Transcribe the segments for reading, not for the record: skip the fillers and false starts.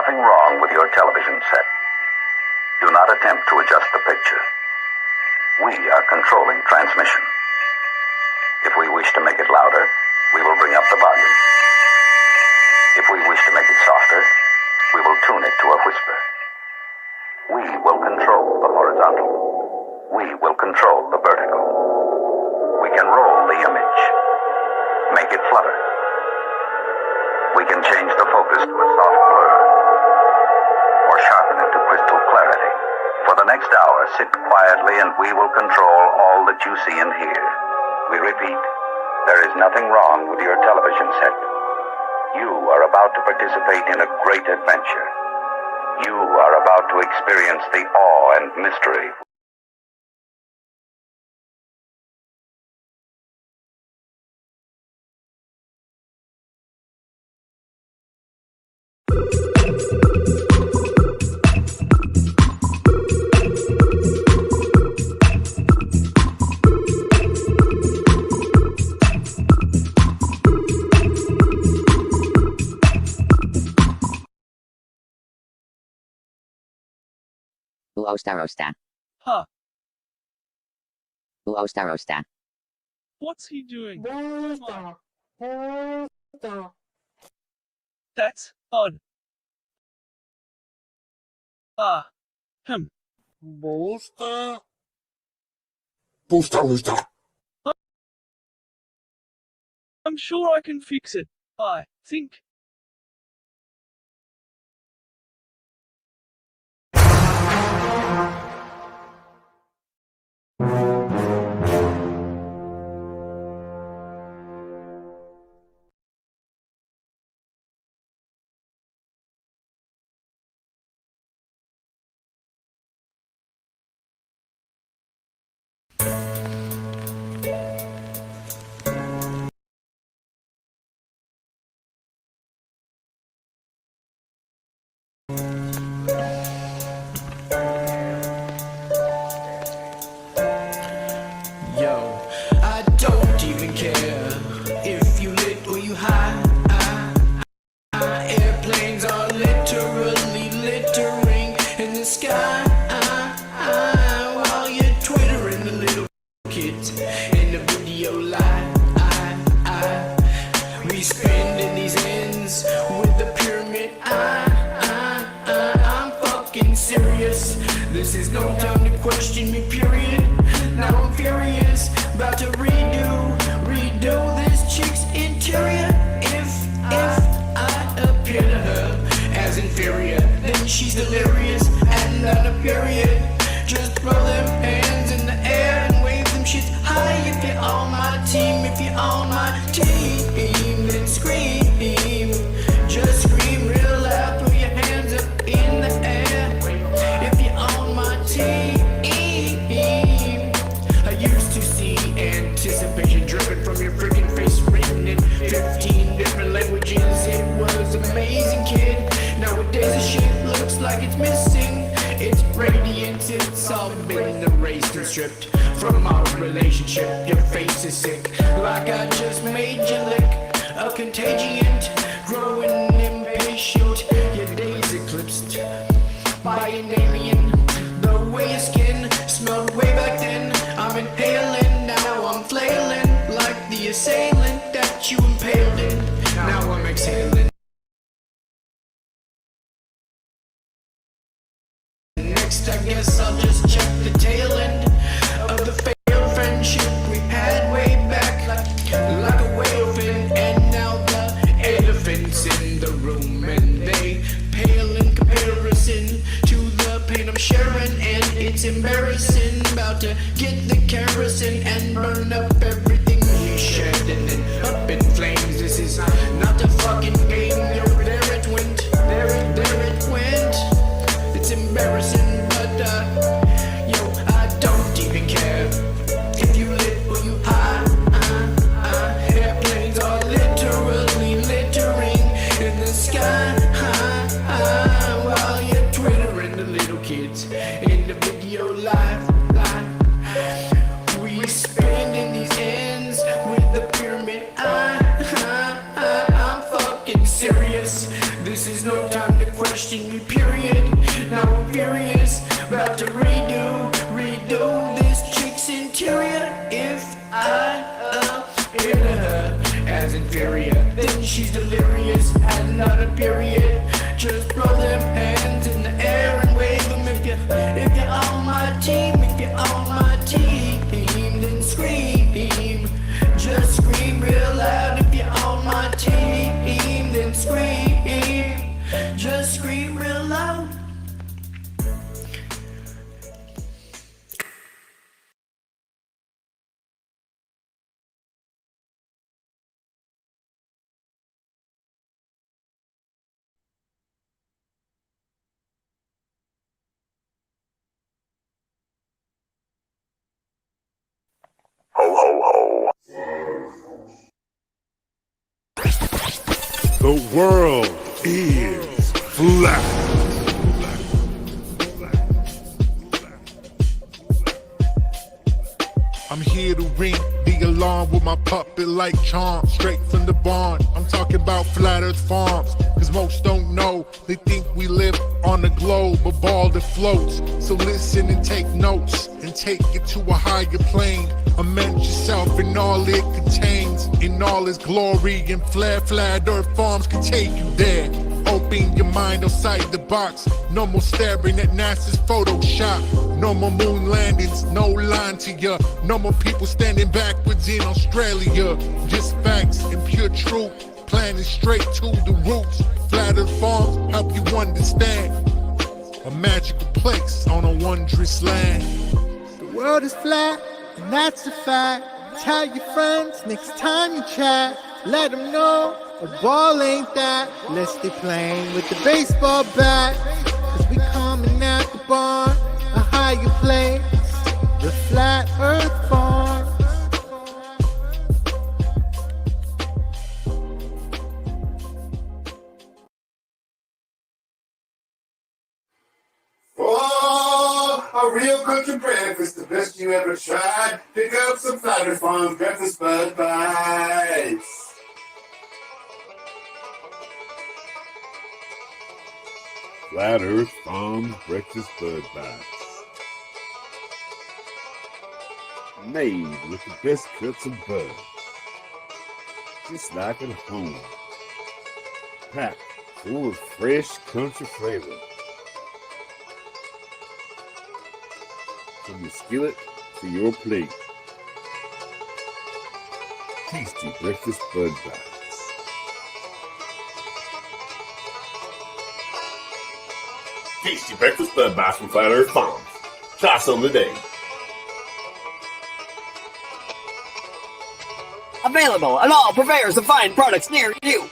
nothing wrong with your television set. Do not attempt to adjust the picture. We are controlling transmission. If we wish to make it louder, we will bring up the volume. If we wish to make it softer, we will tune it to a whisper. We will control the horizontal. We will control the vertical. We can roll the image, make it flutter. We can change the focus to a soft blur, or sharpen it to crystal clarity. For the next hour, sit quietly and we will control all that you see and hear. We repeat, there is nothing wrong with your television set. You are about to participate in a great adventure. You are about to experience the awe and mystery. Uostarosta. Huh. Uostarosta. What's he doing? That's odd. Busta. Busta. I'm sure I can fix it. I think. Yo, I don't even care if you lit or you high. Airplanes are literally littering in the sky. While you're twittering the little kids in the video live. We spending these ends with the pyramid. I'm fucking serious. This is no time to question me, period. Now I'm furious, about to redo this chick's interior. If I appear to her as inferior, then she's delirious and not a period. Just throw them hands in the air and wave them shits high. If you're on my team, if you're on my team, then scream. Just scream real loud, throw your hands up in the air. If you're on my team. I used to see anticipation driven from your freaking face, written in 15 different languages. It was amazing, kid. Nowadays the shit looks like it's missing its radiance. It's all been erased and stripped from our relationship. Your face is sick, like I just made you lick a contagion, growing impatient. Your days eclipsed by an alien. The way your skin smelled way back then, I'm inhaling, now I'm flailing like the assailant that you impaled in. Now I'm exhaling. Next I guess I'll just check the tail end of the failed friendship we had way back, like a whale fin. And now the elephants in the room, and they pale in comparison to the pain I'm sharing. And it's embarrassing, about to get the kerosene and burn up everything we shared, and then up in flames. This is not a fucking game. Yo, there it went, there it went. It's embarrassing, but yo, I don't even care if you lit or you high. Airplanes are literally littering in the sky. While you're twittering the little kids in the video live. We spinning these ends with the pyramid eye. as inferior. Then she's delirious, had not a period. Just throw them hands in the air and wave them if you're on my team. If you're on my team, then scream. Just scream real loud if you're on my team. Then scream. Just scream real loud. Ho, ho, ho. The world is flat. I'm here to ring the alarm with my puppet like charm, straight from the barn. I'm talking about Flat Earth Farms, cause most don't know. They think we live on the globe, a ball that floats. So listen and take notes, and take it to a higher plane. Imagine yourself in all it contains, in all its glory, and Flat Earth Farms can take you there. Open your mind outside the box. No more staring at NASA's Photoshop. No more moon landings, no line to ya. No more people standing backwards in Australia. Just facts and pure truth, planning straight to the roots. Flat Earth Farms help you understand. A magical place on a wondrous land. The world is flat, and that's a fact. Tell your friends next time you chat. Let them know a ball ain't that. Let's stay playing with the baseball bat. Cause we coming at the barn, a higher place, the Flat Earth Farm. Oh, a real country breakfast, the best you ever tried. Pick up some Flat Earth Farm breakfast bud bites. Flat Earth Farms Breakfast Bud Bites. Made with the best cuts of bud. Just like at home. Packed full of fresh country flavor. From your skillet to your plate. Tasty breakfast bud bites. Tasty breakfast bud bites from Flat Earth Farms. Try some today. Available at all purveyors of fine products near you.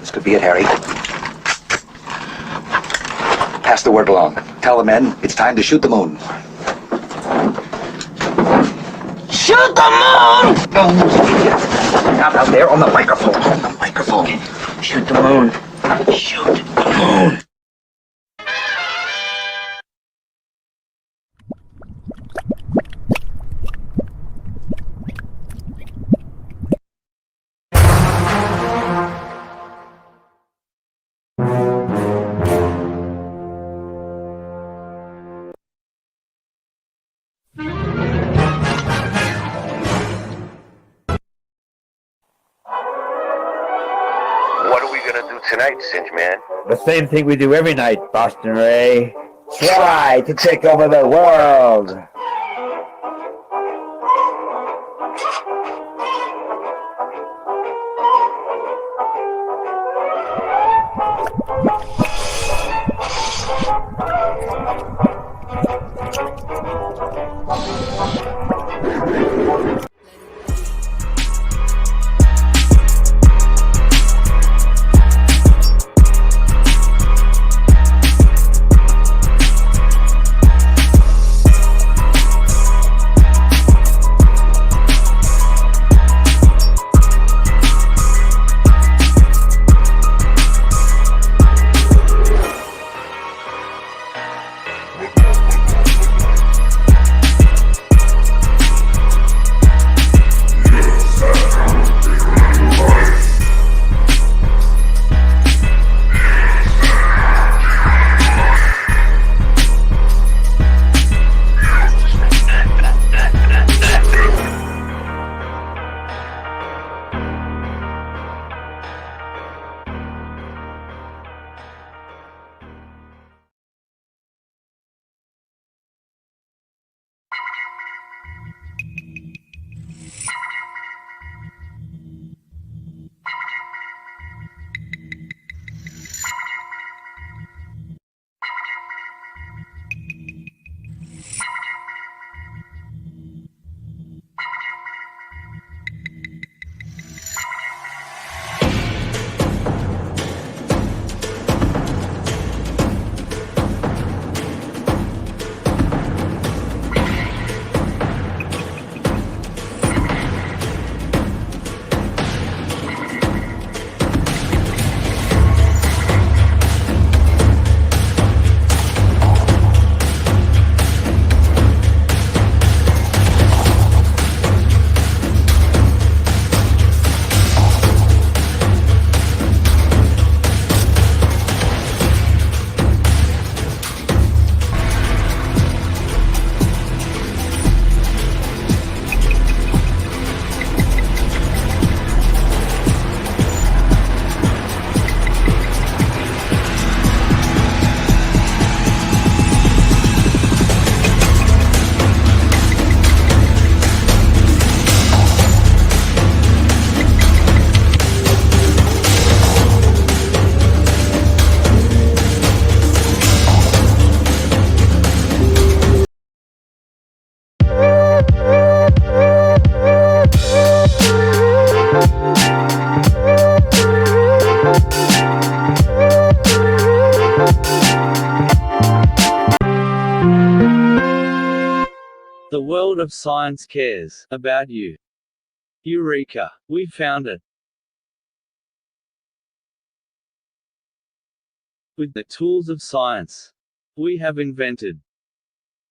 This could be it, Harry. Pass the word along. Tell the men it's time to shoot the moon. Shoot the moon! Oh, idiot. Not out there on the microphone. On the microphone. Shoot the moon. Shoot the moon. What are we gonna do tonight, Singe Man? The same thing we do every night, Boston Ray. Try to take over the world. world of science cares about you. Eureka! We found it. With the tools of science, we have invented,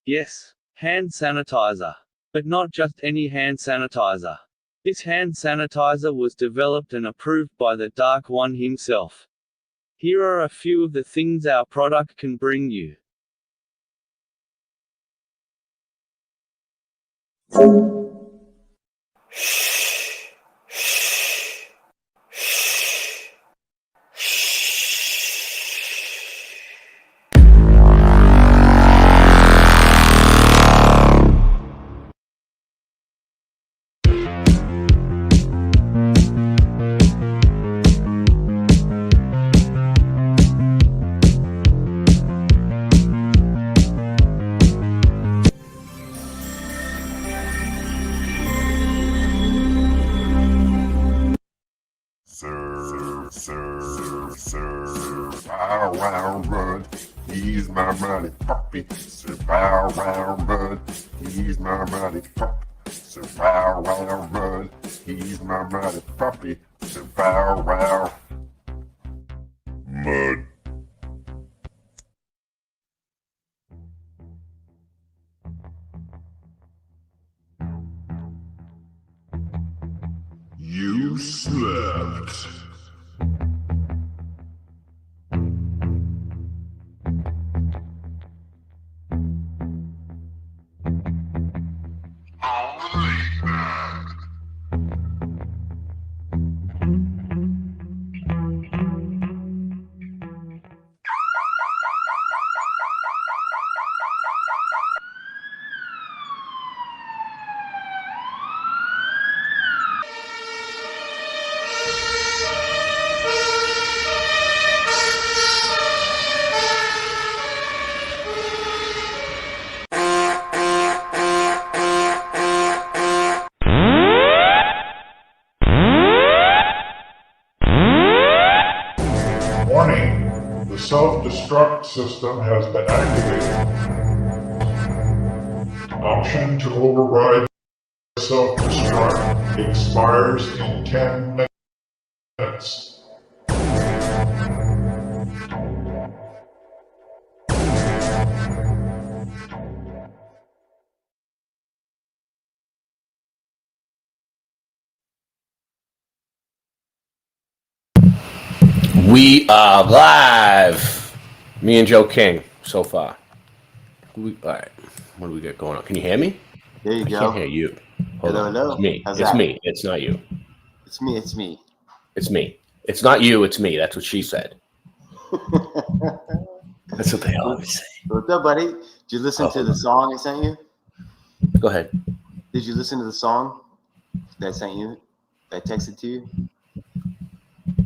yes, hand sanitizer. But not just any hand sanitizer. This hand sanitizer was developed and approved by the Dark One himself. Here are a few of the things our product can bring you. Bow wow run, he's my mighty puppy. Sir bow wow run, he's my mighty puppy. Sir bow wow run, he's my mighty puppy. Sir bow wow. Mud. You slept. Warning, the self-destruct system has been activated. Option to override self-destruct expires in 10 minutes. We are live. Me and Joe King so far. All right. What do we got going on? Can you hear me? There you go. I can't hear you. Hold on. Hello. It's me. How's It's that? me. It's not you. It's me. It's me. It's me. It's not you. It's me. That's what she said. That's what they always say. What's up, buddy? Did you listen to the song I sent you? Go ahead. Did you listen to the song that I sent you? That I texted to you?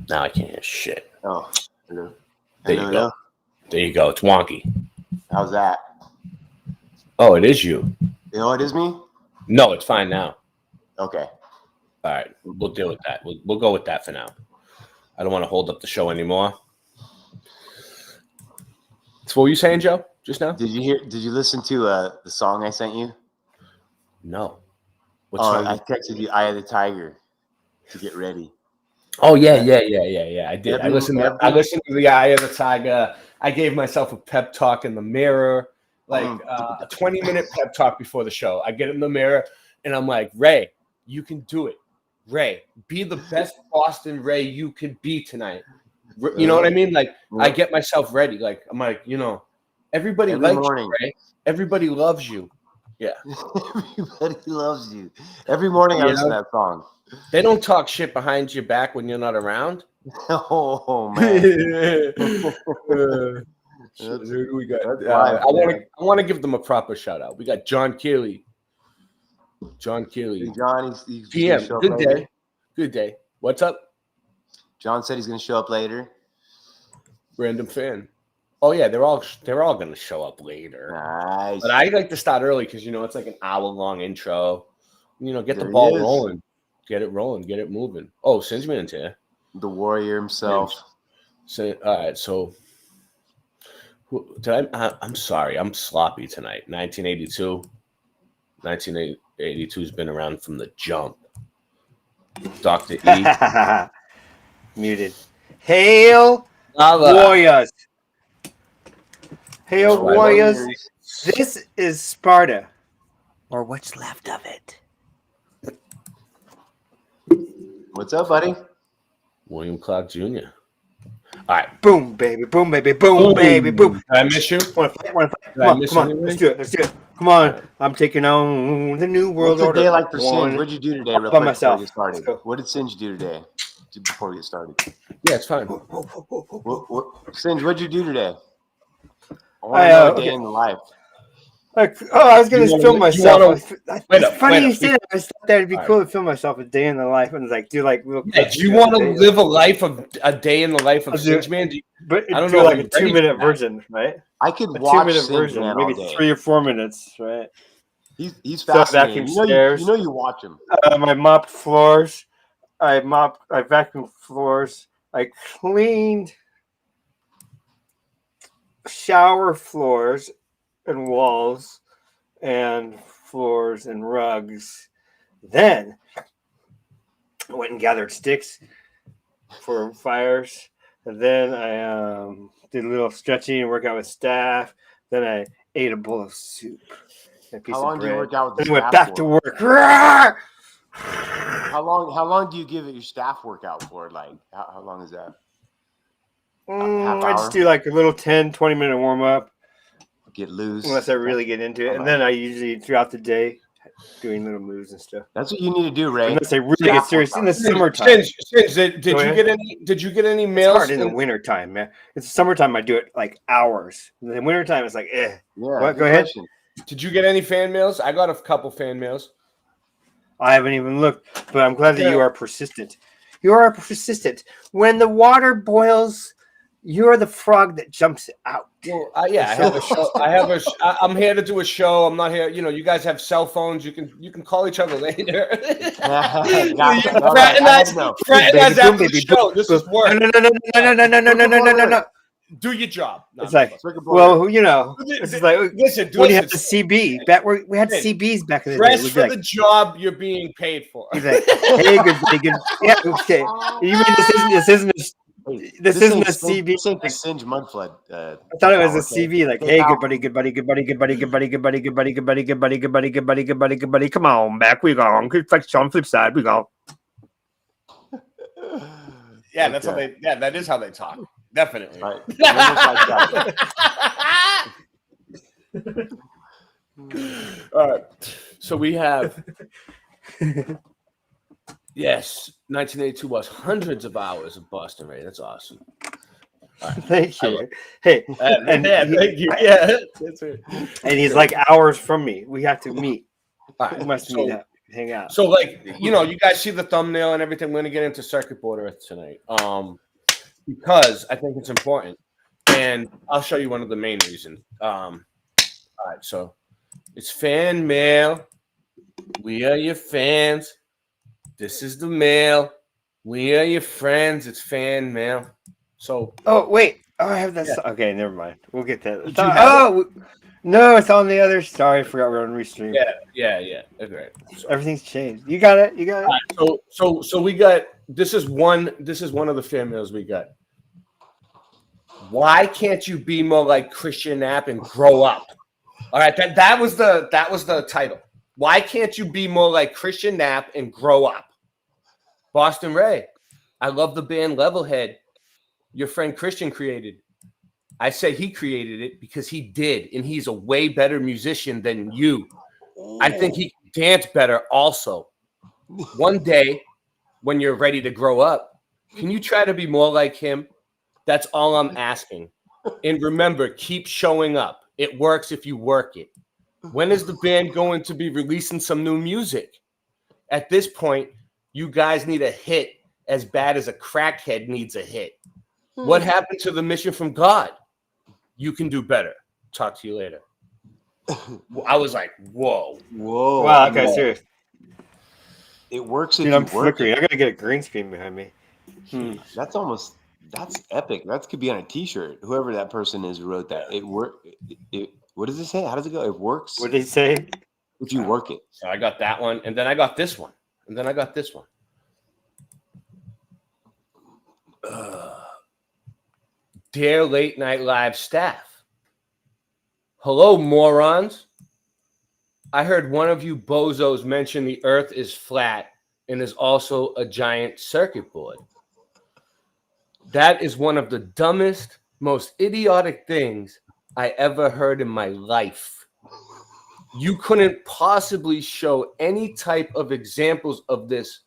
Now I can't hear shit. Oh, hello. There Hello, you go. hello. There you go. It's wonky. How's that? Oh, it is you. Oh, it is me? No, it's fine now. Okay. All right. We'll deal with that. We'll go with that for now. I don't want to hold up the show anymore. So what were you saying, Joe, just now? Did you listen to the song I sent you? No. I texted you Eye of the Tiger to get ready. Oh yeah. I did. I listened to the Eye of the Tiger. I gave myself a pep talk in the mirror, like a 20-minute pep talk before the show. I get in the mirror and I'm like, Ray, you can do it. Ray, be the best Boston Ray you could be tonight. You know what I mean? Like I get myself ready. Like I'm like, everybody likes you, Ray. Everybody loves you. Yeah. Everybody loves you. Every morning I listen to that song. They don't talk shit behind your back when you're not around. Oh man. We got. I want to give them a proper shout out. We got John Keeley. John Keeley. Hey, John, he's PM. Good later. day. Good day. What's up? John said he's going to show up later. Random fan. Oh yeah, they're all going to show up later. Nice. But I like to start early because it's like an hour-long intro. Get There the he ball is. rolling. Get it rolling. Get it moving. Oh, Singeman's here. The warrior himself. So, all right. So, I'm sorry. I'm sloppy tonight. 1982. 1982's been around from the jump. Dr. E. Muted. Hail Lava. Warriors. Hail That's right. Warriors. This is Sparta. Or what's left of it. What's up, buddy? William Clark Jr. All right. Boom, baby. Boom, baby. Boom, baby. Boom. Did I miss you? Wanna fight? Come on. Let's do it. Come on. I'm taking on the new world What's a order. day like for Singe? What'd you do today, real By quick, myself. before we get started? What did Singe do today before we get started? Yeah, it's fine. Singe, what'd you do today? I want I, to know a okay. day in the life. Like, I was going to film myself. It's funny you say that. I thought that would be cool to film myself a day in the life and like do like real. Yeah, do you want to live a day in the life of Singe Man? But I don't do know like if a you're ready 2-minute for that. version, right? I could A watch 2-minute Singe version, Man maybe all day. 3 or 4 minutes, right? He's So I fascinating. vacuum stairs. You know you watch him. I mopped floors. I vacuumed floors. I cleaned shower floors and walls and floors and rugs. Then I went and gathered sticks for fires. And then I did a little stretching and workout with staff. Then I ate a bowl of soup. And a piece How of long do you bread. work out with Then the I went staff back for? to work. How long do you give it your staff workout for? Like how long is that? Half I hour? just do like a little 10-20 minute warm up. Get loose. Unless I really get into it. And then I usually throughout the day doing little moves and stuff. That's what you need to do, Ray. Unless I really get Staff serious in the workout. summertime. Singe, did Go you ahead. get any It's mails? hard in the winter time, man. It's summertime. I do it like hours. In the winter time, it's like, eh. Yeah. What? good Go ahead. question. Did you get any fan mails? I got a couple fan mails. I haven't even looked, but I'm glad that you are persistent. You are persistent. When the water boils, you're the frog that jumps out. Well, yeah, I have a show. I'm here to do a show. I'm not here. You know, you guys have cell phones. You can call each other later. Gotcha. You All right, I had to know. fraternize Baby, after the baby, show. This is work. No. Do your job. No, It's like, Circuit well, board. you know, it's just like listen, when you have the CB. We had Listen, CBs back in the day. dress We'd for be the like, job you're being paid for. he's like, hey, good. Yeah, okay. You mean this isn't Hey, this isn't a Singe- CB? This ain't the Singe Mudflood. I thought it was a okay. CB. Like, Hey, hey, pal. good buddy. Come on, back we go. On flip side, we go. Yeah, that's how they. Yeah, that is how they talk. Definitely. All right. Almost like that. All right. So we have. Yes, 1982 was hundreds of hours of Boston Ray. That's awesome. Thank you. Hey, and thank you. Yeah, that's it. and he's like hours from me. We have to meet. All right, We must meet up, hang out. So, like, you know, you guys see the thumbnail and everything. We're gonna get into Circuit Board Earth tonight, because I think it's important, and I'll show you one of the main reasons. All right, so it's fan mail. We are your fans. This is the mail. We are your friends. It's fan mail. So, Oh wait, I have that. Okay, never mind. We'll get that. Did you have No, it's on the other. Sorry, I forgot we're on Restream. yeah. That's right. So, Everything's changed. You got it. all right, so we got this is one of the fan mails we got. Why can't you be more like Christian Knapp and grow up? All right, that was the title. Why can't you be more like Christian Knapp and grow up? Boston Ray, I love the band Levelhead your friend Christian created. I say he created it because he did, and he's a way better musician than you. I think he can dance better also. One day, when you're ready to grow up, can you try to be more like him? That's all I'm asking. And remember, keep showing up. It works if you work it. When is the band going to be releasing some new music? At this point, you guys need a hit as bad as a crackhead needs a hit. What happened to the mission from God? You can do better. Talk to you later. I was like, whoa. Wow. Okay, serious. It works if Dude, you I'm work flickering. it. I gotta get a green screen behind me. That's epic. That could be on a T-shirt. Whoever that person is who wrote that. What does it say? How does it go? It works. What did he say? If you work it. So I got that one, and then I got this one, and then I got this one. Dear Late Night Live staff, hello, morons. I heard one of you bozos mention the Earth is flat and is also a giant circuit board. That is one of the dumbest, most idiotic things I ever heard in my life. You couldn't possibly show any type of examples of this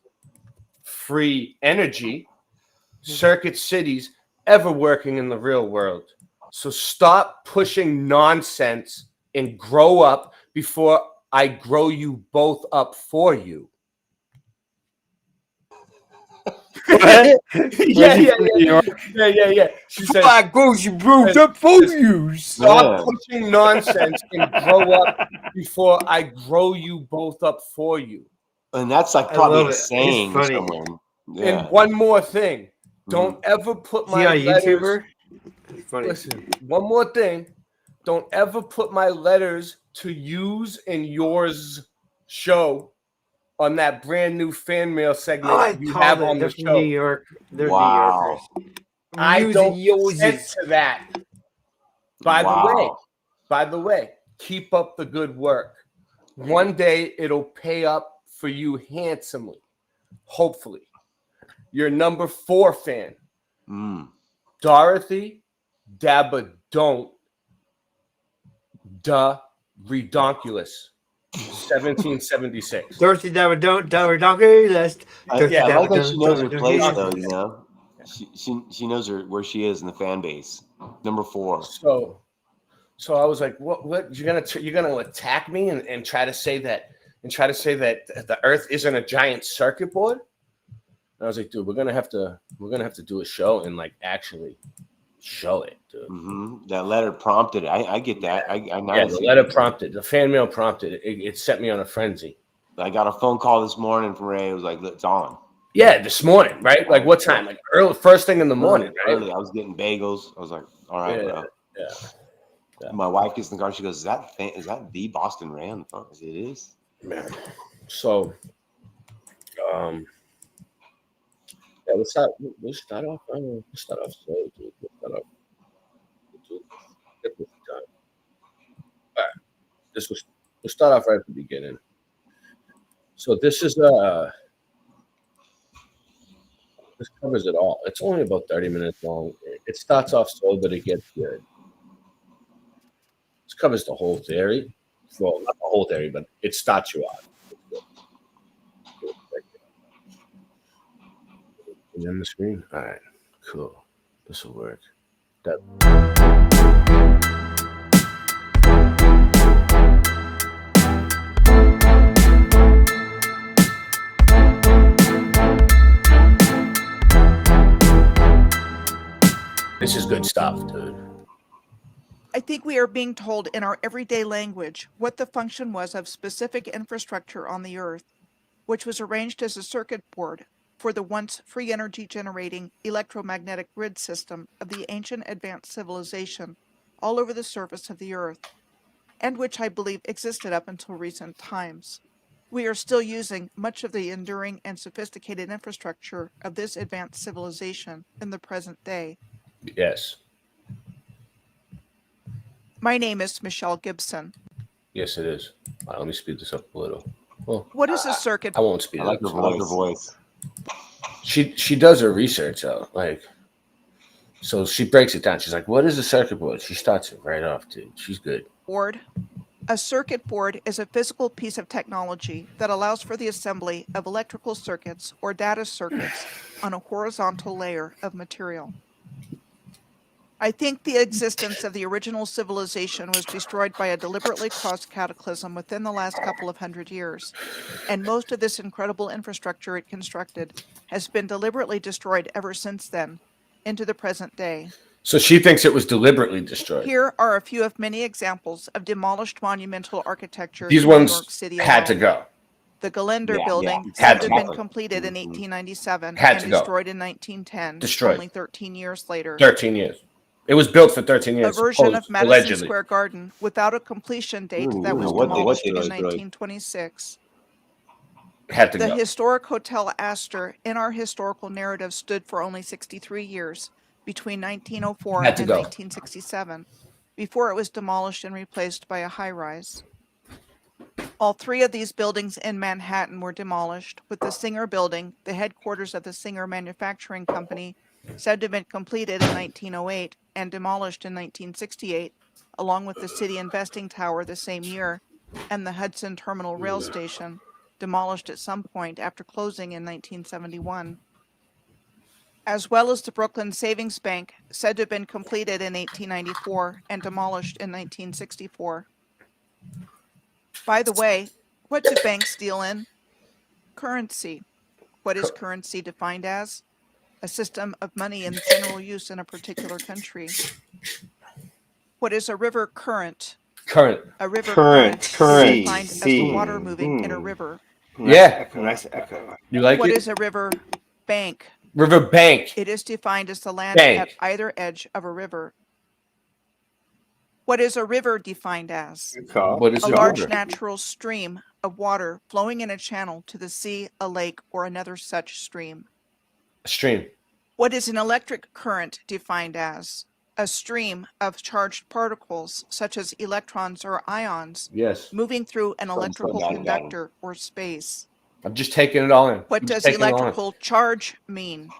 free energy, circuit cities, ever working in the real world. So stop pushing nonsense and grow up before I grow you both up for you. yeah. She said, I grows you bruised up for you. Stop pushing nonsense and grow up before I grow you both up for you. And that's like probably a saying somewhere. Yeah. And one more thing. Don't ever put my letters. Listen, one more thing. Don't ever put my letters to use in yours show on that brand new fan mail segment you have on the show. New York. They're New Yorkers. I don't consent to that. By the way, keep up the good work. One day it'll pay up for you handsomely. Hopefully. Your number 4 fan. Dorothy Dabba Don't Da Redonkulous. 1776. Dorothy Dabba Don't Da Redonkulous. Yeah, I like that she knows her place though, you know. She knows where she is in the fan base. Number 4. So I was like, what you're gonna attack me and try to say that the Earth isn't a giant circuit board? And I was like, dude, we're gonna have to do a show and like actually show it, dude. That letter prompted it. I get that. The letter prompted. The fan mail prompted. It set me on a frenzy. I got a phone call this morning from Ray. It was like, it's on. Yeah, this morning, right? Like what time? Like early, first thing in the morning, right? Early. I was getting bagels. I was like, all right, bro. Yeah. My wife gets in the car. She goes, is that the Boston Ray on the phone? I said, it is. Man. So, yeah, let's start off slow, dude. Get this done. All right. We'll start off right at the beginning. So this is this covers it all. It's only about 30 minutes long. It starts off slow, but it gets good. This covers the whole theory. Well, not the whole theory, but it starts you off. You on the screen? All right, cool. This will work. This is good stuff, dude. I think we are being told in our everyday language what the function was of specific infrastructure on the Earth, which was arranged as a circuit board for the once free energy generating electromagnetic grid system of the ancient advanced civilization all over the surface of the Earth, and which I believe existed up until recent times. We are still using much of the enduring and sophisticated infrastructure of this advanced civilization in the present day. Yes. My name is Michelle Gibson. Yes, it is. Let me speed this up a little. Well, what is a circuit? I won't speed it up. I like her voice. She does her research though, so she breaks it down. She's like, "What is a circuit board?" She starts it right off, dude. She's good. Board. A circuit board is a physical piece of technology that allows for the assembly of electrical circuits or data circuits on a horizontal layer of material. I think the existence of the original civilization was destroyed by a deliberately caused cataclysm within the last couple of 100 years, and most of this incredible infrastructure it constructed has been deliberately destroyed ever since then, into the present day. So she thinks it was deliberately destroyed. Here are a few of many examples of demolished monumental architecture. These in ones New York City had to alone. go. The Gallender building Had had to been go. completed in 1897 Had and to go. destroyed in 1910, Destroyed. only 13 years later. 13 years. It was built for 13 A years. version of supposed- Madison allegedly. Square Garden without a completion date Ooh, that was what they demolished in like, really. 1926. Had to The go. historic Hotel Astor in our historical narrative stood for only 63 years between 1904 Had to and go. 1967 before it was demolished and replaced by a high-rise. All three of these buildings in Manhattan were demolished, with the Singer Building, the headquarters of the Singer Manufacturing Company, said to have been completed in 1908 and demolished in 1968, along with the City Investing Tower the same year, and the Hudson Terminal Rail Station, demolished at some point after closing in 1971, as well as the Brooklyn Savings Bank, said to have been completed in 1894 and demolished in 1964. By the way, what do banks deal in? Currency. What is currency defined as? A system of money in general use in a particular country. What is a river current? Current. A river Current, current current, is defined as the water moving in a river. Yeah. Nice echo. You like What it? is a river bank? River bank. It is defined as the land Bank. at either edge of a river. What is a river defined as? What is A a large river? natural stream of water flowing in a channel to the sea, a lake, or another such stream. A stream. What is an electric current defined as? A stream of charged particles, such as electrons or ions, Yes. moving through an electrical got it. conductor or space. I'm just taking it all in. What I'm does just taking it all in. electrical charge mean?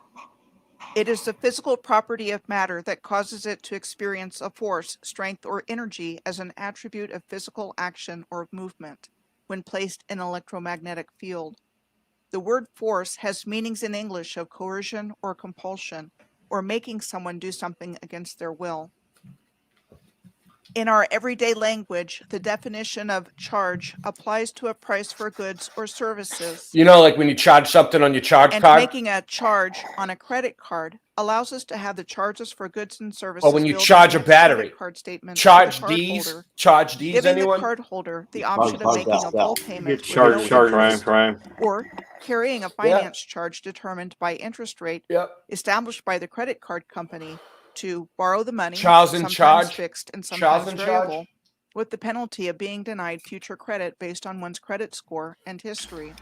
It is the physical property of matter that causes it to experience a force, strength, or energy as an attribute of physical action or movement when placed in an electromagnetic field. The word force has meanings in English of coercion or compulsion, or making someone do something against their will. In our everyday language, the definition of charge applies to a price for goods or services. You know, like when you charge something on your charge And card, making a charge on a credit card allows us to have the charges for goods and services. or when you billed charge a on the next credit battery. card statement to the Charge cardholder, these. Charge these. giving Anyone? the cardholder the Charge option of that, making a that. full payment with Charge, no rhyme, interest, rhyme. or carrying a finance charge determined by interest rate established by the credit card company to borrow the money, Charles in sometimes charge. fixed and Charles sometimes in charge. variable, with the penalty of being denied future credit based on one's credit score and history.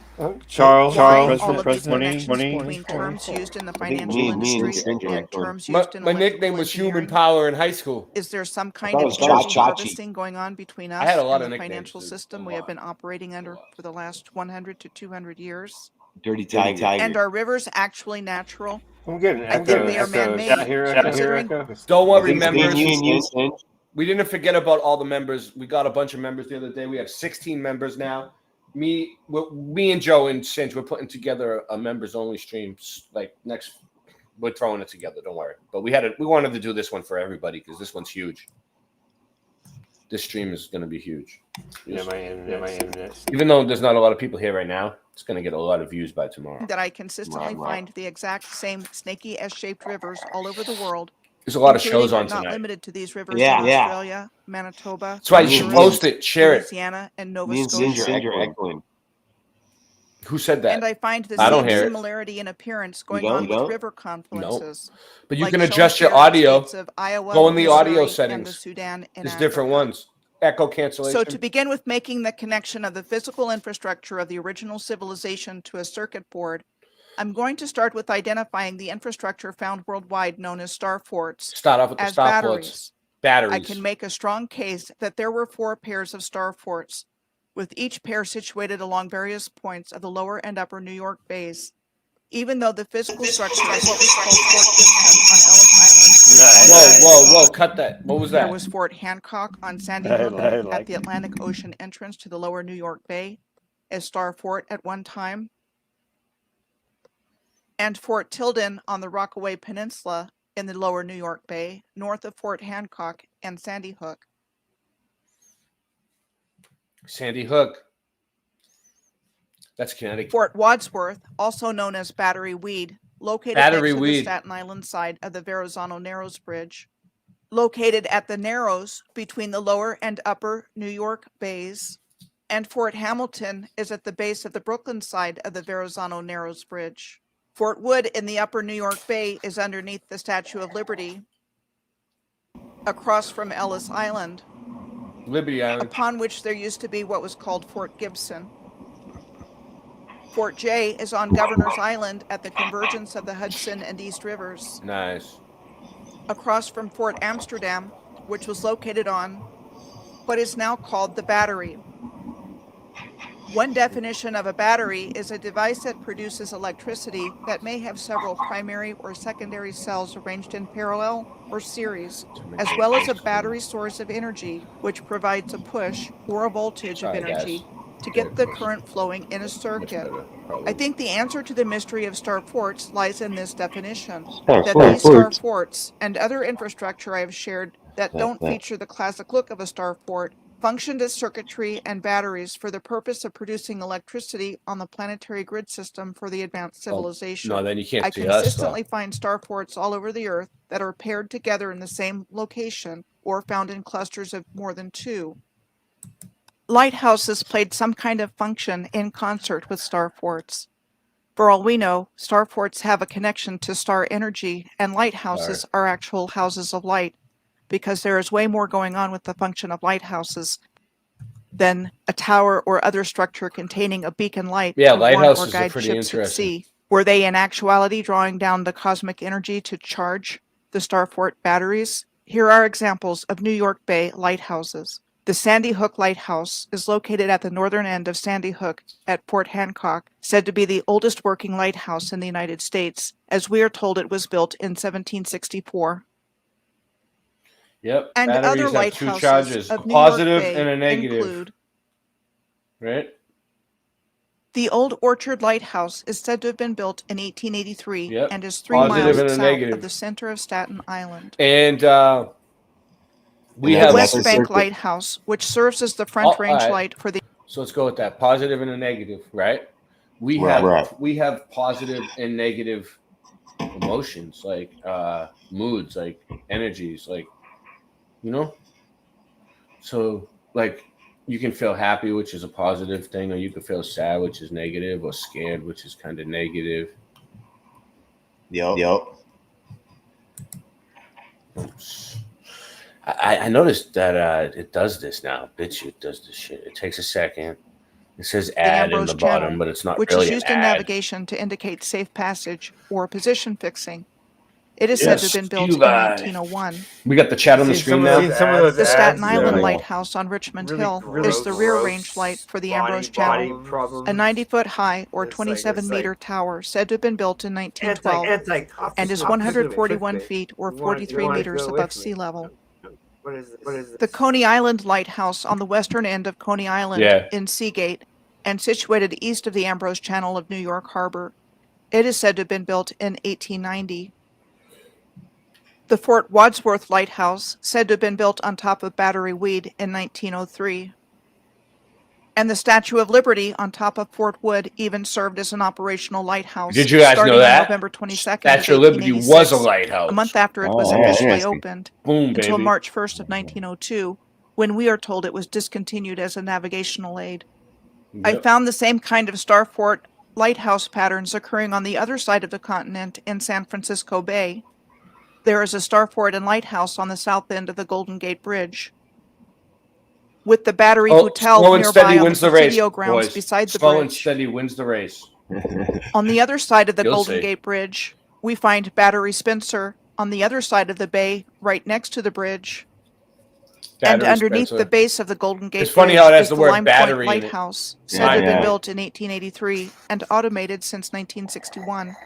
Charles, Applying Charles, all of these President, connections money, between terms used in the I think financial me and industry Ginger and were- terms My, used in my electrical nickname was Human engineering. Power in high school. Is there some kind thought of it was Cha- energy Chachi. harvesting going on between us I had a lot and of the nicknames, financial dude. system A we have lot. been operating under for the last 100 to 200 years? Dirty Tiger. And are rivers actually natural? I'm getting I think echo, they are echo. man-made, Yeah, here, echo, here, considering echo. Don't I worry, think it's me members. and you, Cinch. We didn't forget about all the members. We got a bunch of members the other day. We have 16 members now. Me and Joe and Cinch, we're putting together a members only stream. Like next, we're throwing it together. Don't worry. But we wanted to do this one for everybody because this one's huge. This stream is going to be huge. Yeah, my internet. Even though there's not a lot of people here right now, it's going to get a lot of views by tomorrow. that I consistently Right. find the exact same snaky S-shaped rivers all over the world. There's a lot of including shows on but not tonight. limited to these rivers Yeah, in yeah. Australia, Manitoba, That's why you should Missouri, post it, share it. Louisiana, and Nova Me and Scotia. Ginger echoing. Who said that? And I find the I don't same hear it. similarity in appearance going don't? on You with don't? river confluences. But you like can shown adjust your here in the audio. states of Iowa, Go in the audio Missouri, and settings. the Sudan and There's different Africa. ones. Echo cancellation. So to begin with making the connection of the physical infrastructure of the original civilization to a circuit board, I'm going to start with identifying the infrastructure found worldwide known as star forts Start off with the as star batteries. forts. Batteries. I can make a strong case that there were 4 pairs of star forts, with each pair situated along various points of the lower and upper New York bays, even though the physical structure of what was called Fort Gibson on Ellis Island. Whoa, cut that. What was There that? was Fort Hancock on Sandy I Hook like at the Atlantic Ocean entrance to the lower New York Bay, as Star Fort at one time, and Fort Tilden on the Rockaway Peninsula in the lower New York Bay, north of Fort Hancock and Sandy Hook. Sandy Hook. That's Connecticut. Fort Wadsworth, also known as Battery Weed, located Battery next to Weed. the Staten Island side of the Verrazano Narrows Bridge, located at the Narrows between the lower and upper New York bays, and Fort Hamilton is at the base of the Brooklyn side of the Verrazano Narrows Bridge. Fort Wood in the upper New York Bay is underneath the Statue of Liberty. across from Ellis Island, Liberty Island. upon which there used to be what was called Fort Gibson. Fort J is on Governor's Island at the convergence of the Hudson and East Rivers. Nice. Across from Fort Amsterdam, which was located on what is now called the Battery. One definition of a battery is a device that produces electricity that may have several primary or secondary cells arranged in parallel or series, as well as a battery source of energy, which provides a push or a voltage of energy to get the current flowing in a circuit. I think the answer to the mystery of star forts lies in this definition, that these star forts and other infrastructure I have shared that don't feature the classic look of a star fort functioned as circuitry and batteries for the purpose of producing electricity on the planetary grid system for the advanced civilization. No, then you can't I see us, though. consistently find star forts all over the Earth that are paired together in the same location or found in clusters of more than two. Lighthouses played some kind of function in concert with star forts. For all we know, star forts have a connection to star energy, and lighthouses are actual houses of light, because there is way more going on with the function of lighthouses than a tower or other structure containing a beacon light Yeah, to warn lighthouses or are guide pretty ships at interesting. sea. Were they in actuality drawing down the cosmic energy to charge the star fort batteries? Here are examples of New York Bay lighthouses. The Sandy Hook Lighthouse is located at the northern end of Sandy Hook at Fort Hancock, said to be the oldest working lighthouse in the United States, as we are told it was built in 1764. Yep. And Batteries other have two lighthouses charges, of a New York positive Bay and a negative. include Right? the Old Orchard Lighthouse is said to have been built in 1883 Yep. and is 3 Positive miles and a south negative. of the center of Staten Island. And we The have West Bank Lighthouse, which serves as the front range alright. light for the So let's go with that. Positive and a negative, right? We have positive and negative emotions, like moods, like energies, like So like you can feel happy, which is a positive thing, or you can feel sad, which is negative, or scared, which is kind of negative. Yep. I noticed that it does this now. BitChute does this shit. It takes a second. It says add in Ambrose the bottom, Channel, but it's not which really is used an in ad. navigation to indicate safe passage or position fixing. It is said to have been built in Scuba. 1901. We got the chat on the screen now. The Staten Island Lighthouse on Richmond Hill is the rear range light for the Ambrose Channel, a 90-foot high or 27-meter tower said to have been built in 1912 and is 141 feet or 43 meters above sea level. The Coney Island Lighthouse on the western end of Coney Island in Seagate and situated east of the Ambrose Channel of New York Harbor. It is said to have been built in 1890. The Fort Wadsworth Lighthouse, said to have been built on top of Battery Weed in 1903. And the Statue of Liberty on top of Fort Wood even served as an operational lighthouse. Did you guys starting know that? on November 22nd, Statue of Liberty was a 1886, lighthouse. a month after it was Oh, officially interesting. opened, Boom, until baby. March 1st of 1902, when we are told it was discontinued as a navigational aid. I Yep. found the same kind of star fort lighthouse patterns occurring on the other side of the continent in San Francisco Bay. There is a star fort and lighthouse on the south end of the Golden Gate Bridge, with the Battery Hotel slow and nearby steady on wins the the race, Presidio grounds boys. beside the Slow and bridge. steady wins the race. On the other side of the You'll Golden see. Gate Bridge, we find Battery Spencer on the other side of the bay, right next to the bridge. And Battery underneath Spencer. the base of the Golden Gate It's funny Bridge how it has is the the word Lime battery Point in it. Lighthouse, Yeah, said to have yeah. been built in 1883 and automated since 1961.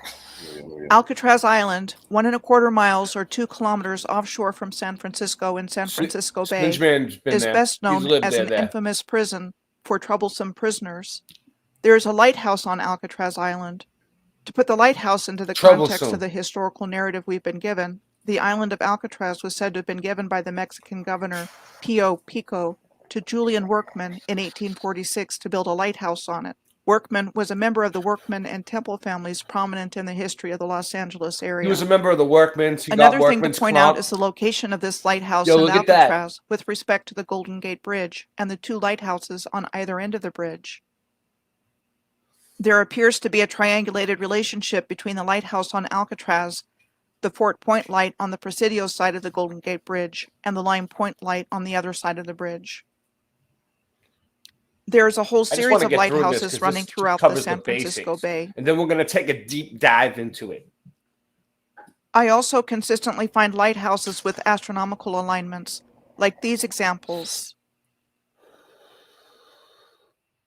Alcatraz Island, 1¼ miles or 2 kilometers offshore from San Francisco in San Francisco Bay, Spinchman's been is there. best He's known lived as there, an there. infamous prison for troublesome prisoners. There is a lighthouse on Alcatraz Island. To put the lighthouse into the context Troublesome. of the historical narrative we've been given, the island of Alcatraz was said to have been given by the Mexican governor Pio Pico to Julian Workman in 1846 to build a lighthouse on it. Workman was a member of the Workman and Temple families prominent in the history of the Los Angeles area. He was a member of the Workmen's. He Another got thing to Workman's point club. out is the location of this lighthouse Yo, and look at that. Alcatraz with respect to the Golden Gate Bridge and the 2 lighthouses on either end of the bridge. There appears to be a triangulated relationship between the lighthouse on Alcatraz, the Fort Point light on the Presidio side of the Golden Gate Bridge, and the Lime Point light on the other side of the bridge. There is a whole I just series want to of get through this lighthouses 'cause running this throughout the covers San Francisco basics. Bay. And then we're going to take a deep dive into it. I also consistently find lighthouses with astronomical alignments, like these examples.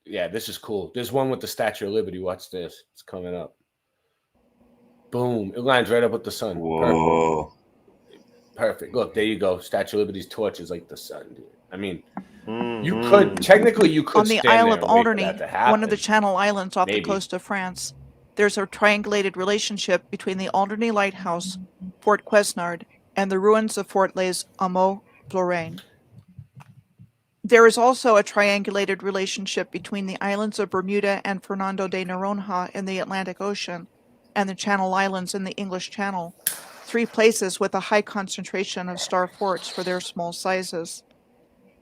Yeah, this is cool. There's one with the Statue of Liberty. Watch this. It's coming up. Boom. It lines right up with the sun. Whoa. Perfect. Look, there you go. Statue of Liberty's torch is like the sun, dude. I mean, you could, technically, you could On the stand Isle there of and wait for Alderney, that to happen. one of the Channel Islands off Maybe. the coast of France, there's a triangulated relationship between the Alderney Lighthouse, Fort Quesnard, and the ruins of Fort Les Amours Florane. There is also a triangulated relationship between the islands of Bermuda and Fernando de Noronha in the Atlantic Ocean, and the Channel Islands in the English Channel, 3 places with a high concentration of star forts for their small sizes.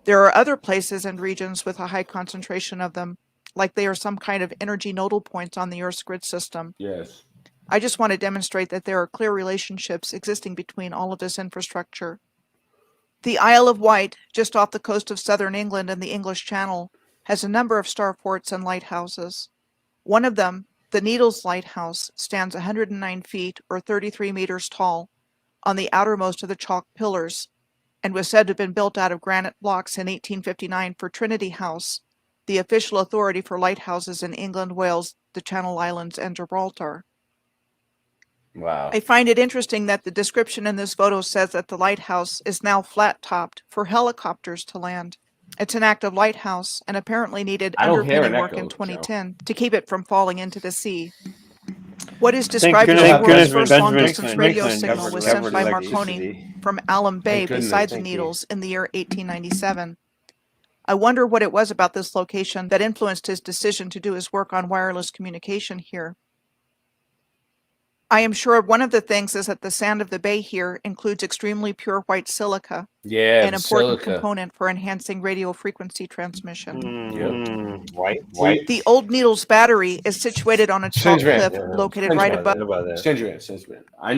There are other places and regions with a high concentration of them, like they are some kind of energy nodal points on the Earth's grid system. Yes. I just want to demonstrate that there are clear relationships existing between all of this infrastructure. The Isle of Wight, just off the coast of southern England and the English Channel, has a number of star forts and lighthouses. One of them, the Needles Lighthouse, stands 109 feet or 33 meters tall on the outermost of the chalk pillars, and was said to have been built out of granite blocks in 1859 for Trinity House, the official authority for lighthouses in England, Wales, the Channel Islands, and Gibraltar. Wow. I find it interesting that the description in this photo says that the lighthouse is now flat-topped for helicopters to land. It's an active lighthouse and apparently needed I don't hear underpinning an work echo, in Joe. 2010 to keep it from falling into the sea. What is Thank described as goodness- the world's goodness first Benjamin long-distance Franklin radio never signal was covered sent by electricity. Marconi from Alum Bay Thank goodness. beside the Thank you. Needles in the year 1897. I wonder what it was about this location that influenced his decision to do his work on wireless communication here. I am sure one of the things is that the sand of the bay here includes extremely pure white silica, Yeah, an the important silica. component for enhancing radio frequency transmission. White. The Old Needles Battery is situated on a chalk cliff located right above. Sindran. I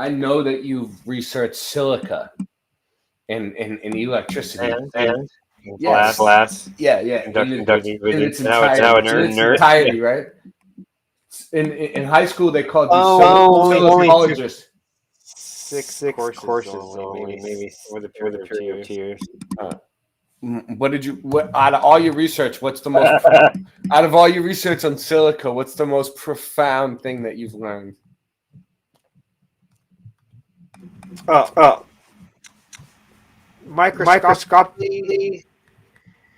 know that you've researched silica and electricity. And Yes. glass. Yeah. Conducting In its now it's entirety, right? In high school, they called you only silicologist. Six courses only, maybe over the period of 2 years. What out of all your research, what's the most out of all your research on silica, what's the most profound thing that you've learned? Microscopically,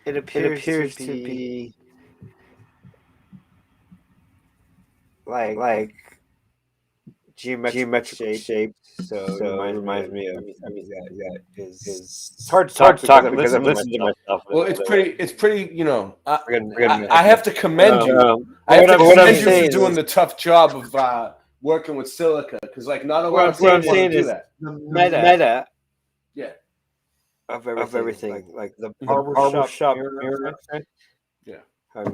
it appears to be like geometric shape. So it reminds me of that is it's hard to talk because I've listened to myself. Well, it's pretty. You know, We're gonna- I have to commend you. I have to commend you for doing the tough job of working with silica, because like not a lot of people want to do that. The meta Yeah. of everything, like the barbershop mirror. Yeah. How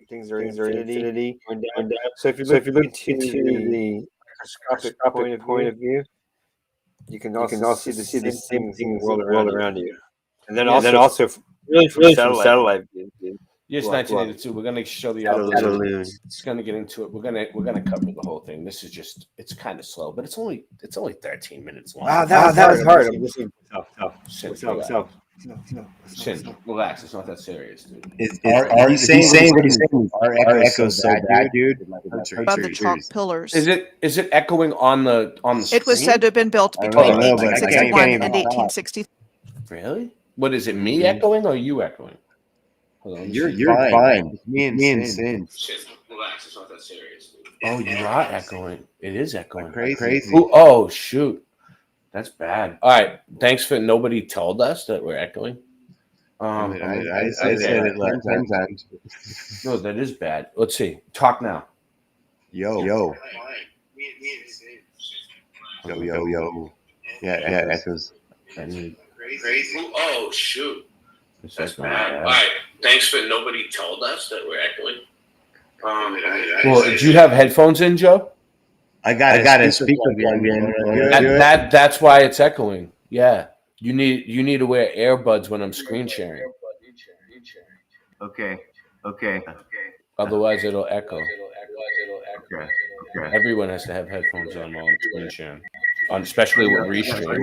things are infinity going down. So if you look into the microscopic point of view, you can also see the same thing world around you. And then also really from satellite view. Yes, 1982. We're gonna show the Balloon. It's gonna get into it. We're gonna cover the whole thing. This is just it's kind of slow, but it's only 13 minutes long. Wow, that was hard. I'm listening to myself. Shin, relax. It's not that serious, dude. Are you saying our echo so bad, dude? Above the chalk pillars. Is it echoing on the It was screen? said to have been built I between don't know, but I can't 1861 even and talk. 1860. Really? What is it? Me echoing or you echoing? Hold on, let me see. You're fine. Me and Sin. Shit, relax. It's not that serious, dude. Oh, you are echoing. It is echoing. Crazy. Oh, shoot. That's bad. All right. Thanks for nobody told us that we're echoing. I said it like 10 times. No, that is bad. Let's see. Talk now. Yo. Yeah, echoes. Crazy. Oh, shoot. That's bad. All right. Thanks for nobody told us that we're echoing. Well, did you have headphones in, Joe? I got a speaker plugged in. That's why it's echoing. Yeah. You need to wear earbuds when I'm screen sharing. Okay. Otherwise it'll echo. Okay. Everyone has to have headphones on while I'm screen sharing. Especially with Restream.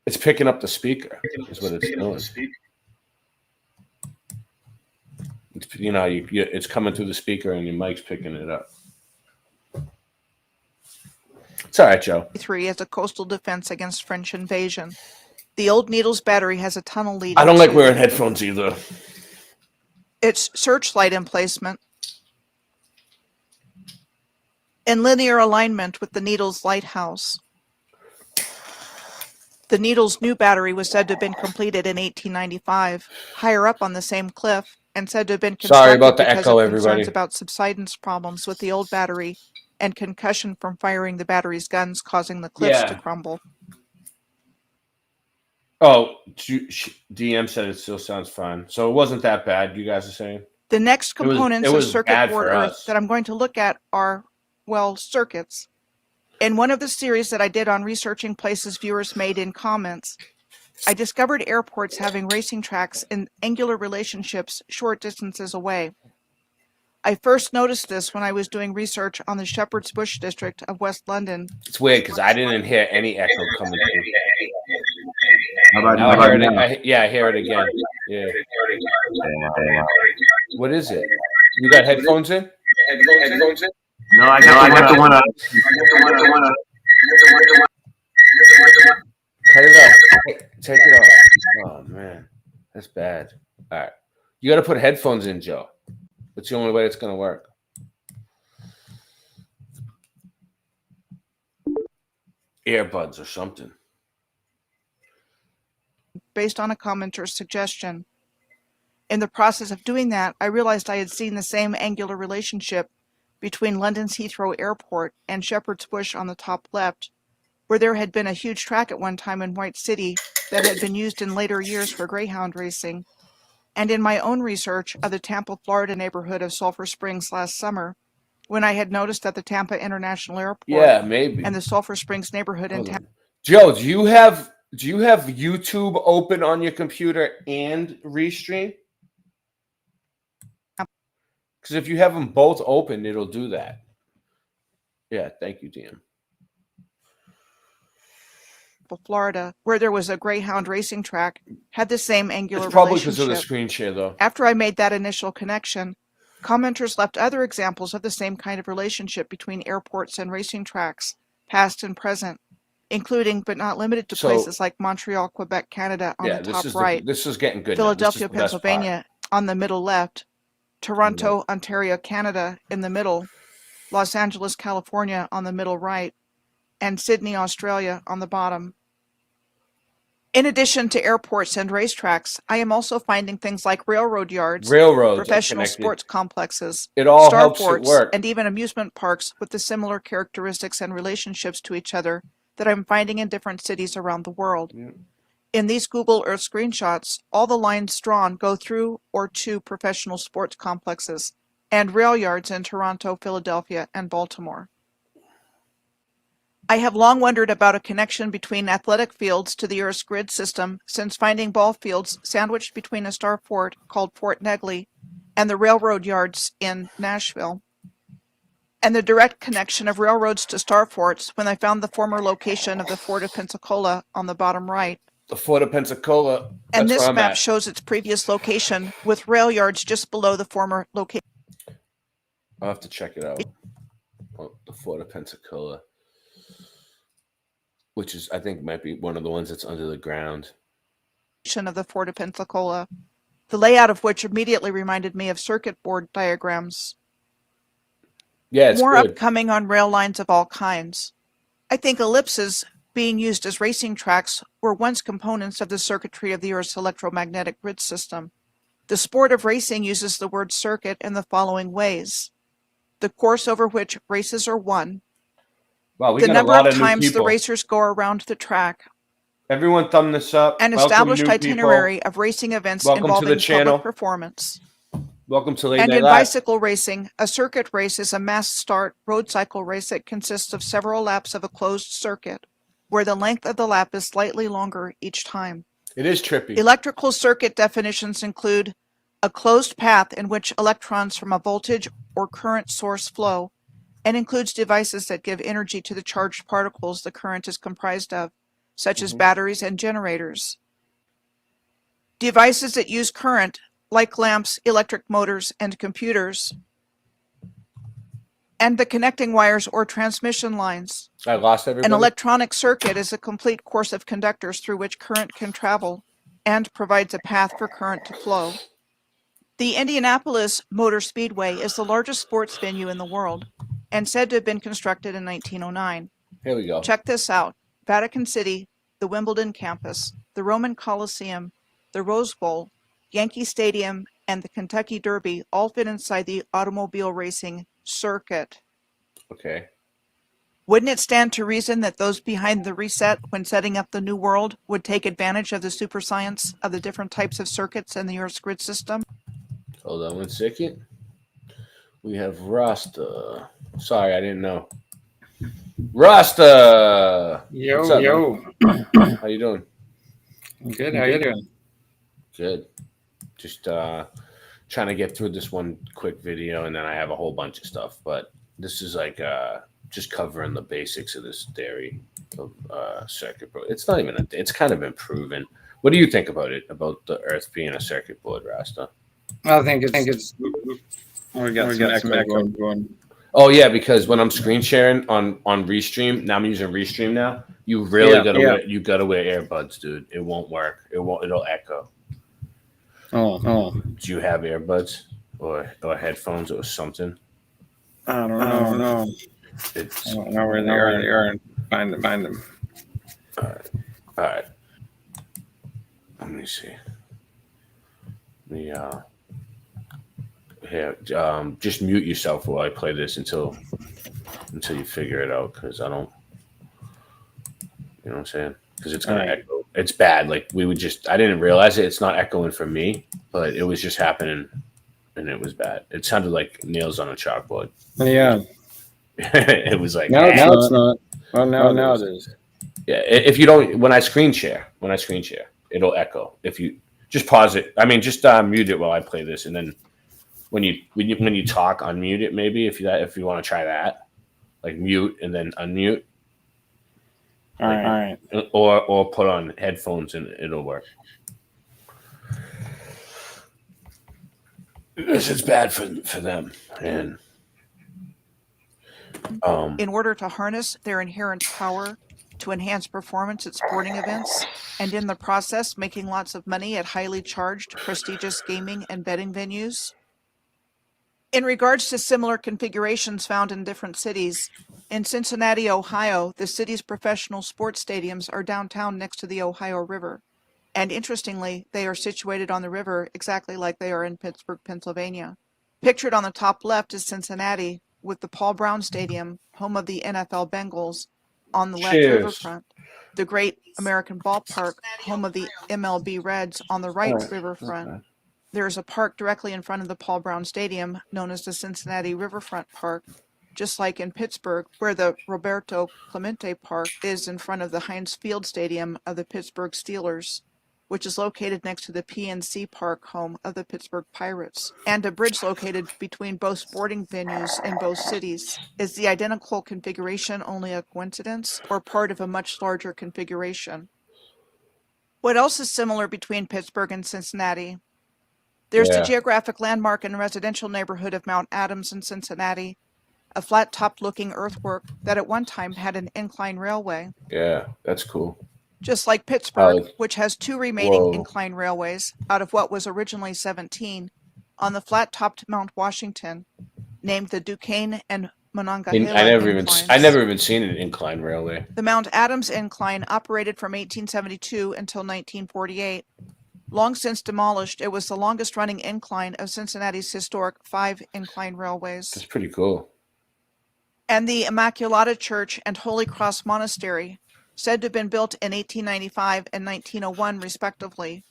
It's picking up the speaker, is what it's doing. It's coming through the speaker and your mic's picking it up. It's all right, Joe. 3 as a coastal defense against French invasion. The old Needles Battery has a tunnel leading. I don't like wearing headphones either. Its searchlight emplacement in linear alignment with the Needles lighthouse. The Needles' new battery was said to have been completed in 1895, higher up on the same cliff, and said to have been constructed Sorry about the because echo, of everybody. concerns about subsidence problems with the old battery and concussion from firing the battery's guns, causing the cliffs to crumble. Oh, DM said it still sounds fine. So it wasn't that bad, you guys are saying? The next components it of was circuit bad board for Earth us. that I'm going to look at are, well, circuits. In one of the series that I did on researching places viewers made in comments, I discovered airports having racing tracks in angular relationships short distances away. I first noticed this when I was doing research on the Shepherd's Bush district of West London. It's weird because I didn't hear any echo coming through. How I about hear now? it. I hear it again. Yeah. What is it? You got headphones in? No, I got the one up. Cut it off. Take it off. Oh man, that's bad. All right, you got to put headphones in, Joe. That's the only way it's gonna work. Earbuds or something. Based on a commenter's suggestion. In the process of doing that, I realized I had seen the same angular relationship between London's Heathrow Airport and Shepherd's Bush on the top left, where there had been a huge track at one time in White City that had been used in later years for greyhound racing, and in my own research of the Tampa, Florida neighborhood of Sulphur Springs last summer, when I had noticed that the Tampa International Airport maybe. and the Sulphur Springs neighborhood in Tampa. Joe, do you have YouTube open on your computer and Restream? Because if you have them both open, it'll do that. Yeah, thank you, DM. Florida, where there was a greyhound racing track, had the same angular It's probably relationship. because of the screen share, though. After I made that initial connection, commenters left other examples of the same kind of relationship between airports and racing tracks, past and present, including but not limited to places like Montreal, Quebec, Canada on the top right, this is getting good. Philadelphia, Pennsylvania on the middle left, Toronto, Ontario, Canada in the middle, Los Angeles, California on the middle right, and Sydney, Australia on the bottom. In addition to airports and racetracks, I am also finding things like railroad yards, Railroads are professional connected. sports complexes, It all helps it starports, work. and even amusement parks with the similar characteristics and relationships to each other that I'm finding in different cities around the world. In these Google Earth screenshots, all the lines drawn go through or to professional sports complexes and rail yards in Toronto, Philadelphia, and Baltimore. I have long wondered about a connection between athletic fields to the Earth's grid system since finding ball fields sandwiched between a star fort called Fort Negley and the railroad yards in Nashville, and the direct connection of railroads to star forts when I found the former location of the Fort of Pensacola on the bottom right. The Fort of Pensacola. And that's this where I'm map at. shows its previous location with rail yards just below the former location. I'll have to check it out. Oh, the Fort of Pensacola, which is, I think, might be one of the ones that's under the ground. Of the Fort of Pensacola, the layout of which immediately reminded me of circuit board diagrams. Yeah, it's More good. upcoming on rail lines of all kinds. I think ellipses being used as racing tracks were once components of the circuitry of the Earth's electromagnetic grid system. The sport of racing uses the word circuit in the following ways: the course over which races are won, Wow, we the got number a lot of of new times the people. racers go around the track, Everyone thumb this up. an Welcome, established new itinerary people. of racing events Welcome to the involving channel. public performance, Welcome to Late And Night in Live. bicycle racing, a circuit race is a mass start road cycle race that consists of several laps of a closed circuit, where the length of the lap is slightly longer each time. It is trippy. Electrical circuit definitions include a closed path in which electrons from a voltage or current source flow, and includes devices that give energy to the charged particles the current is comprised of, such as batteries and generators. Devices that use current, like lamps, electric motors, and computers, and the connecting wires or transmission lines. I lost everybody. An electronic circuit is a complete course of conductors through which current can travel and provides a path for current to flow. The Indianapolis Motor Speedway is the largest sports venue in the world and said to have been constructed in 1909. Here we go. Check this out. Vatican City, the Wimbledon campus, the Roman Coliseum, the Rose Bowl, Yankee Stadium, and the Kentucky Derby all fit inside the automobile racing circuit. Okay. Wouldn't it stand to reason that those behind the reset when setting up the new world would take advantage of the super science of the different types of circuits in the Earth's grid system? Hold on 1 second. We have Rasta. Sorry, I didn't know. Rasta! Yo, What's up, yo. man? How you doing? Good. How you doing? Good. Just trying to get through this one quick video, and then I have a whole bunch of stuff. But this is like just covering the basics of this theory of circuit board. It's not even it's kind of been proven. What do you think about it? About the Earth being a circuit board, Rasta? I think it's we got some echo going. Oh yeah, because when I'm screen sharing on Restream, now I'm using Restream now. You really gotta wear earbuds, dude. It won't work. It'll echo. Oh. Do you have earbuds or headphones or something? I don't know. I don't know where they are. Find them. All right. Let me see. Just mute yourself while I play this until you figure it out, because I don't. You know what I'm saying? Because it's gonna echo. It's bad. Like I didn't realize it. It's not echoing for me, but it was just happening, and it was bad. It sounded like nails on a chalkboard. Yeah. It was like now it's not. Oh, now it is. Yeah. If you don't, when I screen share, it'll echo. If you just pause it, just mute it while I play this, and then when you talk, unmute it. Maybe if you want to try that, like mute and then unmute. All right. Or put on headphones and it'll work. This is bad for them. And in order to harness their inherent power to enhance performance at sporting events, and in the process making lots of money at highly charged, prestigious gaming and betting venues. In regards to similar configurations found in different cities, in Cincinnati, Ohio, the city's professional sports stadiums are downtown next to the Ohio River. And interestingly, they are situated on the river exactly like they are in Pittsburgh, Pennsylvania. Pictured on the top left is Cincinnati, with the Paul Brown Stadium, home of the NFL Bengals, on the left riverfront. The Great American Ballpark, home of the MLB Reds, on the right riverfront. There is a park directly in front of the Paul Brown Stadium, known as the Cincinnati Riverfront Park, just like in Pittsburgh, where the Roberto Clemente Park is in front of the Heinz Field Stadium of the Pittsburgh Steelers, which is located next to the PNC Park, home of the Pittsburgh Pirates. And a bridge located between both sporting venues in both cities. Is the identical configuration only a coincidence, or part of a much larger configuration? What else is similar between Pittsburgh and Cincinnati? There's the geographic landmark and residential neighborhood of Mount Adams in Cincinnati, a flat-topped looking earthwork that at one time had an incline railway. Yeah, that's cool. Just like Pittsburgh, which has 2 remaining incline railways out of what was originally 17, on the flat-topped Mount Washington, named the Duquesne and Monongahela I never even seen an incline railway. The Mount Adams incline operated from 1872 until 1948. Long since demolished, it was the longest running incline of Cincinnati's historic 5 incline railways. That's pretty cool. And the Immaculata Church and Holy Cross Monastery, said to have been built in 1895 and 1901, respectively.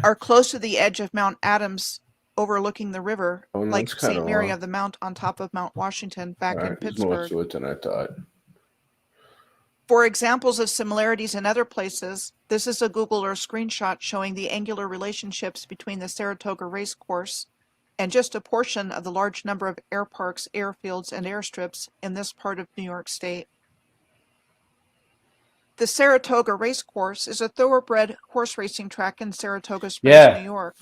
are close to the edge of Mount Adams, overlooking the river, Oh, no, like it's kinda St. Mary long. of the Mount on top of Mount Washington back All in right, there's more Pittsburgh. to it than I thought. For examples of similarities in other places, this is a Google Earth screenshot showing the angular relationships between the Saratoga race course and just a portion of the large number of air parks, airfields, and airstrips in this part of New York State. The Saratoga race course is a thoroughbred horse racing track in Saratoga Springs, Yeah. New York.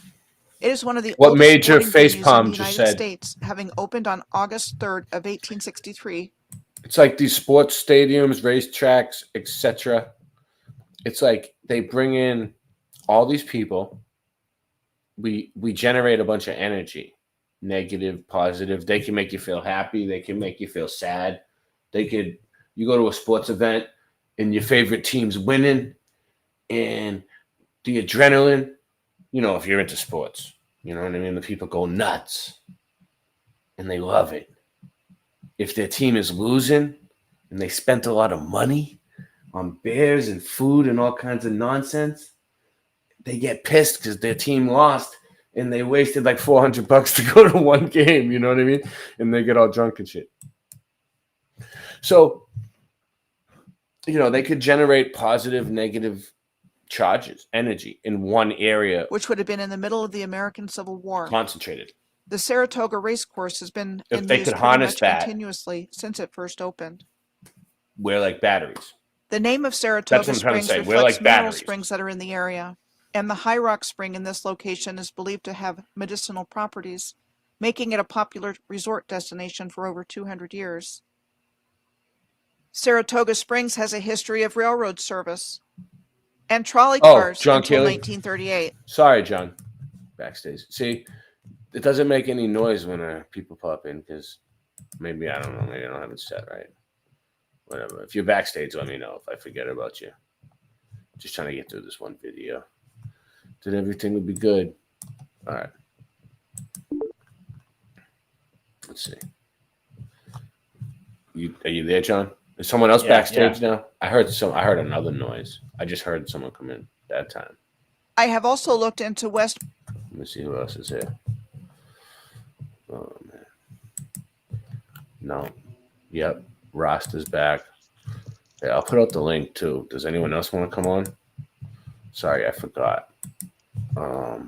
It is one of the What oldest Major sporting venues in Facepalm the just United said. States, having opened on August 3rd of 1863. It's like these sports stadiums, racetracks, etc. It's like they bring in all these people. We generate a bunch of energy, negative, positive. They can make you feel happy. They can make you feel sad. You go to a sports event and your favorite team's winning, and the adrenaline, if you're into sports, you know what I mean? The people go nuts and they love it. If their team is losing and they spent a lot of money on beers and food and all kinds of nonsense, they get pissed because their team lost and they wasted like $400 to go to one game, you know what I mean? And they get all drunk and shit. So, they could generate positive, negative charges, energy in one area. Which would have been in the middle of the American Civil War. Concentrated. The Saratoga race course has been If in they use could pretty harness much that. continuously since it first opened. We're like batteries. The name of Saratoga That's what I'm trying to Springs say. We're reflects like mineral batteries. springs that are in the area, and the High Rock Spring in this location is believed to have medicinal properties, making it a popular resort destination for over 200 years. Saratoga Springs has a history of railroad service and trolley cars John until Keely? 1938. Sorry, John. Backstage. See, it doesn't make any noise when people pop in because maybe, I don't know, maybe I don't have it set right. Whatever. If you're backstage, let me know if I forget about you. Just trying to get through this one video. Then everything will be good. All right. Let's see. Are you there, John? Is someone else backstage now? I heard another noise. I just heard someone come in that time. I have also looked into West. Let me see who else is here. Oh man. No. Yep. Rasta's back. Yeah, I'll put out the link too. Does anyone else want to come on? Sorry, I forgot. All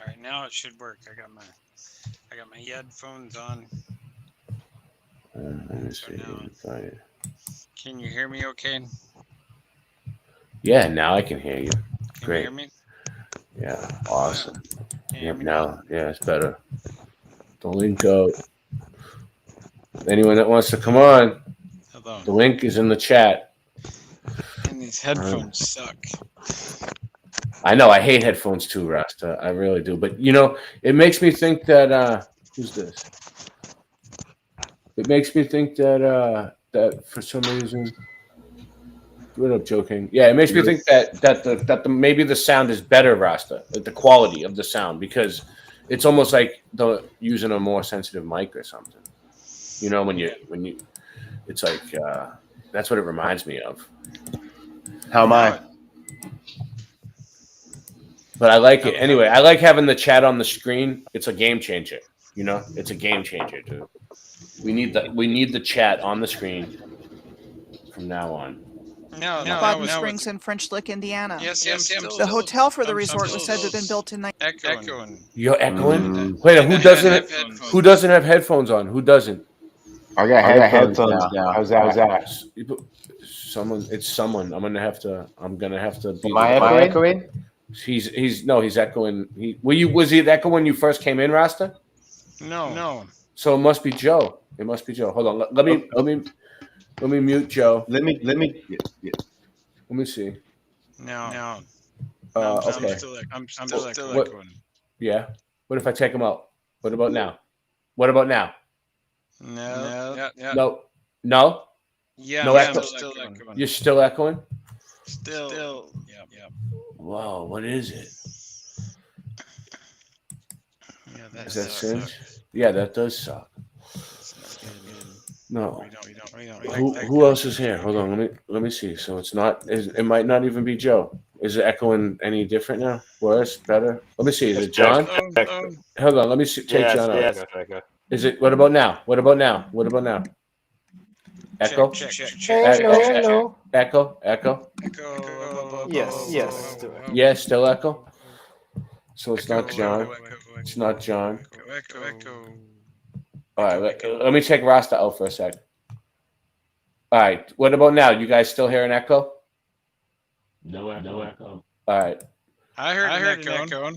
right, now it should work. I got my headphones on. Let me see. Can you hear me okay? Yeah, now I can hear you. Can Great. you hear me? Yeah, awesome. Can you Yep, hear me now, yeah, it's better. The link out. Anyone that wants to come on, Hello. the link is in the chat. And these headphones suck. I know, I hate headphones too, Rasta. I really do. But, it makes me think that, who's this? It makes me think that that for some reason, what up, joking? Yeah, it makes me think that maybe the sound is better, Rasta, the quality of the sound, because it's almost like using a more sensitive mic or something. When you, it's like that's what it reminds me of. How am I? But I like it anyway. I like having the chat on the screen. It's a game changer. It's a game changer, dude. We need the chat on the screen from now on. Boggy Springs in French Lick, Indiana. Yes. The hotel for the resort was said to have been built in Echoing. You're echoing? Wait, who doesn't have headphones on? Who doesn't? I got headphones now. How's that? Someone. I'm gonna have to. Be Am I echoing? He's echoing. Was he echoing when you first came in, Rasta? No. So it must be Joe. Hold on. Let me mute Joe. Let me. Let me see. No. Okay. I'm still echoing. Yeah. What if I take him out? What about now? No. No. Yeah. No I'm echo? still echoing. You're still echoing? Still. Yeah. Whoa, what is it? Yeah, Is that Singe? Yeah, that does suck. No. We don't. Who else is here? Hold on, let me see. So it's not. It might not even be Joe. Is it echoing any different now? Worse? Better? Let me see. Is it John? Hold on. Let me see. Take John out. Yes, echo. Is it? What about now? What about now? What about now? Echo? Hello. Echo? Echo? Yes. Yes, still echo? So it's not John. It's not John. All right, let me check Rasta out for a sec. All right, what about now? You guys still hear an echo? No echo. All right. I heard an echo.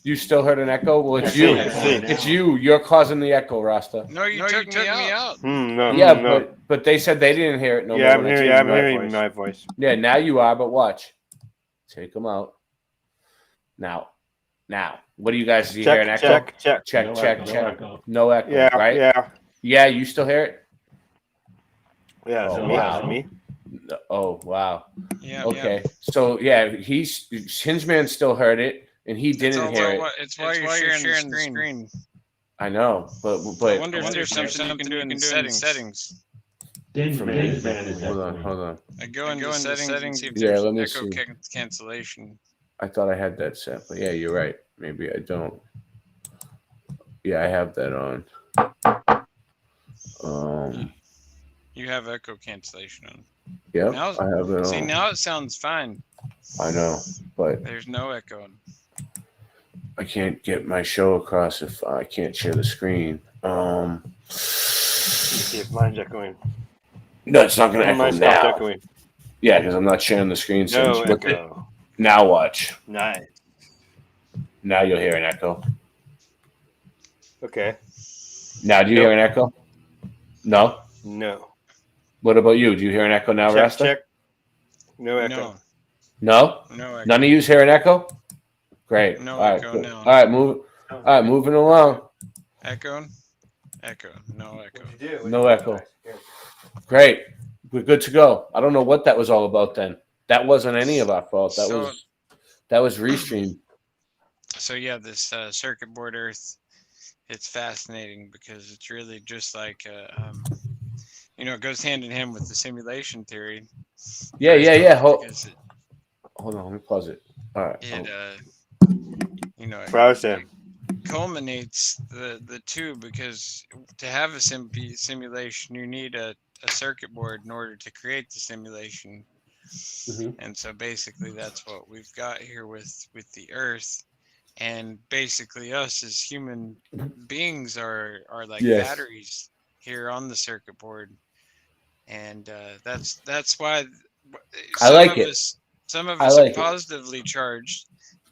You still heard an echo? Well, it's you. It's you. You're causing the echo, Rasta. No, you took me out. No. But they said they didn't hear it. No more. I'm hearing my voice. Yeah, now you are. But watch. Take them out. Now. What do you guys do? You hear an echo? Check. No echo. Yeah. Right. Yeah. You still hear it? Yeah. Oh, wow. Me. Oh wow. Yeah. Okay. So Hingeman still heard it, and he didn't hear it. It's why you're sharing the screen. I know, but I wonder if there's something you can do in the settings. Hold on. I go into settings. See if Yeah, there's let me echo see. cancellation. I thought I had that set, but yeah, you're right. Maybe I don't. Yeah, I have that on. You have echo cancellation on. Yep, Now, I have it on. now it sounds fine. I know, but There's no echo. I can't get my show across if I can't share the screen. See if mine's echoing. No, it's not going to echo Mine now. stopped echoing. Yeah, because I'm not sharing the screen. No Since echo. Now watch. Nice. Now you'll hear an echo. Okay. Now, do you hear an echo? No? No. What about you? Do you hear an echo now, Rasta? Check. No echo. No? No echo. None of you hear an echo? Great. No All right, echo good. now. All right, moving along. Echo. No echo. No echo. Great. We're good to go. I don't know what that was all about then. That wasn't any of our fault. That was Restream. So yeah, this circuit board Earth, it's fascinating because it's really just like it goes hand in hand with the simulation theory. Yeah. Hold on, let me pause it. All right. It culminates the two, because to have a simulation, you need a circuit board in order to create the simulation. And so basically that's what we've got here with the Earth. And basically us as human beings are like batteries here on the circuit board. And that's why some of us are positively charged,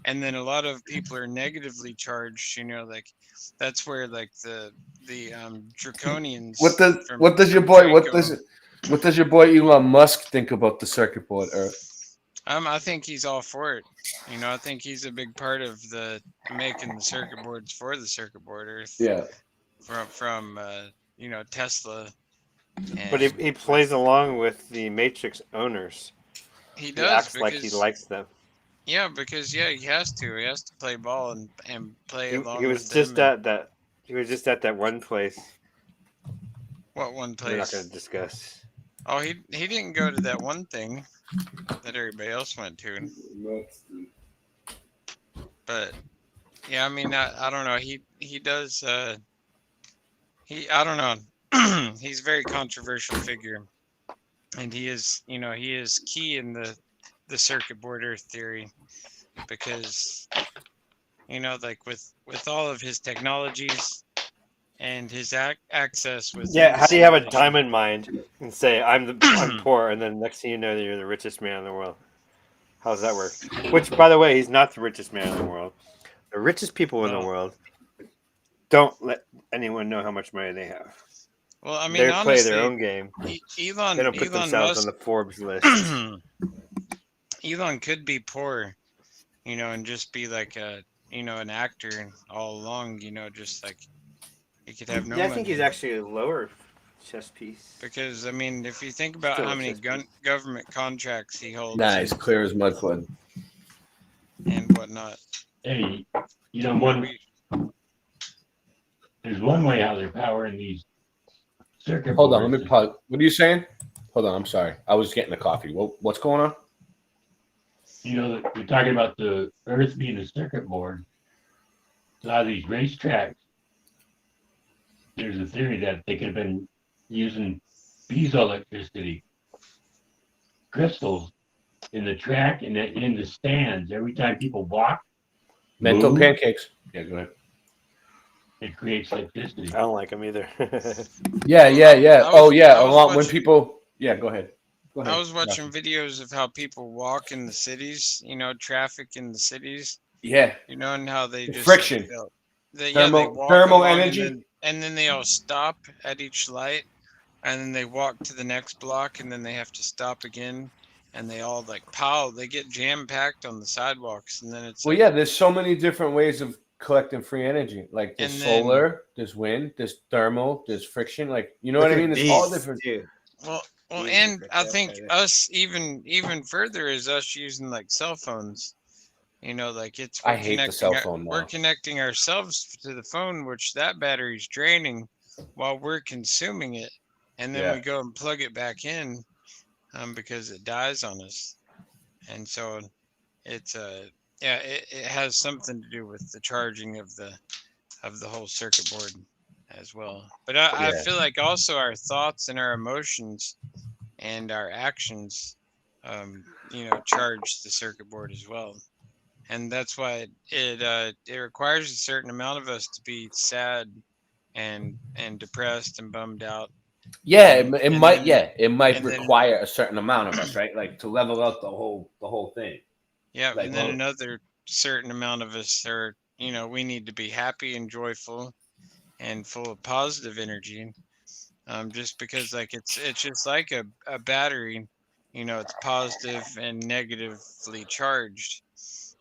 and then a lot of people are negatively charged. Like that's where like the draconians. What does your boy Elon Musk think about the circuit board Earth? I think he's all for it. I think he's a big part of making the circuit boards for the circuit board Earth. Yeah. From Tesla. But he plays along with the Matrix owners. He does. He acts like he likes them. Yeah, because he has to. He has to play ball and play along. He was just at that. He was just at that one place. What one place? We're not going to discuss. Oh, he didn't go to that one thing that everybody else went to. But yeah, I mean, I don't know. He does. I don't know. He's a very controversial figure, and he is key in the circuit board Earth theory, because like with all of his technologies and his access with how do you have a diamond mind and say I'm poor, and then next thing you know that you're the richest man in the world? How does that work? Which, by the way, he's not the richest man in the world. The richest people in the world don't let anyone know how much money they have. Well, I mean, they honestly, play their own game. Elon, they don't put themselves Musk, on the Forbes list. Elon could be poor, and just be like an actor all along, just like he could have no money. I think he's actually a lower chess piece. Because I mean, if you think about how many government contracts he holds, nice, clear as mud flood, and whatnot. Hey, there's one way how they're powering these circuit Hold on, boards. let me pause. What are you saying? Hold on, I'm sorry. I was getting the coffee. What's going on? we're talking about the Earth being a circuit board. A lot of these racetracks, there's a theory that they could have been using piezoelectricity crystals in the track and in the stands. Every time people walk, Mental move, pancakes. Yeah, go ahead. it creates electricity. I don't like them either. Yeah. Oh, yeah. When people. Yeah, go ahead. Go ahead. I was watching videos of how people walk in the cities, traffic in the cities. Yeah. And how they just friction. They walk thermal along energy. and then they all stop at each light, and then they walk to the next block, and then they have to stop again, and they all they get jam packed on the sidewalks, and then it's there's so many different ways of collecting free energy. Like there's solar, there's wind, there's thermal, there's friction. Like what I mean? It's all different. Well, and I think us even further is us using cell phones. I hate the cell phone now. We're connecting ourselves to the phone, which that battery's draining while we're consuming it, and then we go and plug it back in because it dies on us. And so it's it has something to do with the charging of the whole circuit board as well. But I feel like also our thoughts and our emotions and our actions charge the circuit board as well. And that's why it requires a certain amount of us to be sad and depressed and bummed out. Yeah, it might require a certain amount of us, right? Like to level out the whole thing. Yeah, and then another certain amount of us are, we need to be happy and joyful and full of positive energy. Just because it's just like a battery, it's positive and negatively charged.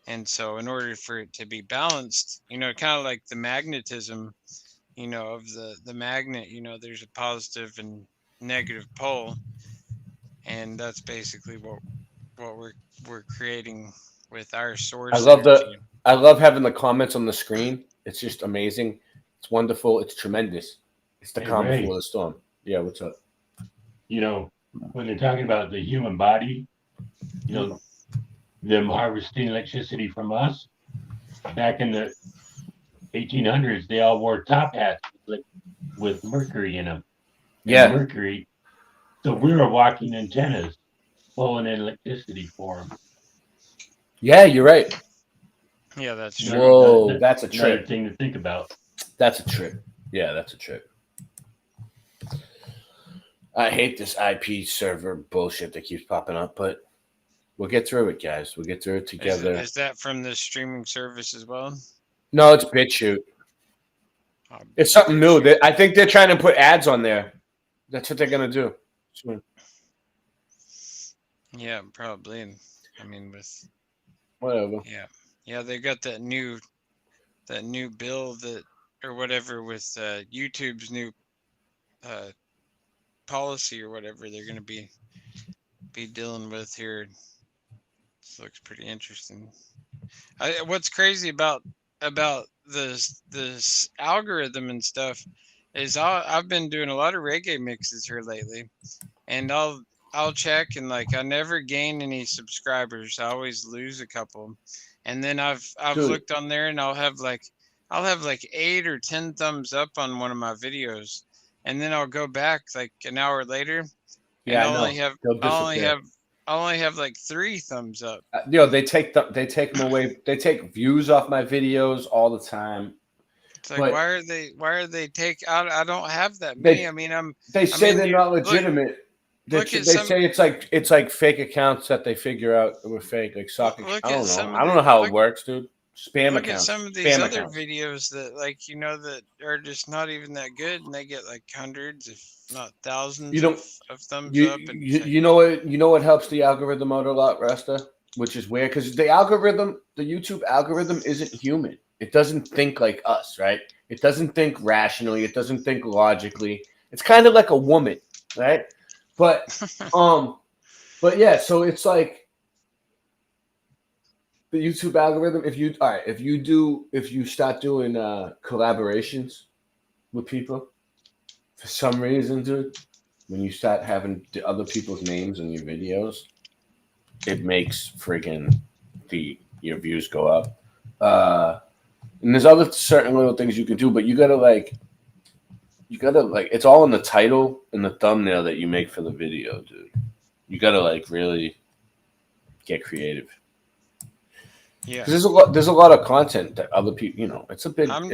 And so in order for it to be balanced, kind of like the magnetism, of the magnet, there's a positive and negative pole. And that's basically what we're creating with our source. I love having the comments on the screen. It's just amazing. It's wonderful. It's tremendous. It's the calm before the storm. Yeah, what's up? When they're talking about the human body, them harvesting electricity from us, back in the 1800s, they all wore top hats with mercury in them. Yeah. Mercury. So we were walking antennas, pulling in electricity for them. Yeah, you're right. Yeah, that's true. Whoa, that's a another trip. thing to think about. That's a trip. Yeah, that's a trip. I hate this IP server bullshit that keeps popping up, but we'll get through it, guys. We'll get through it together. Is that from the streaming service as well? No, it's BitChute. It's something new. I think they're trying to put ads on there. That's what they're gonna do. Sure. Yeah, probably. I mean, with whatever. Yeah, they got that new bill or whatever with YouTube's new policy or whatever they're gonna be dealing with here. This looks pretty interesting. What's crazy about this algorithm and stuff is I've been doing a lot of reggae mixes here lately, and I'll check and I never gain any subscribers. I always lose a couple, and then I've looked on there and I'll have 8 or 10 thumbs up on one of my videos, and then I'll go back an hour later. Yeah, and I only have 3 thumbs up. They take them away. They take views off my videos all the time. It's why are they take out? I don't have that many. They say they're not legitimate. They say it's like fake accounts that they figure out were fake, like sock. I don't know how it works, dude. Spam accounts. Look at some of these other videos that that are just not even that good, and they get hundreds, if not thousands, of thumbs up. And you know what helps the algorithm out a lot, Rasta, which is weird because the YouTube algorithm isn't human. It doesn't think like us, right? It doesn't think rationally. It doesn't think logically. It's kind of like a woman, right? But yeah. So it's like the YouTube algorithm. If you start doing collaborations with people, for some reason, dude, when you start having the other people's names in your videos, it makes friggin' your views go up. And there's other certain little things you can do, but you gotta like it's all in the title and the thumbnail that you make for the video, dude. You gotta like really get creative. Yeah, There's a lot of content that other people, you know, it's a big. I'm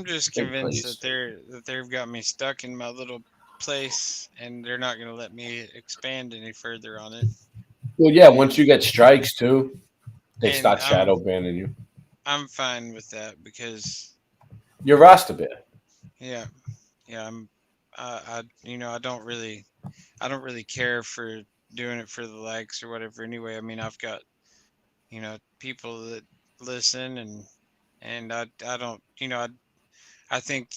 just big convinced place. that they've got me stuck in my little place, and they're not going to let me expand any further on it. Well, yeah, once you get strikes too, they And start shadow banning you. I'm fine with that because You're roster ban. yeah, I don't really care for doing it for the likes or whatever. Anyway, I mean, I've got people that listen, and I don't, I think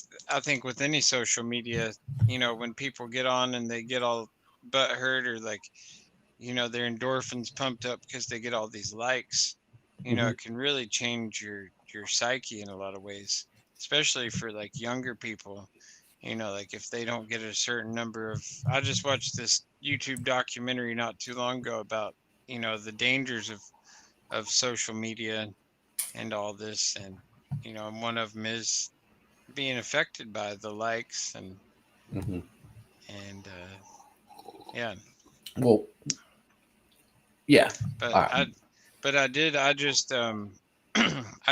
with any social media, when people get on and they get all butthurt or like, their endorphins pumped up because they get all these likes, it can really change your psyche in a lot of ways, especially for like younger people. Like if they don't get a certain number of, I just watched this YouTube documentary not too long ago about, the dangers of social media and all this. And, one of them is being affected by the likes and, yeah. Well, yeah. But I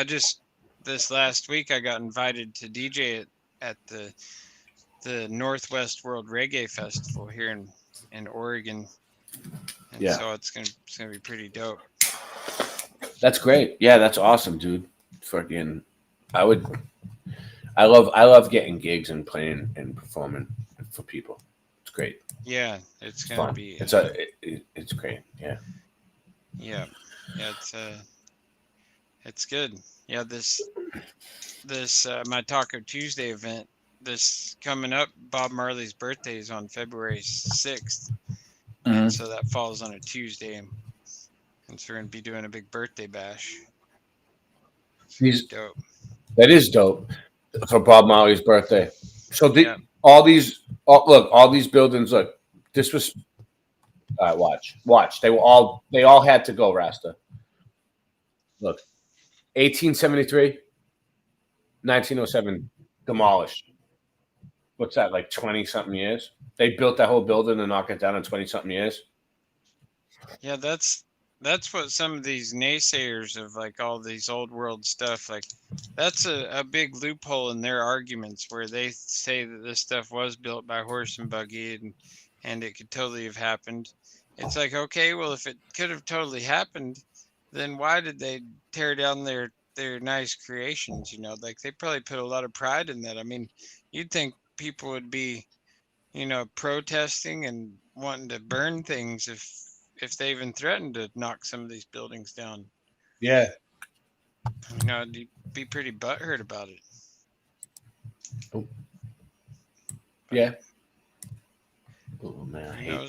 just this last week I got invited to DJ at the Northwest World Reggae Festival here in Oregon. And so it's gonna be pretty dope. That's great. Yeah, that's awesome, dude. Fucking, I love getting gigs and playing and performing for people. It's great. Yeah, it's gonna fun. be. It's great. Yeah. Yeah, it's good. Yeah, this my Taco Tuesday event. This coming up, Bob Marley's birthday is on February 6th, and so that falls on a Tuesday, and so we're gonna be doing a big birthday bash. He's dope. That is dope for Bob Marley's birthday. So all these buildings. Look, this was. All right, watch. They all had to go, Rasta. Look, 1873, 1907, demolished. What's that, like 20-something years? They built that whole building and knocked it down in 20-something years. Yeah, that's what some of these naysayers of like all these old world stuff, like that's a big loophole in their arguments where they say that this stuff was built by horse and buggy and it could totally have happened. It's like, okay, well, if it could have totally happened, then why did they tear down their nice creations? Like they probably put a lot of pride in that. I mean, you'd think people would be, protesting and wanting to burn things if they even threatened to knock some of these buildings down. Yeah. You'd be pretty butthurt about it. Oh. Yeah. Oh man,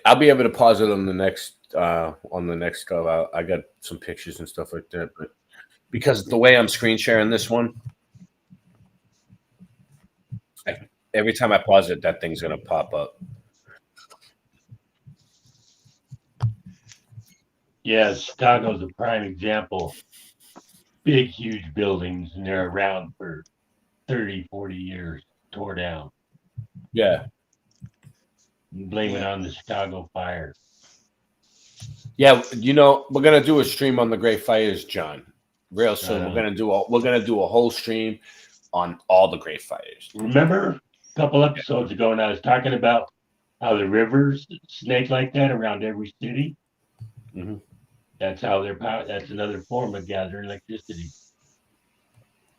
I'll be able to pause it on the next go. I got some pictures and stuff like that, but because the way I'm screen sharing this one, every time I pause it, that thing's gonna pop up. Yeah, Chicago's a prime example. Big, huge buildings, and they're around for 30, 40 years, tore down. Yeah. Blame it on the Chicago fire. Yeah, we're gonna do a stream on the Great Fires, John. Real soon. We're gonna do a whole stream on all the Great Fires. Remember a couple episodes ago when I was talking about how the rivers snake like that around every city? Mm-hmm. That's how they're power. That's another form of gathering electricity.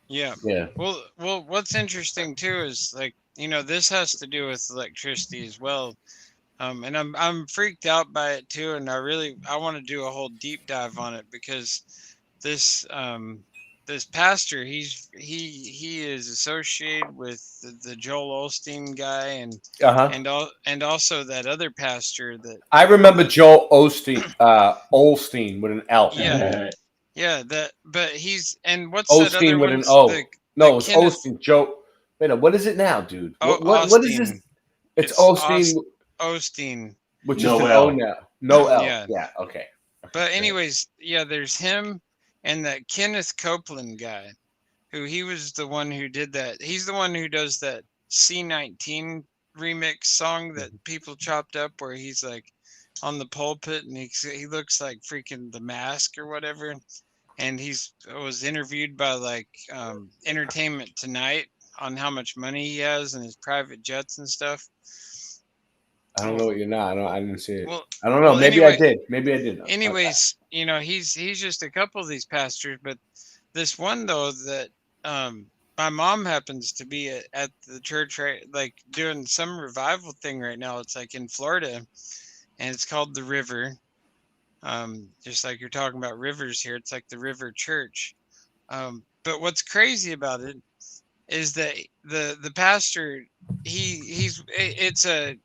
Yeah. Yeah. Well, what's interesting too is like, this has to do with electricity as well. And I'm freaked out by it too. And I want to do a whole deep dive on it because this pastor, he is associated with the Joel Osteen guy and also that other pastor that I remember Joel Osteen with an L. Yeah. Yeah, but he's and what's Osteen that other with one? an O. No, it's Osteen. Joe. Wait, what is it now, dude? What is this? It's Osteen. Osteen. Which is an O now. No L. Yeah. Yeah. Okay. But anyways, yeah, there's him and that Kenneth Copeland guy, who he was the one who did that. He's the one who does that C19 remix song that people chopped up, where he's like on the pulpit and he looks like freaking The Mask or whatever. And was interviewed by like Entertainment Tonight on how much money he has and his private jets and stuff. I don't know what you're not. I didn't see it. Well, I don't know. Maybe I did. Maybe I did. Anyways, you know, he's just a couple of these pastors, but this one though that my mom happens to be at the church, right, like doing some revival thing right now. It's like in Florida, and it's called The River. Just like you're talking about rivers here, it's like the River Church. But what's crazy about it is that the pastor, it's a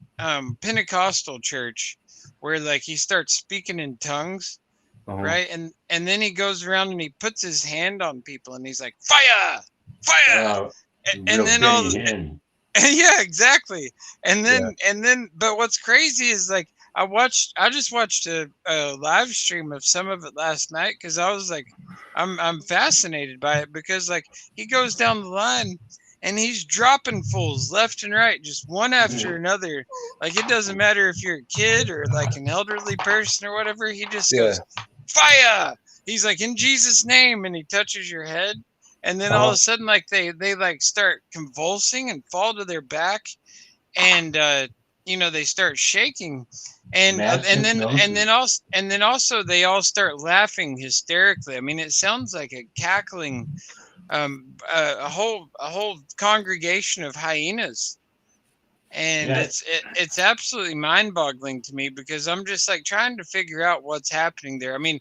Pentecostal church where like he starts speaking in tongues, right? And then he goes around and he puts his hand on people and he's like, fire, fire, and then all yeah, exactly. And then but what's crazy is like I just watched a live stream of some of it last night because I was like, I'm fascinated by it, because like he goes down the line and he's dropping fools left and right, just one after another. Like it doesn't matter if you're a kid or like an elderly person or whatever. He just goes, fire. He's like, in Jesus' name, and he touches your head, and then all of a sudden like they like start convulsing and fall to their back, and you know, they start shaking. And then also they all start laughing hysterically. I mean, it sounds like a cackling, a whole congregation of hyenas, and it's absolutely mind-boggling to me, because I'm just like trying to figure out what's happening there. I mean,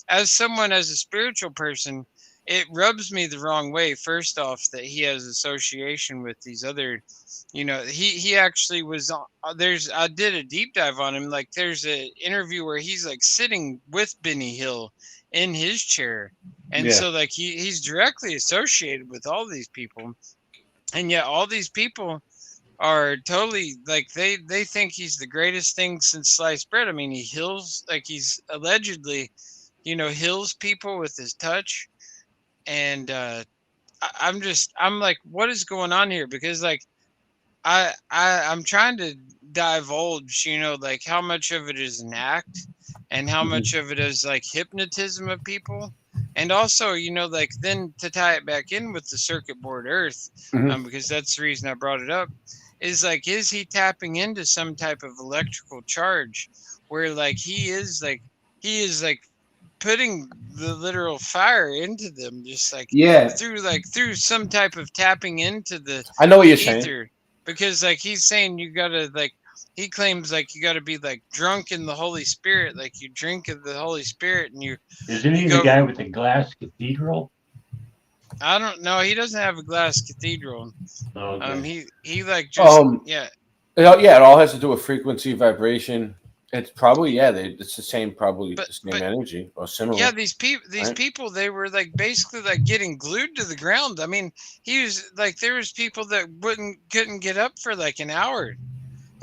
as a spiritual person, it rubs me the wrong way. First off, that he has association with these other, you know, he actually was on, I did a deep dive on him. Like there's an interview where he's like sitting with Benny Hill in his chair. And so like he's directly associated with all these people. And yet all these people are totally like, they think he's the greatest thing since sliced bread. I mean, he heals, like he's allegedly, you know, heals people with his touch. And I'm like, what is going on here? Because like I'm trying to divulge, you know, like how much of it is an act and how much of it is like hypnotism of people. And also, you know, like then to tie it back in with the circuit board Earth, because that's the reason I brought it up, is like, is he tapping into some type of electrical charge where like he is like putting the literal fire into them, just like through some type of tapping into the I know what you're ether. saying. Because like he's saying you gotta like, he claims like you gotta be like drunk in the Holy Spirit, like you drink of the Holy Spirit and you Isn't he the guy with the glass cathedral? I don't know, he doesn't have a glass cathedral. Okay. He like just it all has to do with frequency, vibration. It's probably it's the same, probably the same energy or similar. Yeah, these people, they were like basically like getting glued to the ground. I mean, he was like, there was people that couldn't get up for like an hour,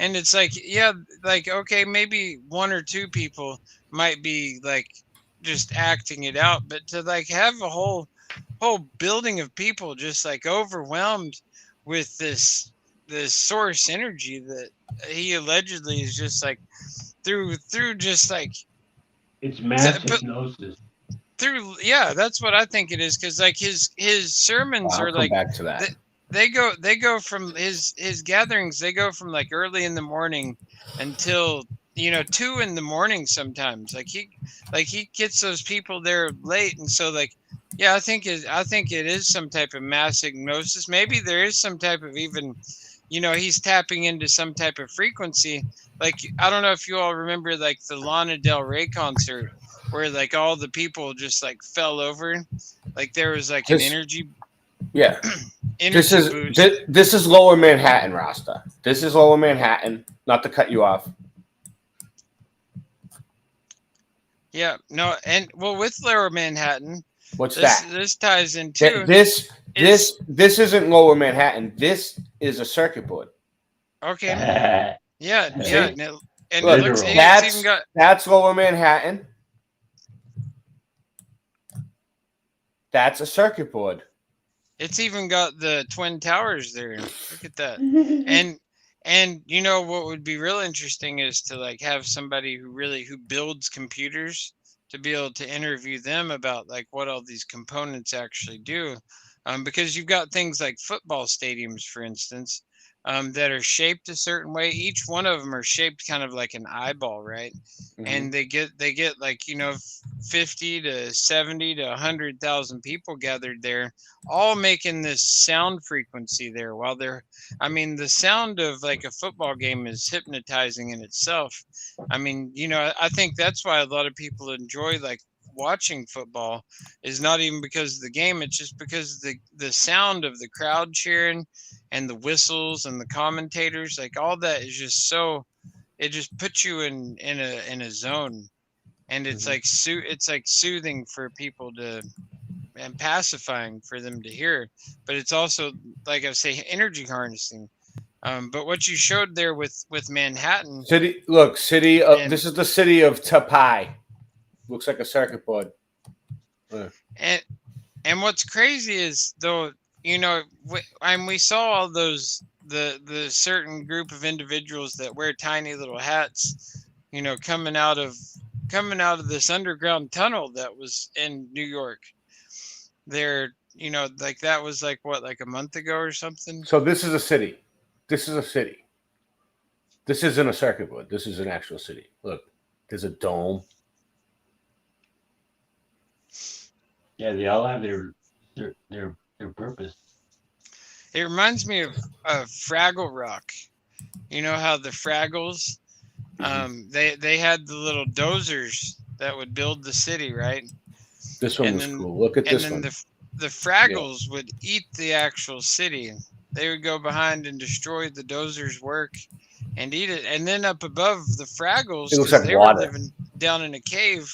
and it's like, yeah, like okay, maybe one or two people might be like just acting it out, but to like have a whole building of people just like overwhelmed with this source energy that he allegedly is just like through just like it's mass hypnosis. That's what I think it is, because like his sermons are like back to that. They go from his gatherings, they go from like early in the morning until 2 in the morning sometimes. Like he gets those people there late, and so like I think it is some type of mass hypnosis. Maybe there is some type of even he's tapping into some type of frequency. Like, I don't know if you all remember like the Lana Del Rey concert where like all the people just like fell over. Like there was like an energy. Yeah. This is Lower Manhattan, Rasta. This is Lower Manhattan. Not to cut you off. Yeah, no, and well, with Lower Manhattan, what's that? This ties into this isn't Lower Manhattan. This is a circuit board. Okay. Yeah. And Look, that's Lower Manhattan. That's a circuit board. It's even got the twin towers there. Look at that. And you know what would be real interesting is to like have somebody who builds computers to be able to interview them about like what all these components actually do. Because you've got things like football stadiums, for instance, that are shaped a certain way. Each one of them are shaped kind of like an eyeball, right? And they get like, 50 to 70 to 100,000 people gathered there, all making this sound frequency there while the sound of like a football game is hypnotizing in itself. I think that's why a lot of people enjoy like watching football, is not even because of the game, it's just because the sound of the crowd cheering and the whistles and the commentators, like all that is just so, it just puts you in a zone, and it's like soothing for people to, and pacifying for them to hear, but it's also, like I say, energy harnessing. But what you showed there with Manhattan City, look, city of, this is the city of Tapai. Looks like a circuit board. And what's crazy is, though, we saw all those the certain group of individuals that wear tiny little hats, coming out of this underground tunnel that was in New York. They're, like that was like what, like a month ago or something. So this is a city. This is a city. This isn't a circuit board. This is an actual city. Look, there's a dome. Yeah, they all have their purpose. It reminds me of Fraggle Rock. You know how the Fraggles, they had the little dozers that would build the city, right? This one was cool. Look at this one. And then the Fraggles would eat the actual city. They would go behind and destroy the dozers' work and eat it. And then up above the Fraggles, it looks like they water. were living down in a cave.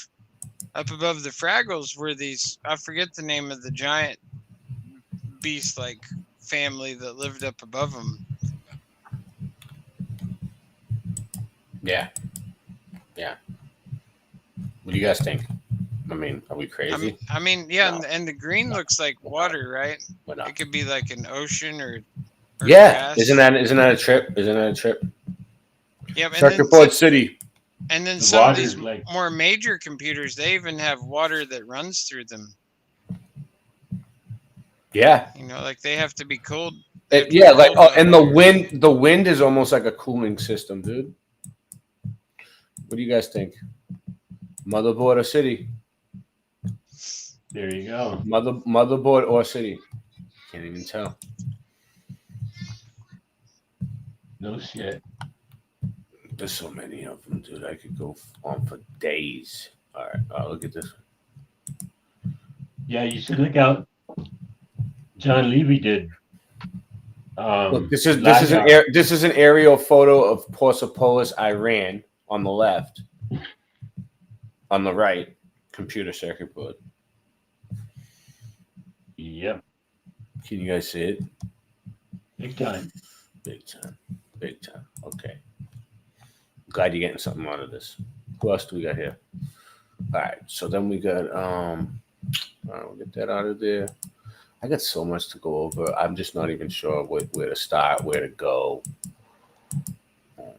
Up above the Fraggles were these, I forget the name of the giant beast-like family that lived up above them. Yeah. Yeah. What do you guys think? Are we crazy? Yeah, No. and the green looks like water, right? It could be like an ocean or Yeah. grass. Isn't that a trip? Isn't that a trip? Yep. Circuit board city. And then The some of water's these like- more major computers, they even have water that runs through them. Yeah. Like they have to be cold. And the wind is almost like a cooling system, dude. What do you guys think? Motherboard or city? There you go. Motherboard or city? Can't even tell. No shit. There's so many of them, dude. I could go on for days. All right, look at this one. Yeah, you should look out. John Levy did. Look, this is an aerial photo of Persepolis, Iran, on the left. On the right, computer circuit board. Yep. Can you guys see it? Big time. Big time. Big time. Okay. Glad you're getting something out of this. Who else do we got here? All right. So then we got all right, we'll get that out of there. I got so much to go over. I'm just not even sure where to start, where to go. All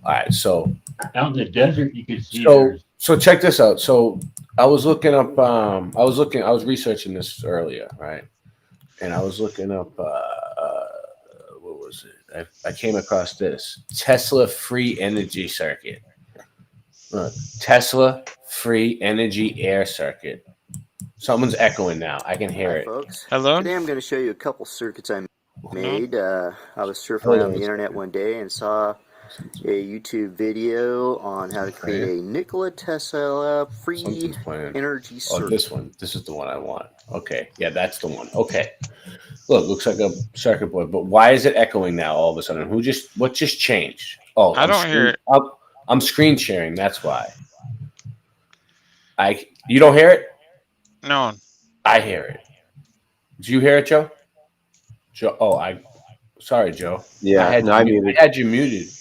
right. So out in the desert, you could see. So check this out. So I was looking up. I was researching this earlier, right? And I was looking up. What was it? I came across this Tesla free energy circuit. Tesla free energy air circuit. Someone's echoing now. I can hear it. Folks. Hello? Today I'm going to show you a couple circuits I made. I was surfing around the internet one day and saw a YouTube video on how to create a Nikola Tesla free energy circuit. Oh, this one. This is the one I want. Okay. Yeah, that's the one. Okay. Look, looks like a circuit board, but why is it echoing now all of a sudden? What just changed? Oh, I don't hear it. I'm screen sharing. That's why. You don't hear it? No. I hear it. Do you hear it, Joe? Sorry, Joe. Yeah, I muted. I had you muted.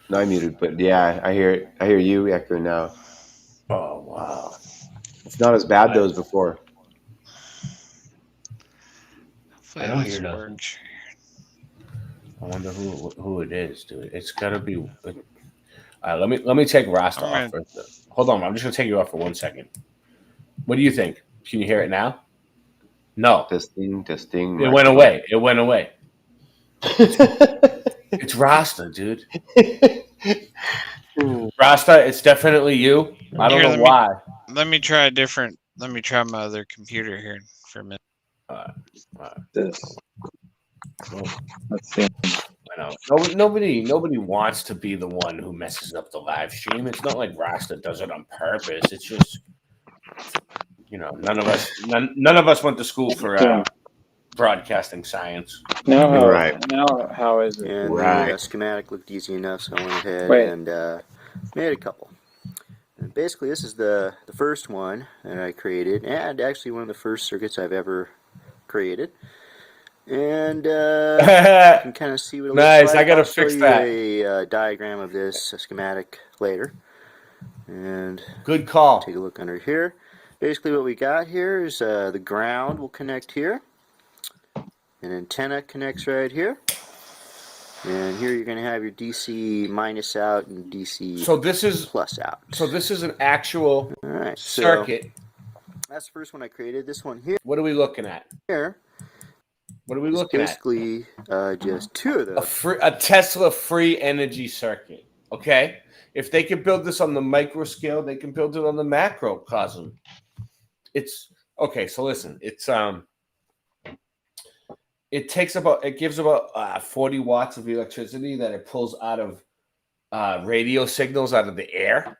No, I muted, but yeah, I hear it. I hear you echoing now. Oh wow. It's not as bad though as before. I don't hear nothing. I wonder who it is, dude. It's gotta be. All right, let me take Rasta off. Hold on, I'm just gonna take you off for 1 second. What do you think? Can you hear it now? No. Testing. It went away. It went away. It's Rasta, dude. Rasta, it's definitely you. I don't know why. Let me try my other computer here for a minute. Let's see. I know. Nobody wants to be the one who messes up the live stream. It's not like Rasta does it on purpose. It's just, none of us went to school for broadcasting science. Now, right. Now, how is it? And Right. the schematic looked easy enough, so I went ahead Wait. and made a couple. And basically, this is the first one that I created, and actually one of the first circuits I've ever created. And you can kind of see what it Nice, looks like. I gotta I'll fix show that. you a diagram of this, a schematic later. And good call. Take a look under here. Basically, what we got here is the ground will connect here. An antenna connects right here. And here you're going to have your DC minus out and DC plus out. So this is an actual circuit. That's the first one I created. This one here. What are we looking at? Here. What are we looking at? Basically, just two of those. A Tesla free energy circuit. Okay? If they can build this on the micro scale, they can build it on the macrocosm. It's okay. So listen, it gives about 40 watts of electricity that it pulls out of radio signals out of the air.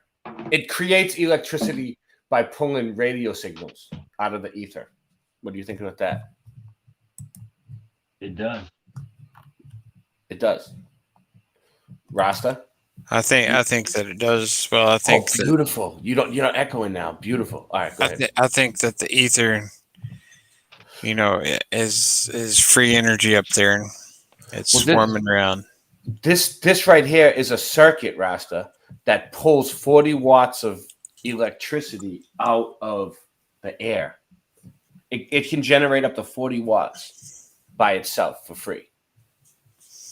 It creates electricity by pulling radio signals out of the ether. What do you think about that? It does. It does. Rasta? I think that it does. Well, I think beautiful. You're not echoing now. Beautiful. All right, go ahead. I think that the ether, is free energy up there. It's swarming around. This right here is a circuit, Rasta, that pulls 40 watts of electricity out of the air. It can generate up to 40 watts by itself for free.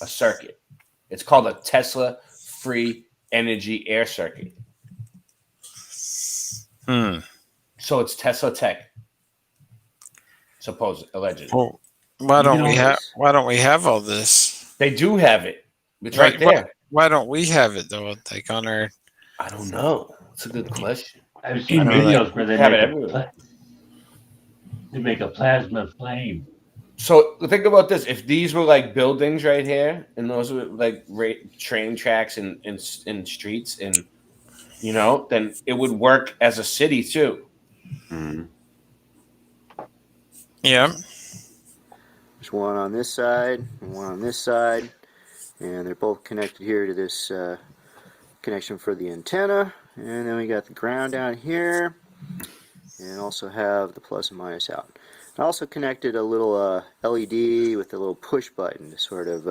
A circuit. It's called a Tesla free energy air circuit. So it's Tesla tech. Allegedly. Well, why don't we have all this? They do have it. It's right there. Why don't we have it though? Like on our I don't know. That's a good question. I've seen videos where they make a plasma flame. So think about this: if these were like buildings right here, and those were like train tracks and streets, and then it would work as a city too. Mm. Yeah. There's one on this side and one on this side, and they're both connected here to this connection for the antenna. And then we got the ground down here, and also have the plus and minus out. I also connected a little LED with a little push button to sort of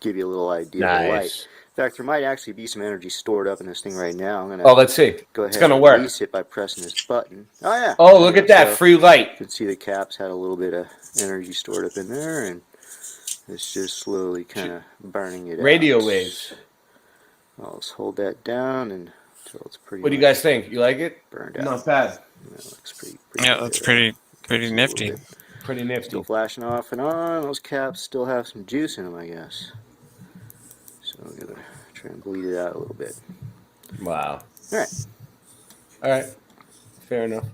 give you a little idea of the light. In fact, there might actually be some energy stored up in this thing right now. I'm gonna let's see. Go ahead. It's gonna and work. release it by pressing this button. Oh yeah. Oh, look at that free light. You can see the caps had a little bit of energy stored up in there, and it's just slowly kind of burning it Radio out. waves. I'll just hold that down until it's pretty. What do you guys think? You like it? Burned out. Not bad. That looks pretty yeah, that's pretty nifty. Pretty nifty. Still flashing off and on. Those caps still have some juice in them, I guess. So I'm gonna try and bleed it out a little bit. Wow. All right. Fair enough.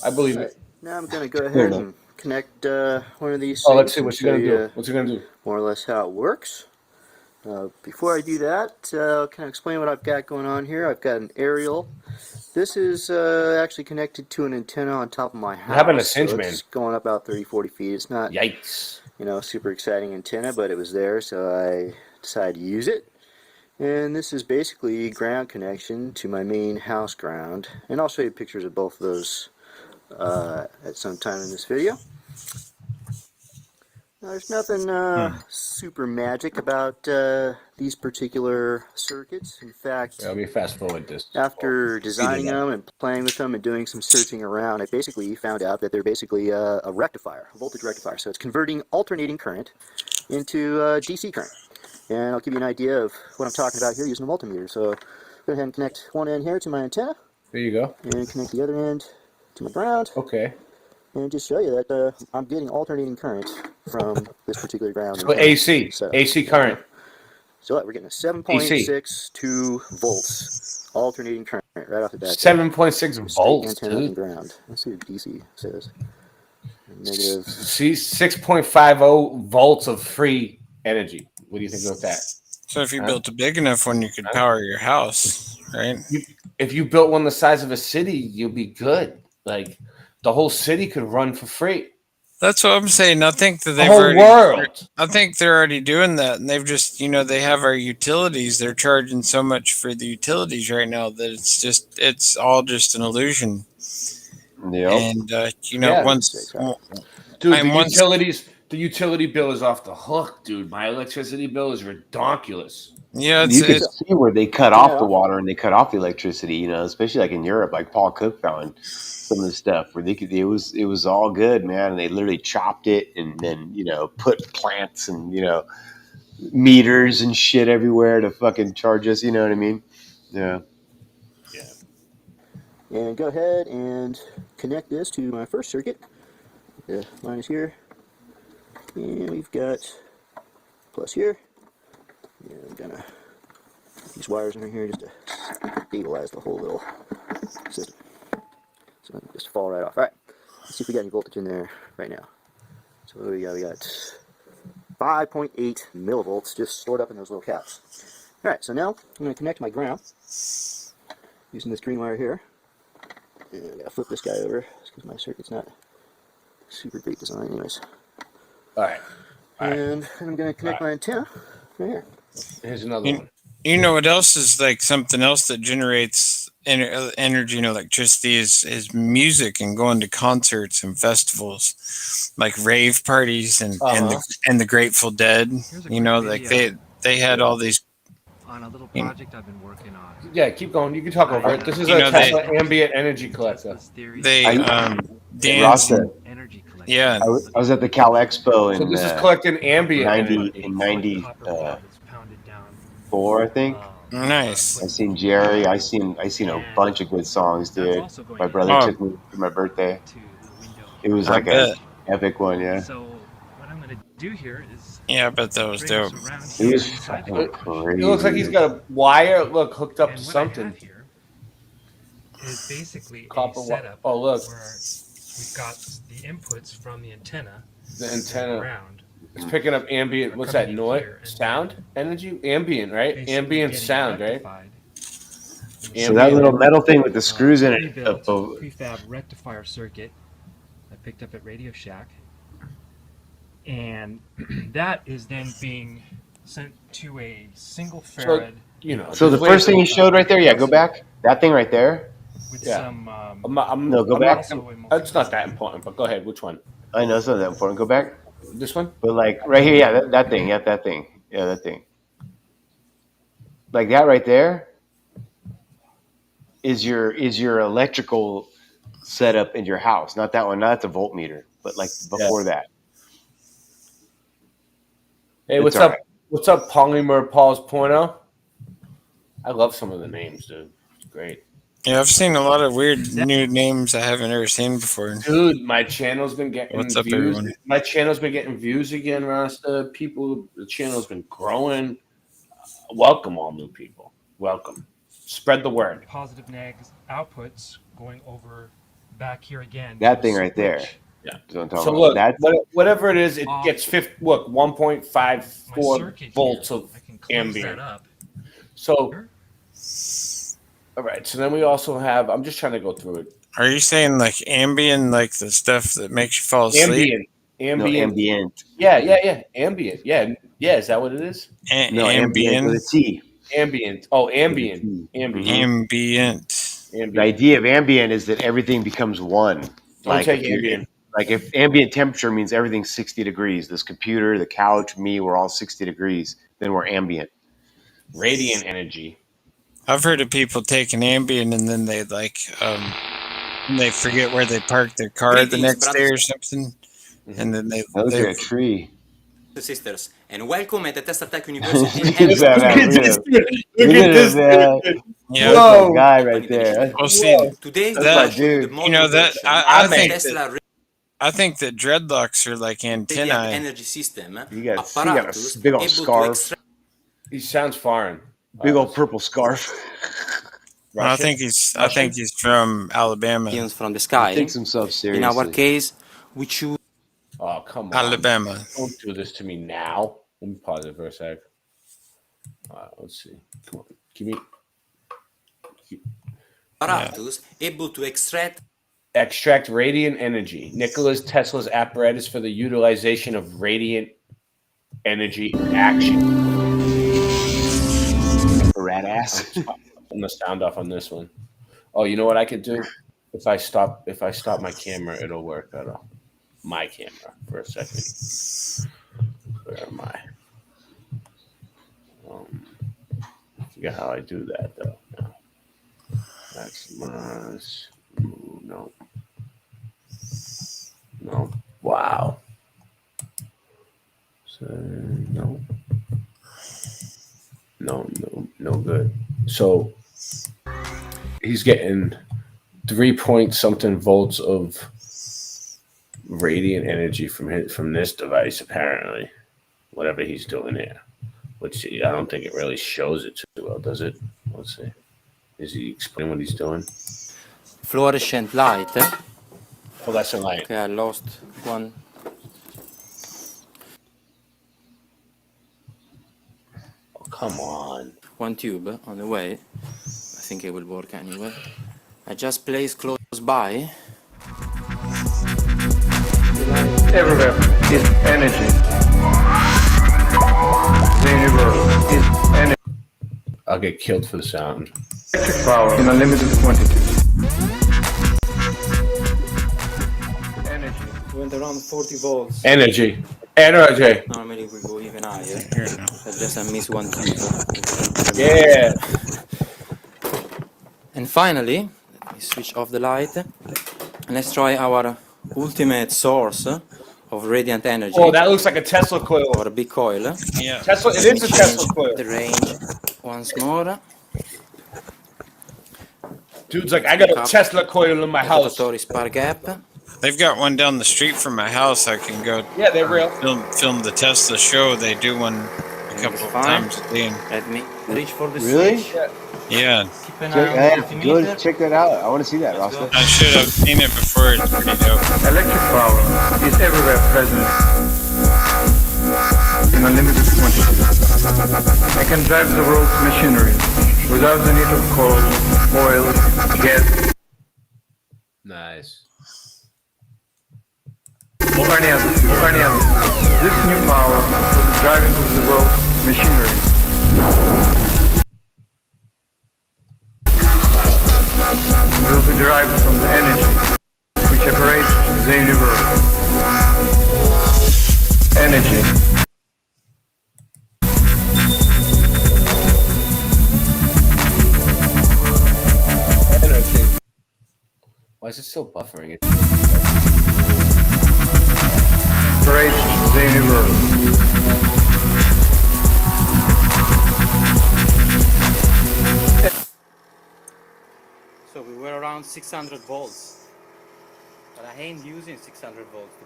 I believe it. Now I'm gonna go ahead and connect one of these. Let's see what you're gonna do. What's you gonna do? More or less how it works. Before I do that, I'll kind of explain what I've got going on here. I've got an aerial. This is actually connected to an antenna on top of my house. You're having a cinch, man. It's going up about 30, 40 feet. It's not, yikes, super exciting antenna, but it was there, so I decided to use it. And this is basically ground connection to my main house ground. And I'll show you pictures of both of those at some time in this video. There's nothing super magic about these particular circuits. In fact, Let me fast forward this. after designing them and playing with them and doing some searching around, I basically found out that they're basically a rectifier, a voltage rectifier. So it's converting alternating current into DC current. And I'll give you an idea of what I'm talking about here using a multimeter. So go ahead and connect one end here to my antenna. There you go. And connect the other end to my ground. Okay. And just show you that I'm getting alternating current from this particular ground. So AC current. So we're getting a 7.62 volts alternating current right off the bat. 7.6 volts, antenna and dude. ground. Let's see what DC says. Negative. See, 6.50 volts of free energy. What do you think about that? So if you built a big enough one, you could power your house, right? If you built one the size of a city, you'll be good. Like the whole city could run for free. That's what I'm saying. I think that The they've whole already, world. I think they're already doing that, and they've just, they have our utilities. They're charging so much for the utilities right now that it's all just an illusion. Yep. And once, Dude, and the utility bill is off the hook, dude. My electricity bill is ridiculous. Yeah, you can see where they cut off the water and they cut off the electricity. Especially like in Europe, like Paul Cook found some of the stuff where it was all good, man, and they literally chopped it and then put plants and meters and shit everywhere to fucking charge us. You know what I mean? Yeah. And go ahead and connect this to my first circuit. The line is here. And we've got plus here. And I'm gonna put these wires in here just to stabilize the whole little system. So it'll just fall right off. Alright, let's see if we got any voltage in there right now. So what do we got? We got 5.8 millivolts just stored up in those little caps. Alright, so now I'm going to connect my ground using this green wire here. And I gotta flip this guy over because my circuit's not super great design anyways. Alright. And I'm going to connect my antenna right here. Here's another one. You know what else is like something else that generates energy and electricity is music and going to concerts and festivals, like rave parties and the Grateful Dead. They had all these. On a little project I've been working on. Yeah, keep going. You can talk over it. This is a Tesla ambient energy collector. Ross said, yeah, I was at the Cal Expo in. So this is collecting ambient 94, I think. Nice. I seen Jerry. I seen a bunch of good songs, dude. My brother took me for my birthday. It was like an epic one, yeah. So what I'm gonna do here is. Yeah, I bet that was dope. It was fucking crazy. It looks like he's got a wire hooked up to something. Is basically Copper a setup oh, look. where we've got the inputs from the antenna. The antenna. Ground. It's picking up ambient. What's that noise? Sound? Energy? Ambient, right? Ambient sound, right? So that little metal thing with the screws in it. Prefab rectifier circuit I picked up at Radio Shack. And that is then being sent to a single farad. So the first thing you showed right there, go back. That thing right there. With some, no, go back. It's not that important, but go ahead. Which one? I know it's not that important. Go back. This one? But like right here, that thing. Yeah, that thing. Yeah, that thing. Like that right there is your electrical setup in your house. Not that one. Not the voltmeter, but like before that. Hey, what's up? Right. What's up, Polymer Paul's Porno? I love some of the names, dude. It's great. Yeah, I've seen a lot of weird new names I haven't ever seen before. Dude, my channel's been getting What's up, views. everyone? My channel's been getting views again, Rasta. The channel's been growing. Welcome, all new people. Welcome. Spread the word. Positive negs outputs going over back here again. That thing right there. Yeah. So look, whatever it is, it gets 1.54 volts of ambient. So, all right. So then we also have. I'm just trying to go through it. Are you saying like ambient, like the stuff that makes you fall asleep? Ambient. Yeah. Ambient. Yeah. Is that what it is? No, ambient with a T. Ambient. Oh, ambient. Ambient. The idea of ambient is that everything becomes one. Don't take ambient. Like if ambient temperature means everything's 60 degrees, this computer, the couch, me, we're all 60 degrees, then we're ambient. Radiant energy. I've heard of people taking Ambien and then they they forget where they parked their car the next day or something, and then they look at a tree. Sisters, and welcome at the Test Attack University. Look at this dude. Yeah, whoa, guy right there. Well, see, today that, dude. You know that I think that dreadlocks are like antennae. Energy system. You got a big old scarf. He sounds foreign. Big old purple scarf. I think he's from Alabama. From the sky. He takes himself seriously. In our case, we choose. Oh, come on. Alabama. Don't do this to me now. Let me pause it for a sec. Let's see. Come on. Give me. Apparatus able to extract radiant energy. Nikola Tesla's apparatus for the utilization of radiant energy in action. Rat ass. I'm gonna sound off on this one. Oh, you know what I could do? If I stop my camera, it'll work better. My camera for a second. Where am I? I forget how I do that though. No. Maximize. Ooh, no. No. Wow. So no. No good. So he's getting 3-point-something volts of radiant energy from this device, apparently. Whatever he's doing there. Which I don't think it really shows it too well, does it? Let's see. Is he explaining what he's doing? Fluorescent light. Fluorescent light. Okay, I lost one. Oh, come on. One tube on the way. I think it will work anyway. I just placed close by. Everywhere is energy. The universe is energy. I'll get killed for the sound. Electric power in unlimited quantities. Energy. Went around 40 volts. Energy. Normally we go even higher. I just missed one tube. Yeah. And finally, let me switch off the light. And let's try our ultimate source of radiant energy. Oh, that looks like a Tesla coil. Or a big coil. Yeah. Tesla. It is a Tesla coil. The range once more. Dude's like, I got a Tesla coil in my house. Spark gap. They've got one down the street from my house. I can go. Yeah, they're real. Film the Tesla show. They do one a couple of times a day. Let me reach for the Really? switch. Yeah. Keep an eye on the Go altimeter. check that out. I want to see that, Rasta. I should have seen it before. It's pretty dope. Electric power is everywhere present in unlimited quantities. I can drive the world's machinery without the need of coal, oil, gas, Nice. or any other. This new power will be driving the world's machinery. Will be derived from the energy which operates the universe. Energy. Why is it still buffering it? Operates the universe. So we were around 600 volts. But I ain't using 600 volts to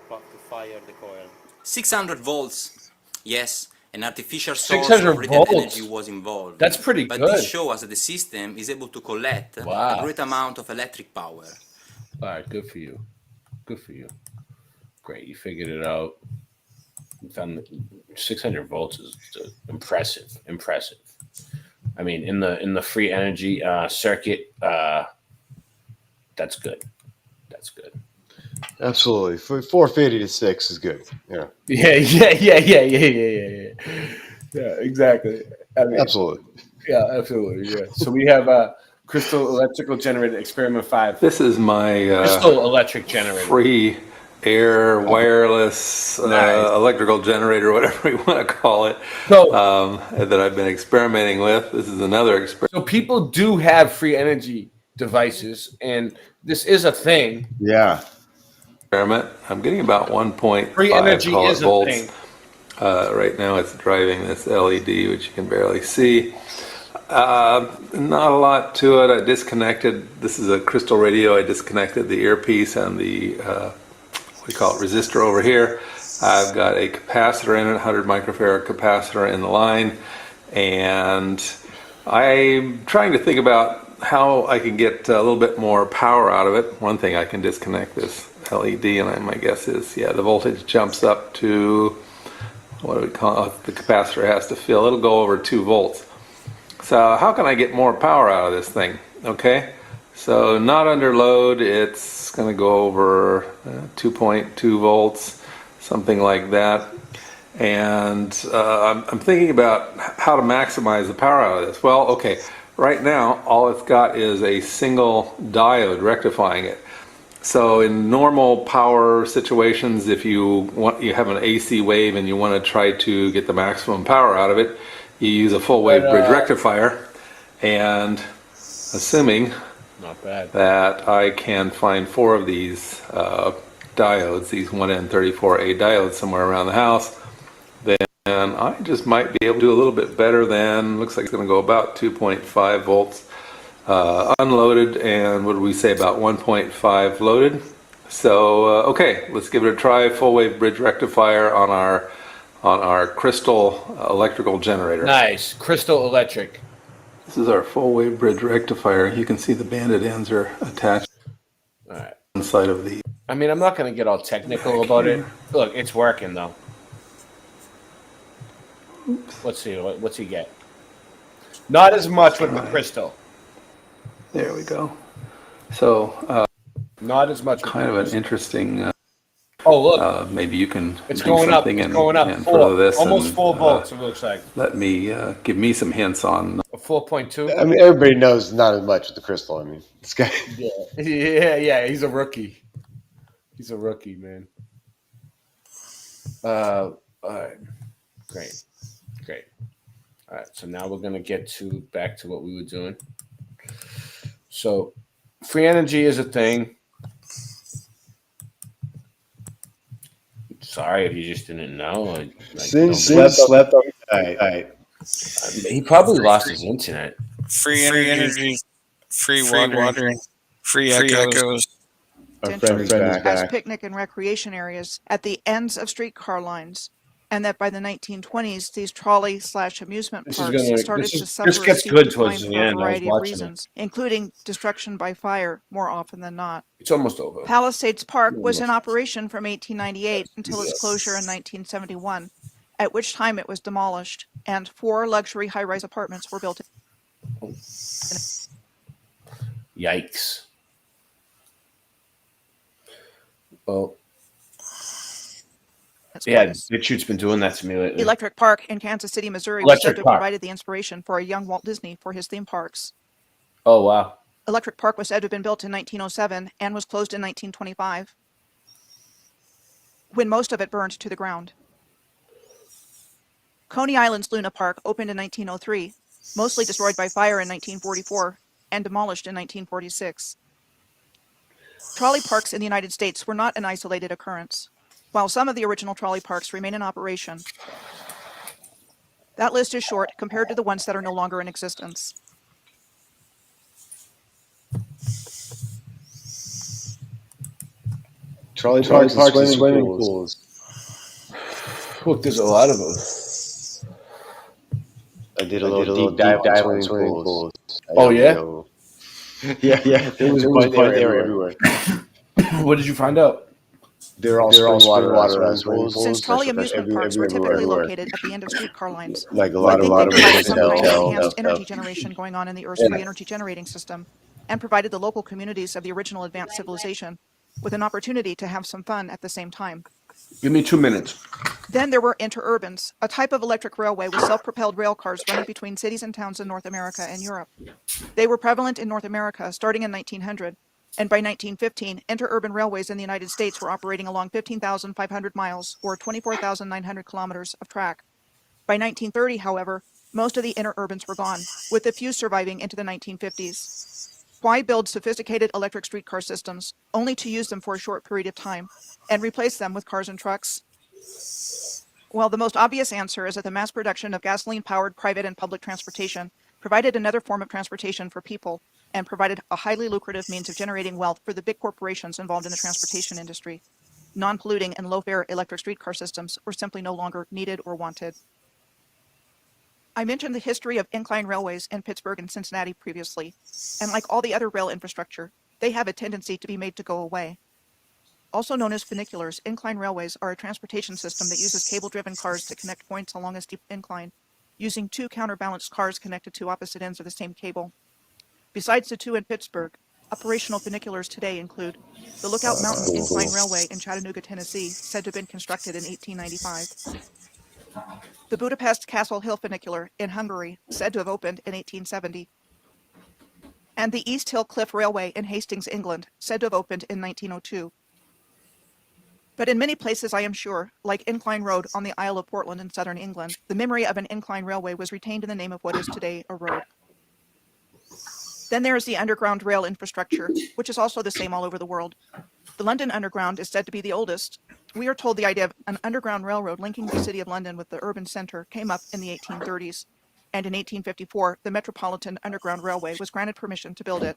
fire the coil. 600 volts. Yes, an artificial source 600 of radiant volts? energy was involved. That's pretty but good. this shows us that the system is able to collect Wow. a great amount of electric power. All right, good for you. Good for you. Great, you figured it out. You found 600 volts is impressive. I mean, in the free energy circuit, that's good. Absolutely. 450 to 6 is good. Yeah. Yeah, exactly. I mean, Absolutely. Yeah, absolutely. Yeah. So we have Crystal Electrical Generator Experiment 5. This is my Crystal Electric Generator. free air wireless electrical generator, whatever you want to call it, that I've been experimenting with. This is another experiment. So people do have free energy devices, and this is a thing. Yeah. Experiment. I'm getting about 1.5 Free energy is a volts. thing. Right now it's driving this LED, which you can barely see. Not a lot to it. I disconnected. This is a crystal radio. I disconnected the earpiece and the we call it resistor over here. I've got a capacitor in it, 100 microfarad capacitor in the line, and I'm trying to think about how I can get a little bit more power out of it. One thing, I can disconnect this LED, and my guess is, yeah, the voltage jumps up to, what do we call it? The capacitor has to fill. It'll go over 2 volts. So how can I get more power out of this thing? Okay, so not under load, it's going to go over 2.2 volts, something like that. And I'm thinking about how to maximize the power out of this. Well, okay, right now all it's got is a single diode rectifying it. So in normal power situations, if you have an AC wave and you want to try to get the maximum power out of it, you use a full wave bridge rectifier, and assuming not bad. that I can find 4 of these diodes, these 1N34A diodes somewhere around the house, then I just might be able to do a little bit better than, looks like it's going to go about 2.5 volts unloaded, and what do we say, about 1.5 loaded. So okay, let's give it a try. Full wave bridge rectifier on our crystal electrical generator. Nice. Crystal Electric. This is our full wave bridge rectifier. You can see the banded ends are attached inside of the. I mean, I'm not going to get all technical about it. Look, it's working though. Let's see. What's he get? Not as much with the crystal. There we go. So not as much. Kind of an interesting. Oh look! Maybe you can. It's do going up. something It's and, going up. and 4, follow this almost and, 4 volts. It looks like. Let me give me some hints on. A 4.2. I mean, everybody knows not as much with the crystal. I mean, this guy. Yeah. He's a rookie. He's a rookie, man. All right. Great. All right. So now we're gonna get back to what we were doing. So, free energy is a thing. Sorry if you just didn't know. Slept all night. He probably lost his internet. Free energy, free water, free echoes. Our friend is as back. picnic and recreation areas at the ends of streetcar lines, and that by the 1920s, these trolley/amusement This is parks gonna- started this to is- suffer this gets a steep good decline towards the for a end. I was variety of watching it. reasons, including destruction by fire more often than not. It's almost over. Palisades Park was in operation from 1898 until its closure in 1971, at which time it was demolished, and 4 luxury high-rise apartments were built. Yikes. Well, yeah, BitChute's been doing that to me lately. Electric Park in Kansas City, Missouri was said Electric to have Park. provided the inspiration for a young Walt Disney for his theme parks. Oh, wow. Electric Park was said to have been built in 1907 and was closed in 1925, when most of it burned to the ground. Coney Island's Luna Park opened in 1903, mostly destroyed by fire in 1944, and demolished in 1946. Trolley parks in the United States were not an isolated occurrence. While some of the original trolley parks remain in operation, that list is short compared to the ones that are no longer in existence. Trolley parks and swimming pools. Look, there's a lot of them. I did a little deep dive on swimming pools. Oh, yeah? Yeah. There was one there everywhere. What did you find out? They're all spring water around pools. Since trolley amusement parks were typically located at the end of streetcar lines, Like a I lot think of they provided ways some to kind of tell. enhanced energy generation going on in the Earth's free energy generating system, and provided the local communities of the original advanced civilization with an opportunity to have some fun at the same time. Give me 2 minutes. Then there were interurbans, a type of electric railway with self-propelled rail cars running between cities and towns in North America and Europe. They were prevalent in North America starting in 1900 And by 1915, interurban railways in the United States were operating along 15,500 miles, or 24,900 kilometers of track. By 1930, however, most of the interurbans were gone, with a few surviving into the 1950s. Why build sophisticated electric streetcar systems only to use them for a short period of time and replace them with cars and trucks? Well, the most obvious answer is that the mass production of gasoline-powered private and public transportation provided another form of transportation for people and provided a highly lucrative means of generating wealth for the big corporations involved in the transportation industry. Non-polluting and low-fare electric streetcar systems were simply no longer needed or wanted. I mentioned the history of incline railways in Pittsburgh and Cincinnati previously, and like all the other rail infrastructure, they have a tendency to be made to go away. Also known as funiculars, incline railways are a transportation system that uses cable-driven cars to connect points along a steep incline, using two counterbalanced cars connected to opposite ends of the same cable. Besides the two in Pittsburgh, operational funiculars today include the Lookout Mountain Incline Railway in Chattanooga, Tennessee, said to have been constructed in 1895. The Budapest Castle Hill Funicular in Hungary, said to have opened in 1870. And the East Hill Cliff Railway in Hastings, England, said to have opened in 1902. But in many places, I am sure, like Incline Road on the Isle of Portland in southern England, the memory of an incline railway was retained in the name of what is today a road. Then there is the underground rail infrastructure, which is also the same all over the world. The London Underground is said to be the oldest. We are told the idea of an underground railroad linking the city of London with the urban center came up in the 1830s, and in 1854, the Metropolitan Underground Railway was granted permission to build it.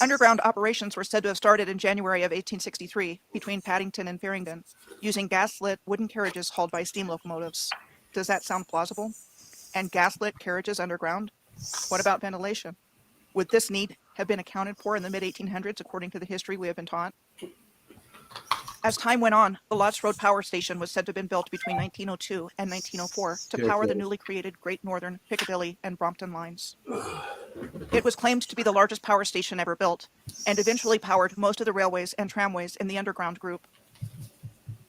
Underground operations were said to have started in January of 1863 between Paddington and Farringdon, using gas-lit wooden carriages hauled by steam locomotives. Does that sound plausible? And gas-lit carriages underground? What about ventilation? Would this need have been accounted for in the mid-1800s according to the history we have been taught? As time went on, the Lots Road Power Station was said to have been built between 1902 and 1904 to power the newly created Great Northern, Piccadilly, and Brompton lines. It was claimed to be the largest power station ever built, and eventually powered most of the railways and tramways in the underground group.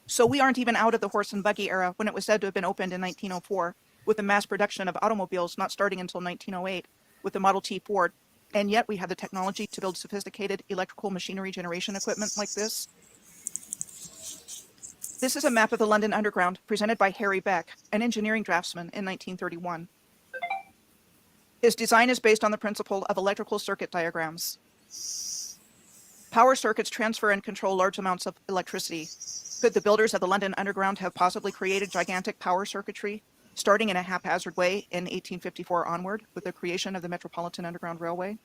So we aren't even out of the horse and buggy era when it was said to have been opened in 1904, with the mass production of automobiles not starting until 1908, with the Model T Ford, and yet we have the technology to build sophisticated electrical machinery generation equipment like this. This is a map of the London Underground presented by Harry Beck, an engineering draftsman in 1931. His design is based on the principle of electrical circuit diagrams. Power circuits transfer and control large amounts of electricity. Could the builders of the London Underground have possibly created gigantic power circuitry, starting in a haphazard way in 1854 onward with the creation of the Metropolitan Underground Railway?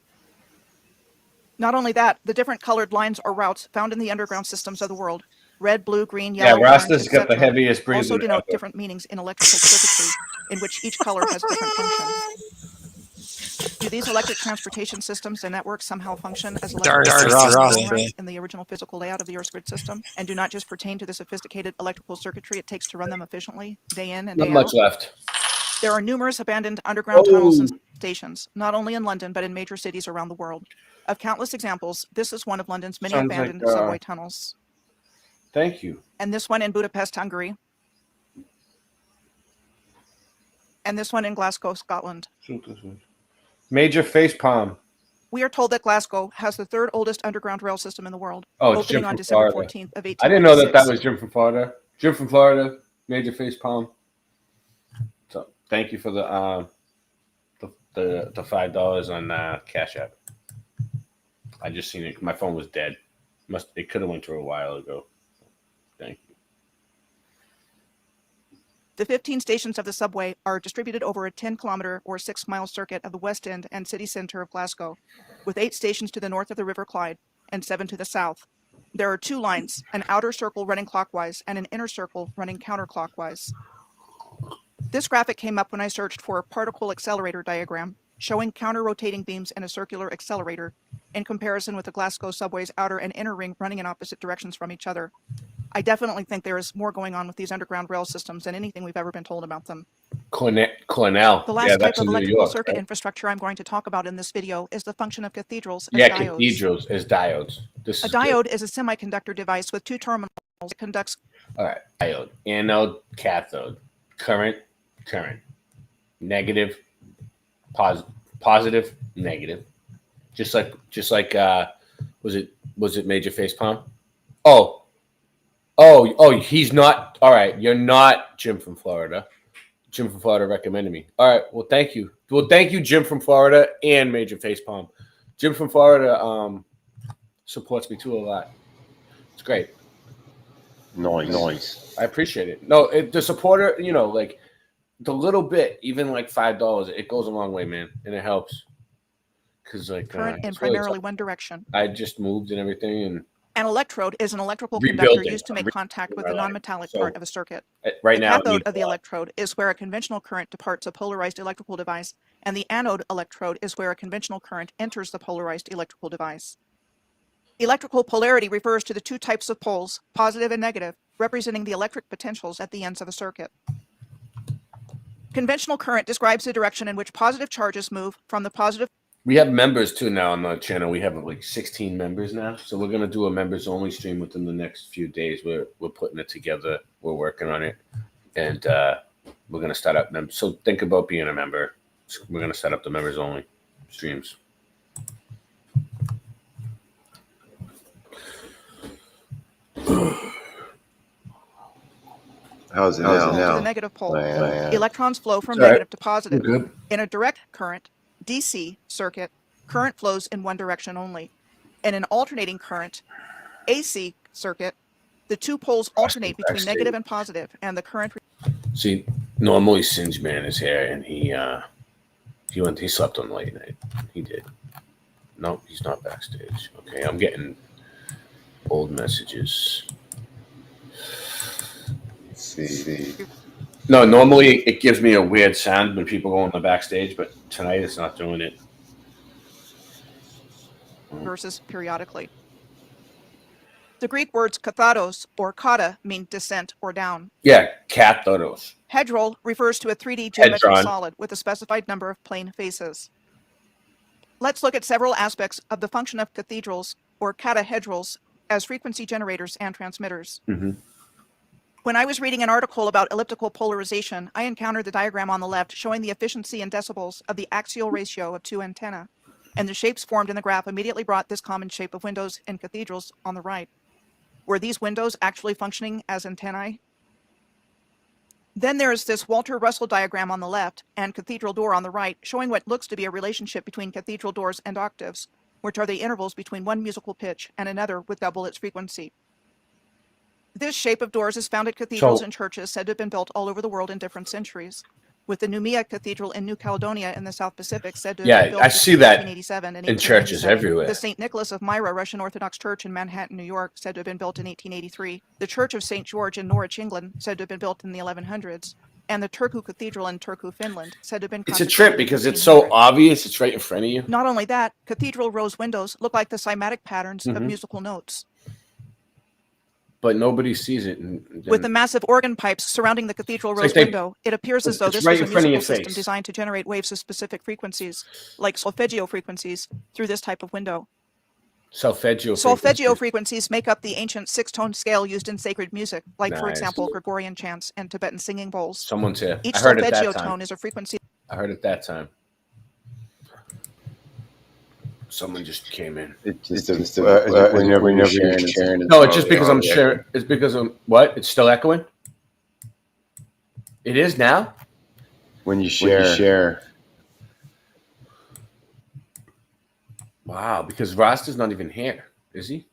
Not only that, the different colored lines or routes found in the underground systems of the world, red, blue, green, yellow, yeah, Rasta's got the etc., heaviest breathing. also denote different meanings in electrical circuitry, in which each color has different functions. Do these electric transportation systems and networks somehow function as electric in the original physical layout of the Earth's grid system, and do not just pertain to the sophisticated electrical circuitry it takes to run them efficiently, day in and day out? Not much left. There are numerous abandoned underground tunnels and stations, not only in London, but in major cities around the world. Of countless examples, this is one of London's many abandoned subway tunnels. Thank you. And this one in Budapest, Hungary. And this one in Glasgow, Scotland. Major face palm. We are told that Glasgow has the third oldest underground rail system in the world, Oh, it's opening Jim on from December Florida. 14th of 1896. I didn't know that was Jim from Florida. Jim from Florida, major face palm. So thank you for the $5 on Cash App. I just seen it. My phone was dead. It could have went through a while ago. Thank you. The 15 stations of the subway are distributed over a 10-kilometer or 6-mile circuit of the West End and city center of Glasgow, with 8 stations to the north of the River Clyde and 7 to the south. There are 2 lines, an outer circle running clockwise and an inner circle running counterclockwise. This graphic came up when I searched for a particle accelerator diagram showing counter-rotating beams and a circular accelerator in comparison with the Glasgow subway's outer and inner ring running in opposite directions from each other. I definitely think there is more going on with these underground rail systems than anything we've ever been told about them. Cornell. The last Yeah, type that's of in New electrical York, circuit right? infrastructure I'm going to talk about in this video is the function of cathedrals as Yeah, diodes. cathedrals as diodes. This A is diode good. is a semiconductor device with 2 terminals that conducts All right. Diode. Anode, cathode. Current. Negative, positive, negative. Just like Was it Major Facepalm? He's not. All right, you're not Jim from Florida. Jim from Florida recommended me. All right, well, thank you. Well, thank you, Jim from Florida and Major Facepalm. Jim from Florida supports me too a lot. It's great. Nice. I appreciate it. No, the supporter, like the little bit, even like $5, it goes a long way, man, and it helps. Because current in primarily one direction. I just moved and everything, and an electrode is an electrical Rebuilding. conductor used to make contact with the non-metallic part of a circuit. Right the now, cathode of the electrode is where a conventional current departs a polarized electrical device, and the anode electrode is where a conventional current enters the polarized electrical device. Electrical polarity refers to the two types of poles, positive and negative, representing the electric potentials at the ends of a circuit. Conventional current describes the direction in which positive charges move from the positive. We have members too now on the channel. We have like 16 members now, so we're gonna do a members only stream within the next few days. We're putting it together. We're working on it, and we're gonna start up members. So think about being a member. We're gonna set up the members only streams. How's it To now? the negative pole. Man. Electrons flow from Sorry. negative to positive. Good. In a direct current, DC circuit, current flows in one direction only. In an alternating current, AC circuit, the two poles alternate between negative and positive, and the current. See, normally Singe Man is here, and he slept on late night. He did. No, he's not backstage. Okay, I'm getting old messages. Let's see. No, normally it gives me a weird sound when people go on the backstage, but tonight it's not doing it. Versus periodically. The Greek words kathados or kata mean descent or down. Yeah, cathodos. Hedral refers to a 3D geometric Hedron. solid with a specified number of plane faces. Let's look at several aspects of the function of cathedrals or catahedrals as frequency generators and transmitters. Mm-hmm. When I was reading an article about elliptical polarization, I encountered the diagram on the left showing the efficiency in decibels of the axial ratio of two antennae, and the shapes formed in the graph immediately brought this common shape of windows in cathedrals on the right. Were these windows actually functioning as antennae? Then there is this Walter Russell diagram on the left and cathedral door on the right, showing what looks to be a relationship between cathedral doors and octaves, which are the intervals between one musical pitch and another with double its frequency. This shape of doors is found at cathedrals and churches said to have been built all over the world in different centuries, with the Noumea Cathedral in New Caledonia in the South Pacific said to have been built I see that 1887 and in churches 1897. everywhere. The St. Nicholas of Myra Russian Orthodox Church in Manhattan, New York, said to have been built in 1883. The Church of St. George in Norwich, England, said to have been built in the 1100s. And the Turku Cathedral in Turku, Finland, said to have been It's a consecrated trip in because it's 1500. so obvious. It's right in front of you. Not only that, cathedral rose windows look like the cymatic patterns of Mhm. musical notes. But nobody sees it. With the massive organ pipes surrounding the cathedral It's rose like they- window, it appears as though it's this right was a in front of musical your system face. designed to generate waves of specific frequencies, like solfeggio frequencies, through this type of window. Solfeggio. Solfeggio frequencies make up the ancient six-tone scale used in sacred music, like, for Nice. example, Gregorian chants and Tibetan singing bowls. Someone's here. Each I heard it solfeggio that time. tone is a frequency. I heard it that time. Someone just came in. Whenever you're sharing. No, it's just because I'm sharing. It's because I'm what? It's still echoing. It is now. When you share. Wow, because Rasta's not even here, is he?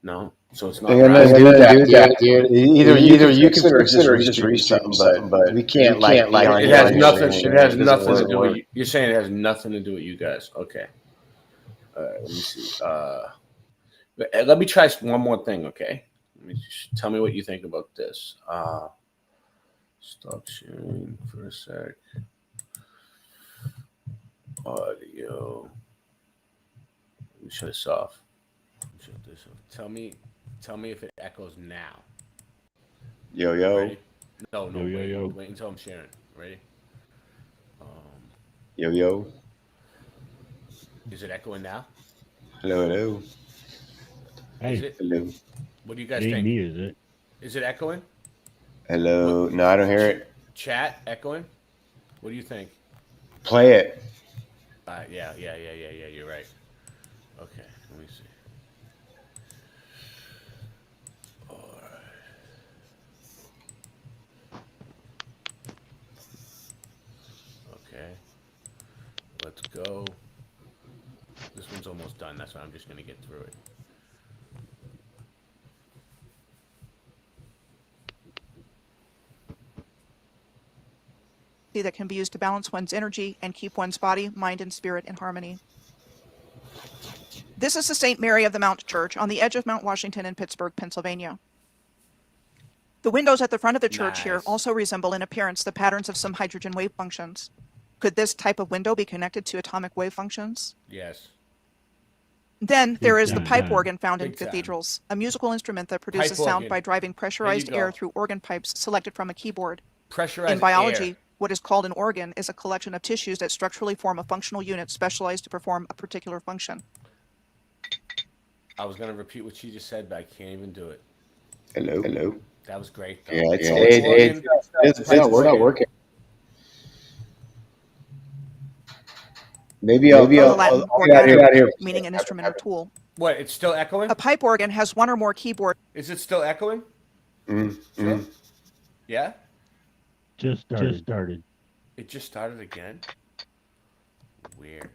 No, so it's not. They're gonna Rasta. do that, dude. Either you can fix it or just read something, but we can't like. It has nothing. It has nothing to do with. You're saying it has nothing to do with you guys. Okay. Let me see. Let me try one more thing, okay? Let me just tell me what you think about this. Stop sharing for a sec. Audio. Let me shut this off. Shut this off. Tell me if it echoes now. Yo. Ready? No. Wait until I'm sharing. Ready? Yo. Is it echoing now? Hello. Hey. Hello. What do you guys Ain't think? me, is it? Is it echoing? Hello. No, I don't hear it. Chat echoing? What do you think? Play it. Yeah. You're right. Okay, let me see. go. This one's almost done. That's why I'm just going to get through it. That can be used to balance one's energy and keep one's body, mind, and spirit in harmony. This is the St. Mary of the Mount Church on the edge of Mount Washington in Pittsburgh, Pennsylvania. The windows at the front of the church here also resemble in appearance the patterns of some hydrogen wave functions. Could this type of window be connected to atomic wave functions? Yes. Then there is the pipe organ found in cathedrals, a musical instrument that produces sound organ. by driving pressurized go. air through organ pipes selected from a keyboard. Pressurized In biology, air. what is called an organ is a collection of tissues that structurally form a functional unit specialized to perform a particular function. I was going to repeat what she just said, but I can't even do it. Hello. Hello. That was great. Though. Yeah, we're not working. Maybe I'll get out here. Meaning an instrument or tool. What? It's still echoing? A pipe organ has one or more keyboards. Is it still echoing? Mm-hmm. Yeah? Just started. It just started again? Weird.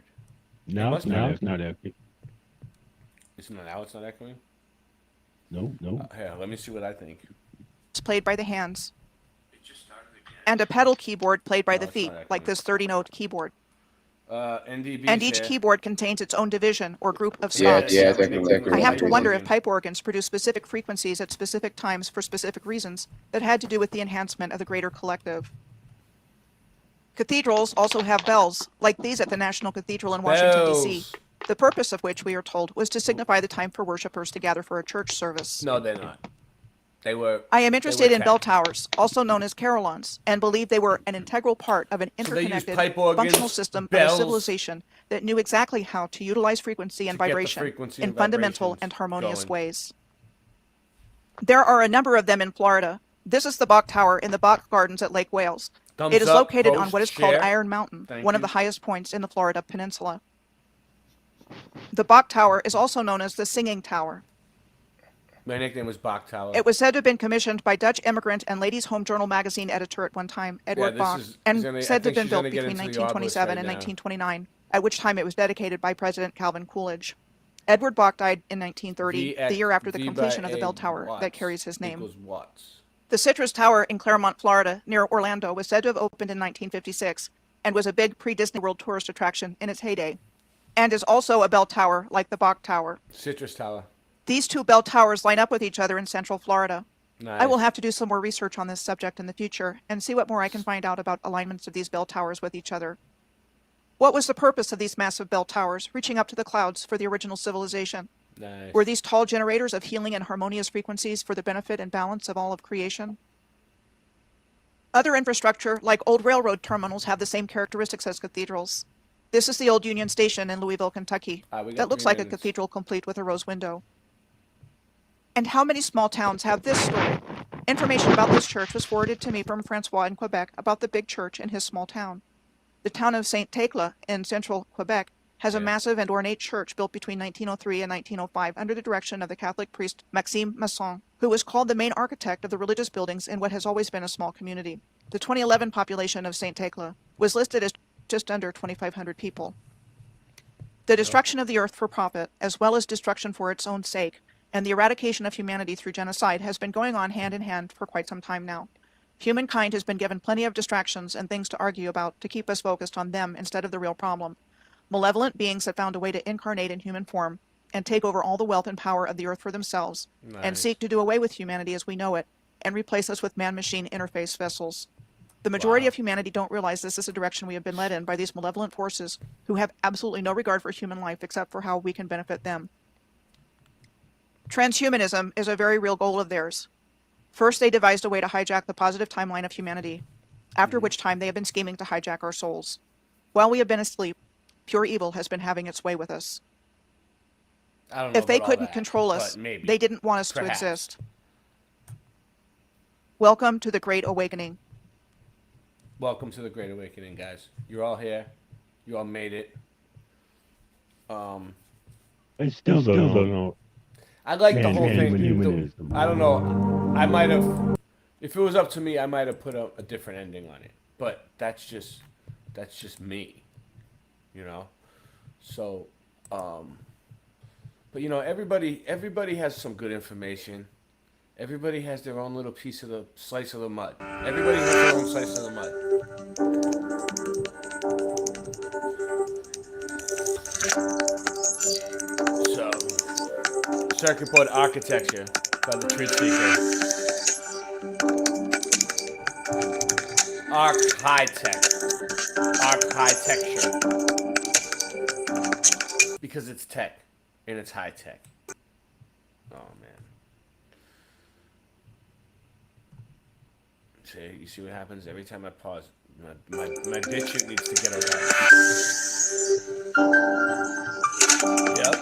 No, it's not echoing. It's not echoing? No. Here, let me see what I think. It's played by the hands. And a pedal keyboard played by the feet, like this 30-note keyboard. NDB. And each keyboard contains its own division or group of stops. I have to wonder if pipe organs produce specific frequencies at specific times for specific reasons that had to do with the enhancement of the greater collective. Cathedrals also have bells, like these at the National Cathedral in Washington, D.C., the purpose of which, we are told, was to signify the time for worshipers to gather for a church service. No, they're not. They were. I am interested in bell towers, also known as carillons, and believe they were an integral part of an interconnected, pipe organs, functional system bells, of a civilization that knew exactly how to utilize frequency and vibration in fundamental and harmonious ways. There are a number of them in Florida. This is the Bach Tower in the Bach Gardens at Lake Wales. Thumbs It is up, located on post, what is called share. Iron Mountain, Thank one of you. the highest points in the Florida Peninsula. The Bach Tower is also known as the Singing Tower. My nickname was Bach Tower. It was said to have been commissioned by Dutch immigrant and Ladies' Home Journal magazine editor at one time, Edward Bach, and said to have been built between 1927 and 1929, at which time it was dedicated by President Calvin Coolidge. Edward Bach died in 1930, the year after the completion of the bell tower that carries his name. The Citrus Tower in Claremont, Florida, near Orlando, was said to have opened in 1956 and was a big pre-Disney World tourist attraction in its heyday, and is also a bell tower like the Bach Tower. Citrus Tower. These two bell towers line up with each other in central Florida. Nice. I will have to do some more research on this subject in the future and see what more I can find out about alignments of these bell towers with each other. What was the purpose of these massive bell towers reaching up to the clouds for the original civilization? Nice. Were these tall generators of healing and harmonious frequencies for the benefit and balance of all of creation? Other infrastructure, like old railroad terminals, have the same characteristics as cathedrals. This is the old Union Station in Louisville, Kentucky. That looks like a cathedral complete with a rose window. And how many small towns have this story? Information about this church was forwarded to me from Francois in Quebec about the big church in his small town. The town of Saint-Thècle in central Quebec has a massive and ornate church built between 1903 and 1905 under the direction of the Catholic priest Maxime Masson, who was called the main architect of the religious buildings in what has always been a small community. The 2011 population of Saint-Thècle was listed as just under 2,500 people. The destruction of the earth for profit, as well as destruction for its own sake, and the eradication of humanity through genocide has been going on hand in hand for quite some time now. Humankind has been given plenty of distractions and things to argue about to keep us focused on them instead of the real problem. Malevolent beings have found a way to incarnate in human form and take over all the wealth and power of the earth for themselves, and seek to do away with humanity as we know it and replace us with man-machine interface vessels. The majority of humanity don't realize this is a direction we have been led in by these malevolent forces who have absolutely no regard for human life except for how we can benefit them. Transhumanism is a very real goal of theirs. First, they devised a way to hijack the positive timeline of humanity, after which time they have been scheming to hijack our souls. While we have been asleep, pure evil has been having its way with us. I don't know If they about all couldn't that, control us, but maybe. they didn't want us Perhaps. to exist. Welcome to the Great Awakening. Welcome to the Great Awakening, guys. You're all here. You all made it. I still don't know. I like the whole thing. Humanism. I don't know. I might have, if it was up to me, I might have put a different ending on it. But that's just me. you know. So, but you know, everybody has some good information. Everybody has their own little piece of the slice of the mud. Everybody has their own slice of the mud. So, circuit board architecture by the Truth Seeker. Architecture. Because it's tech and it's high tech. Oh man. See, you see what happens every time I pause. My bitch needs to get her right. Yep.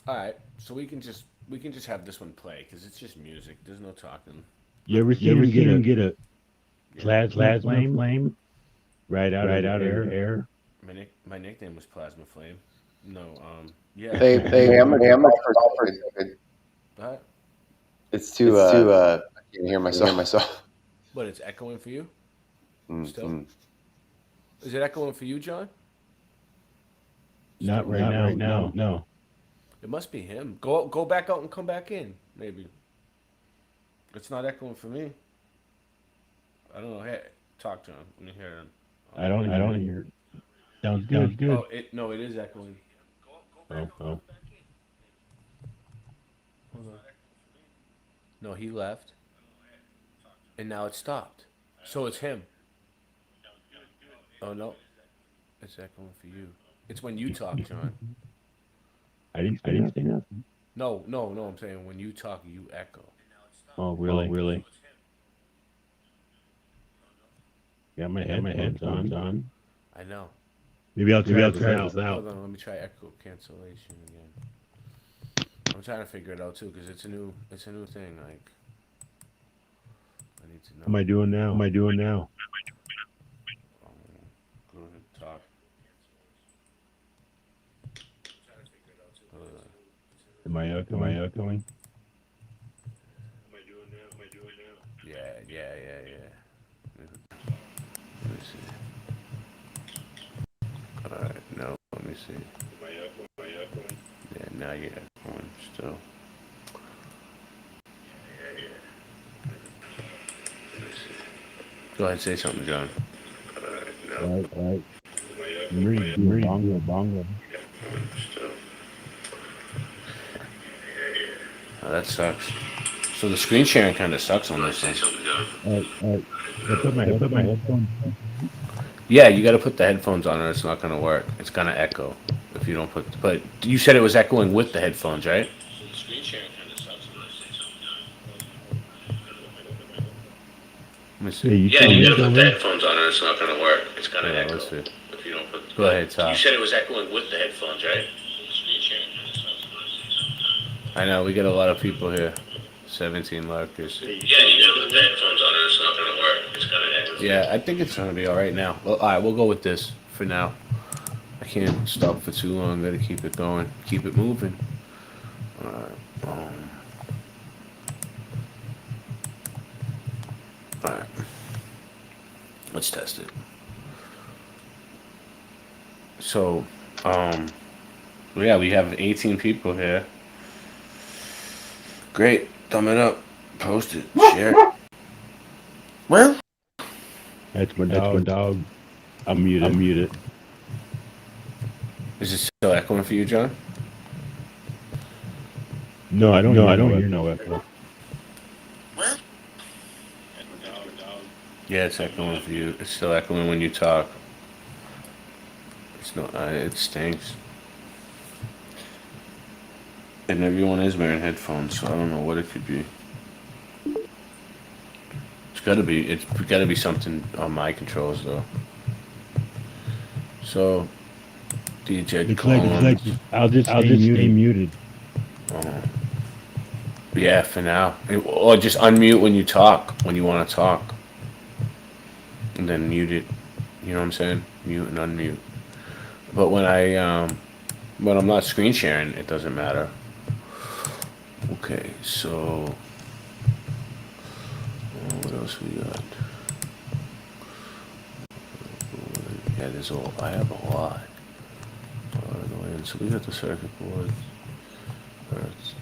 All right, so we can just have this one play because it's just music. There's no talking. You ever see him get a plasma flame right out of air? My nickname was Plasma Flame. No, yeah. I'm What? It's too. I can't hear myself. But it's echoing for you. Mm-hmm. Still. Is it echoing for you, John? Not right now. No. It must be him. Go back out and come back in. Maybe. It's not echoing for me. I don't know. Hey, talk to him. Let me hear him. I don't hear it. Sounds good. Oh, it is echoing. Oh. Hold on. No, he left. And now it stopped. So it's him. Oh no. It's echoing for you. It's when you talk, John. I didn't say nothing. No. I'm saying when you talk, you echo. Oh, really? Got my headphones on. I know. Maybe I'll try this out. Hold on, let me try echo cancellation again. I'm trying to figure it out too because it's a new thing. Like, I need to know. What am I doing now? Go ahead, talk. Am I echoing? Yeah. Let me see. Alright, no, let me see. Am I echoing? Yeah, now you're echoing still. Yeah. Let me see. Go ahead and say something, John. Alright, no. Alright. Bongo. Still. Oh, that sucks. So the screen sharing kind of sucks on this thing. Alright. I put my headphones on. Yeah, you got to put the headphones on or it's not going to work. It's going to echo if you don't put... But you said it was echoing with the headphones, right? So the screen sharing kind of sucks on this thing. Let me see. Yeah, you got to put the headphones on or it's not going to work. It's going to echo. Let's see. If you don't put... Go ahead, Tom. You said it was echoing with the headphones, right? So the screen sharing kind of sucks on this thing. I know, we got a lot of people here. 17 lurkers. Yeah, you gotta put the headphones on or it's not gonna work. It's gonna echo. Yeah, I think it's gonna be alright now. Well, alright, we'll go with this for now. I can't stop for too long. Gotta keep it going. Keep it moving. Alright. Alright. Let's test it. So, yeah, we have 18 people here. Great. Thumb it up. Post it. Share it. Well, that's my dog. I'm muted. Is it still echoing for you, John? No, I don't hear no echo. Yeah, it's echoing for you. It's still echoing when you talk. It's not. It stinks. And everyone is wearing headphones, so I don't know what it could be. It's gotta be something on my controls though. So DJ it's like I'll just stay muted. Yeah, for now. Or just unmute when you talk, when you want to talk. and then mute it. You know what I'm saying? Mute and unmute. But when I'm not screen sharing, it doesn't matter. Okay, so what else we got? Yeah, I have a lot. So we got the circuit board.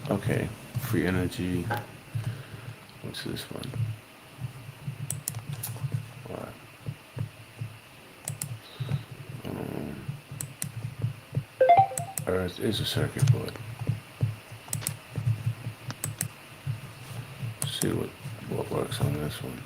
Okay, free energy. What's this one? What? Earth is a circuit board. Let's see what works on this one.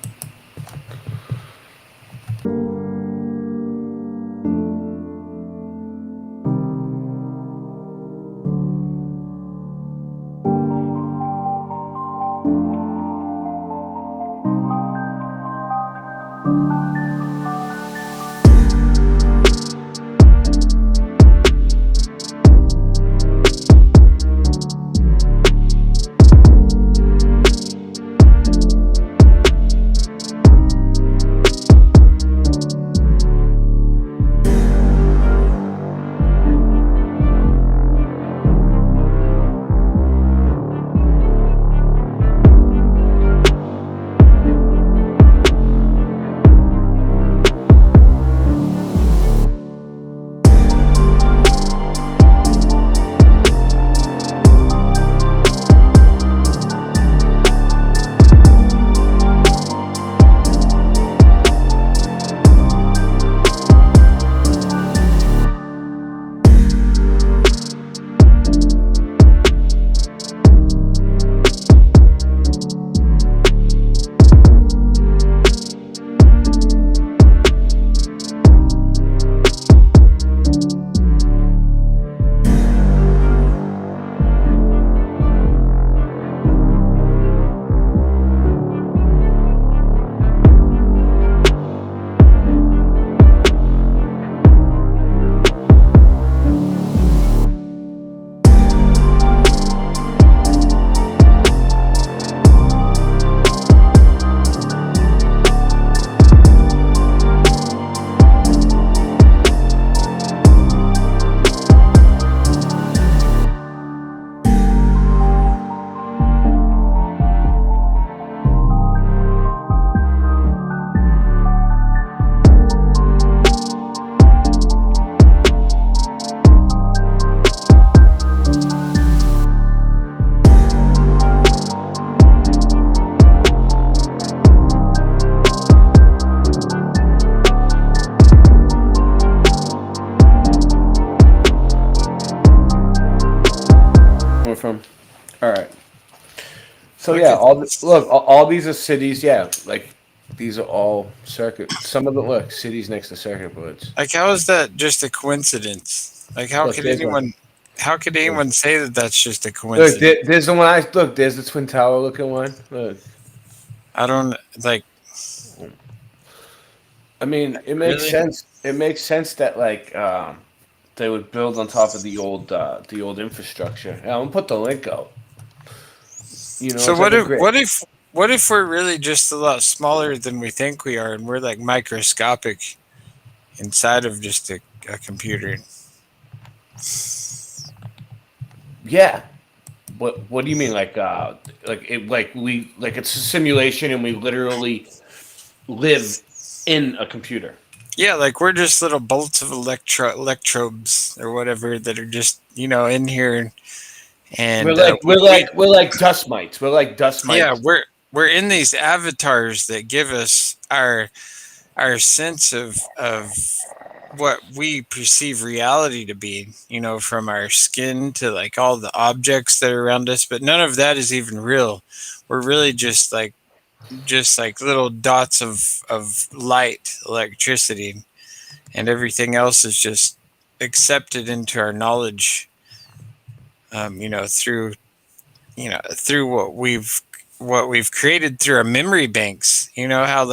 From all right, so yeah, all these are cities. Yeah, like these are all circuit. Some of the cities next to circuit boards. Like, how is that just a coincidence? Like, how could anyone say that that's just a coincidence? Look, there's the one there's the Twin Tower looking one. Look, I don't like. I mean, it makes sense. It makes sense that they would build on top of the old infrastructure. Yeah, I'm gonna put the link out. You know, so what if we're really just a lot smaller than we think we are, and we're like microscopic inside of just a computer? Yeah. What do you mean? Like it's a simulation, and we literally live in a computer. Yeah, like we're just little bolts of electrobes or whatever that are just in here, and we're like dust mites. We're like dust mites. Yeah, we're in these avatars that give us our sense of what we perceive reality to be. From our skin to like all the objects that are around us, but none of that is even real. We're really just like little dots of light, electricity, and everything else is just accepted into our knowledge, through what we've created through our memory banks. How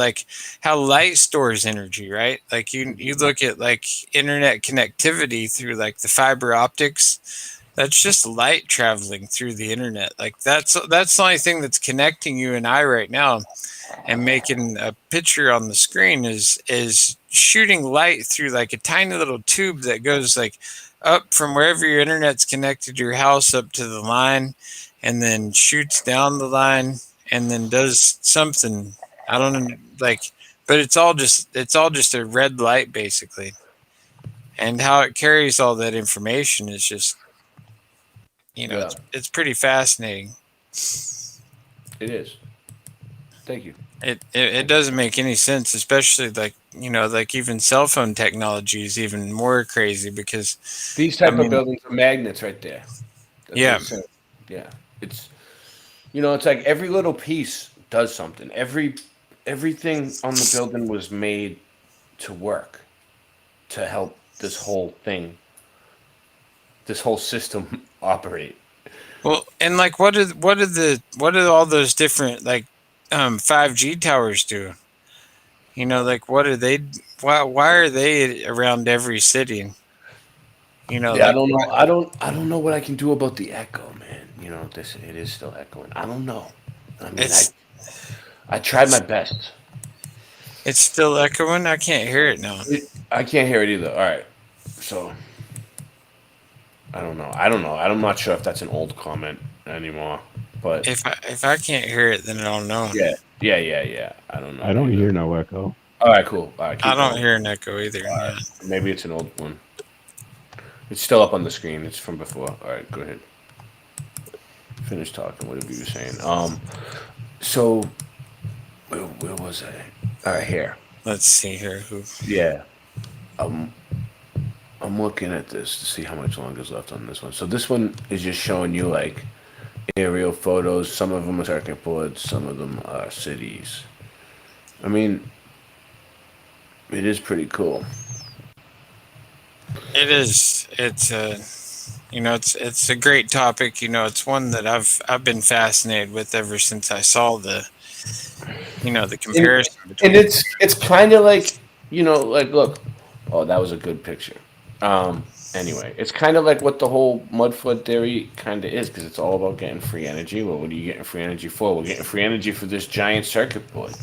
light stores energy, right? Like you look at like internet connectivity through like the fiber optics. That's just light traveling through the internet. Like that's the only thing that's connecting you and I right now. and making a picture on the screen is shooting light through like a tiny little tube that goes like up from wherever your internet's connected to your house up to the line, and then shoots down the line, and then does something. I don't know, like, but it's all just a red light basically, and how it carries all that information is just, it's pretty fascinating. It is. Thank you. It doesn't make any sense, especially like even cell phone technology is even more crazy because these type of buildings are magnets right there. That's yeah. what I'm saying. Yeah. It's it's like every little piece does something. Everything on the building was made to work, to help this whole system operate. Well, and like what do all those different like 5G towers do? Like what are they? Why are they around every city? I don't know. I don't know what I can do about the echo, man. It is still echoing. I don't know. I mean, I tried my best. It's still echoing. I can't hear it now. I can't hear it either. All right, so I don't know. I'm not sure if that's an old comment anymore. But if I can't hear it, then I don't know. Yeah. I don't know. I don't hear no echo. All right, cool. All right, I don't hear an echo either. Right. Maybe it's an old one. It's still up on the screen. It's from before. All right, go ahead. Finish talking. Whatever you were saying. So where was I? All right, here. Let's see here. Yeah. I'm looking at this to see how much longer is left on this one. So this one is just showing you like aerial photos. Some of them are circuit boards. Some of them are cities. I mean, it is pretty cool. It is. It's it's a great topic. It's one that I've been fascinated with ever since I saw the comparison between. And it's kind of like like look. Oh, that was a good picture. Anyway, it's kind of like what the whole mud flood theory kind of is, because it's all about getting free energy. Well, what are you getting free energy for? We're getting free energy for this giant circuit board.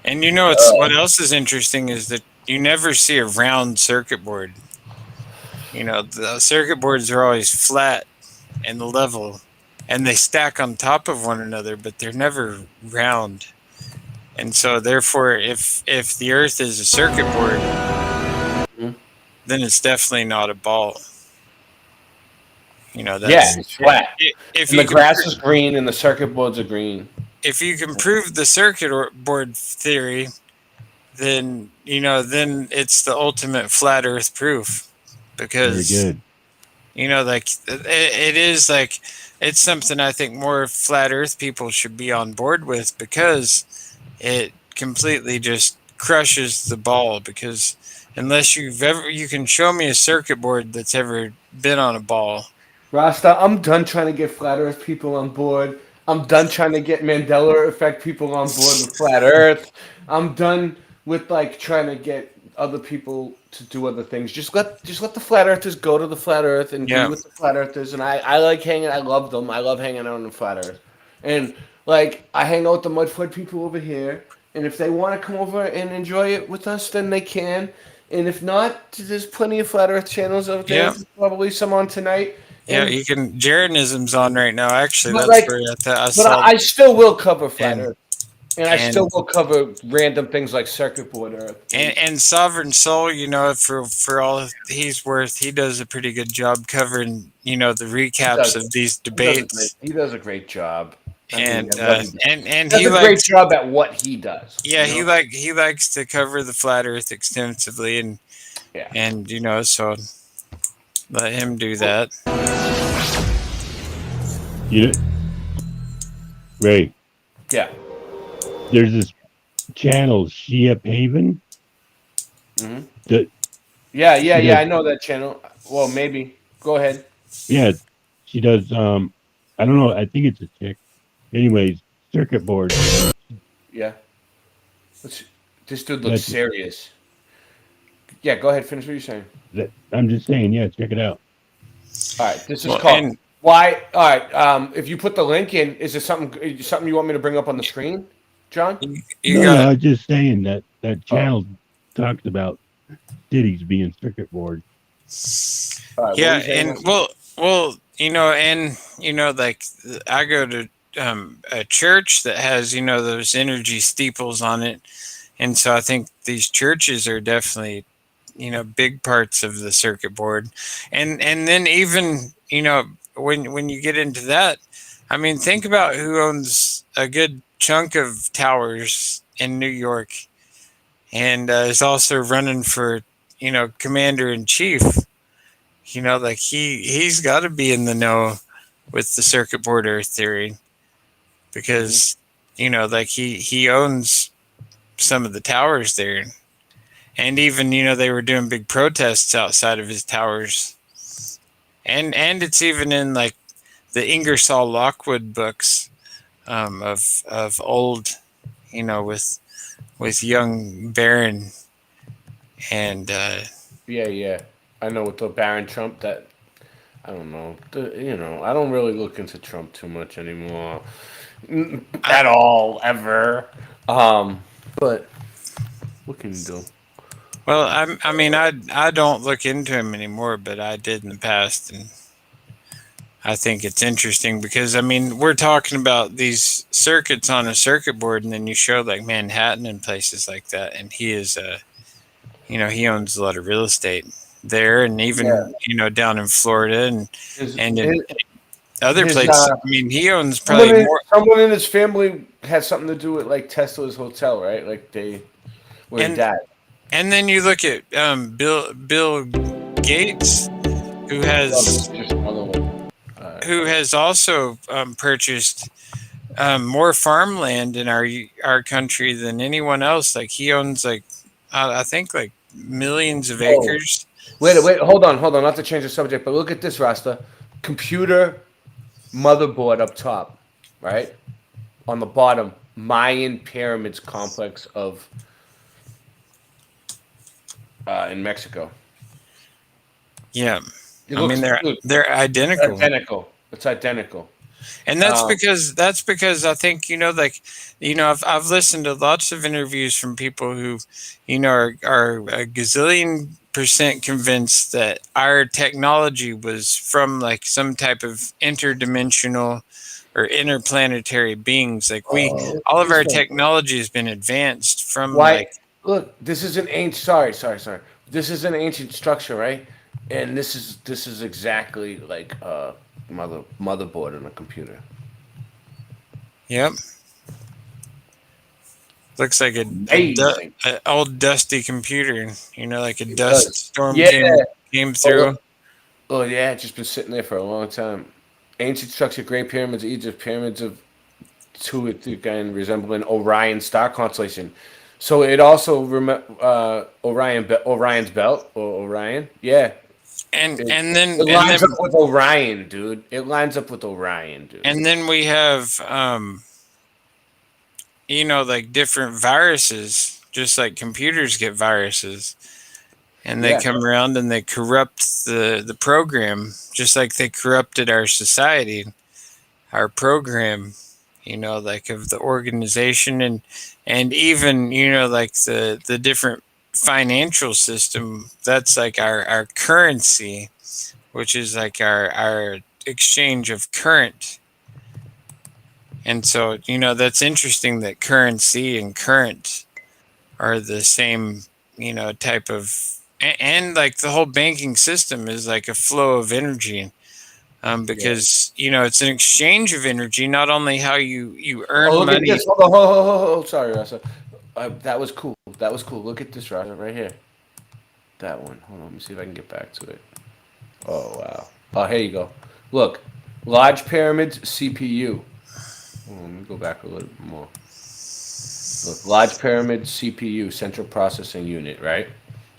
And what else is interesting is that you never see a round circuit board. The circuit boards are always flat and level, and they stack on top of one another, but they're never round. And so, therefore, if the Earth is a circuit board, then it's definitely not a ball. It's flat. If the grass is green and the circuit boards are green. If you can prove the circuit board theory, then then it's the ultimate flat Earth proof, because very good. Like it is like it's something I think more flat Earth people should be on board with, because it completely just crushes the ball. Because unless you can show me a circuit board that's ever been on a ball. Rasta, I'm done trying to get flat Earth people on board. I'm done trying to get Mandela effect people on board with flat Earth. I'm done with like trying to get other people to do other things. Just let the flat Earthers go to the flat Earth and be with the flat Earthers. And I like hanging. I love them. I love hanging out on the flat Earth. And like I hang out with the mud flood people over here. And if they want to come over and enjoy it with us, then they can. And if not, there's plenty of flat Earth channels out there. Yeah. Probably some on tonight. Yeah, you can. Jeranism's on right now. Actually, But that's like- where I But saw. I still will cover flat And- Earth. And I still will cover random things like circuit board Earth. And Sovereign Soul, for all he's worth, he does a pretty good job covering, the recaps of these debates. He does a great job. And I love him. and He he does a great likes, job at what he does. yeah, you know? he likes to cover the flat Earth extensively, and so let him do that. Ray. Yeah. There's this channel, Shia Paven. Mhm. That Yeah, does- I know that channel. Well, maybe. Go ahead. Yeah, she does. I don't know. I think it's a chick. Anyways, circuit board. Yeah. This dude looks That's- serious. Yeah, go ahead. Finish what you're saying. I'm just saying. Yeah, check it out. All right. This is Well, called. and- Why? All right. If you put the link in, is it something you want me to bring up on the screen? John? No, I was just saying that channel talks about cities being circuit board. Yeah, and well, like I go to a church that has those energy steeples on it, and so I think these churches are definitely big parts of the circuit board, and then even when you get into that, I mean, think about who owns a good chunk of towers in New York, and is also running for commander in chief. Like he's got to be in the know with the circuit board Earth theory, because like he owns some of the towers there, and even they were doing big protests outside of his towers, and it's even in like the Ingersoll Lockwood books of old, with young Barron and yeah. I know with the Barron Trump that I don't know. I don't really look into Trump too much anymore at all ever. But what can you do? Well, I mean, I don't look into him anymore, but I did in the past, and I think it's interesting because I mean, we're talking about these circuits on a circuit board, and then you show like Manhattan and places like that, and he is he owns a lot of real estate there, and even down in Florida and in other places. I mean, he owns probably more. Someone in his family had something to do with like Tesla's hotel, right? Like they were dad. And then you look at Bill Gates, who has also purchased more farmland in our country than anyone else. Like he owns like I think like millions of acres. Wait, hold on. Not to change the subject, but look at this, Rasta. Computer motherboard up top, right? On the bottom, Mayan pyramids complex of in Mexico. Yeah, I mean they're identical. It's identical. And that's because I think I've listened to lots of interviews from people who are a gazillion % convinced that our technology was from like some type of interdimensional or interplanetary beings. Like all of our technology has been advanced from Look, this is an ancient. Sorry. This is an ancient structure, right? And this is exactly like motherboard on a computer. Yep. Looks like an old dusty computer, like a dust storm came through. Oh yeah, it's just been sitting there for a long time. Ancient structure, Great Pyramids of Egypt, pyramids of Teotihuacan resembling Orion star constellation. So it also Orion's belt or Orion, yeah. And then it lines up with Orion, dude. And then we have like different viruses, just like computers get viruses, and they come around and they corrupt the program, just like they corrupted our society, our program, like of the organization and even like the different financial system. That's like our currency, which is like our exchange of current. And so that's interesting that currency and current are the same type of, and like the whole banking system is like a flow of energy, because it's an exchange of energy, not only how you earn look money. At this. Hold on. Sorry, Rasa. That was cool. Look at this, Rasa, right here. That one. Hold on. Let me see if I can get back to it. Oh wow. Oh, here you go. Look, large pyramids CPU. Let me go back a little bit more. Look, large pyramid CPU, central processing unit, right?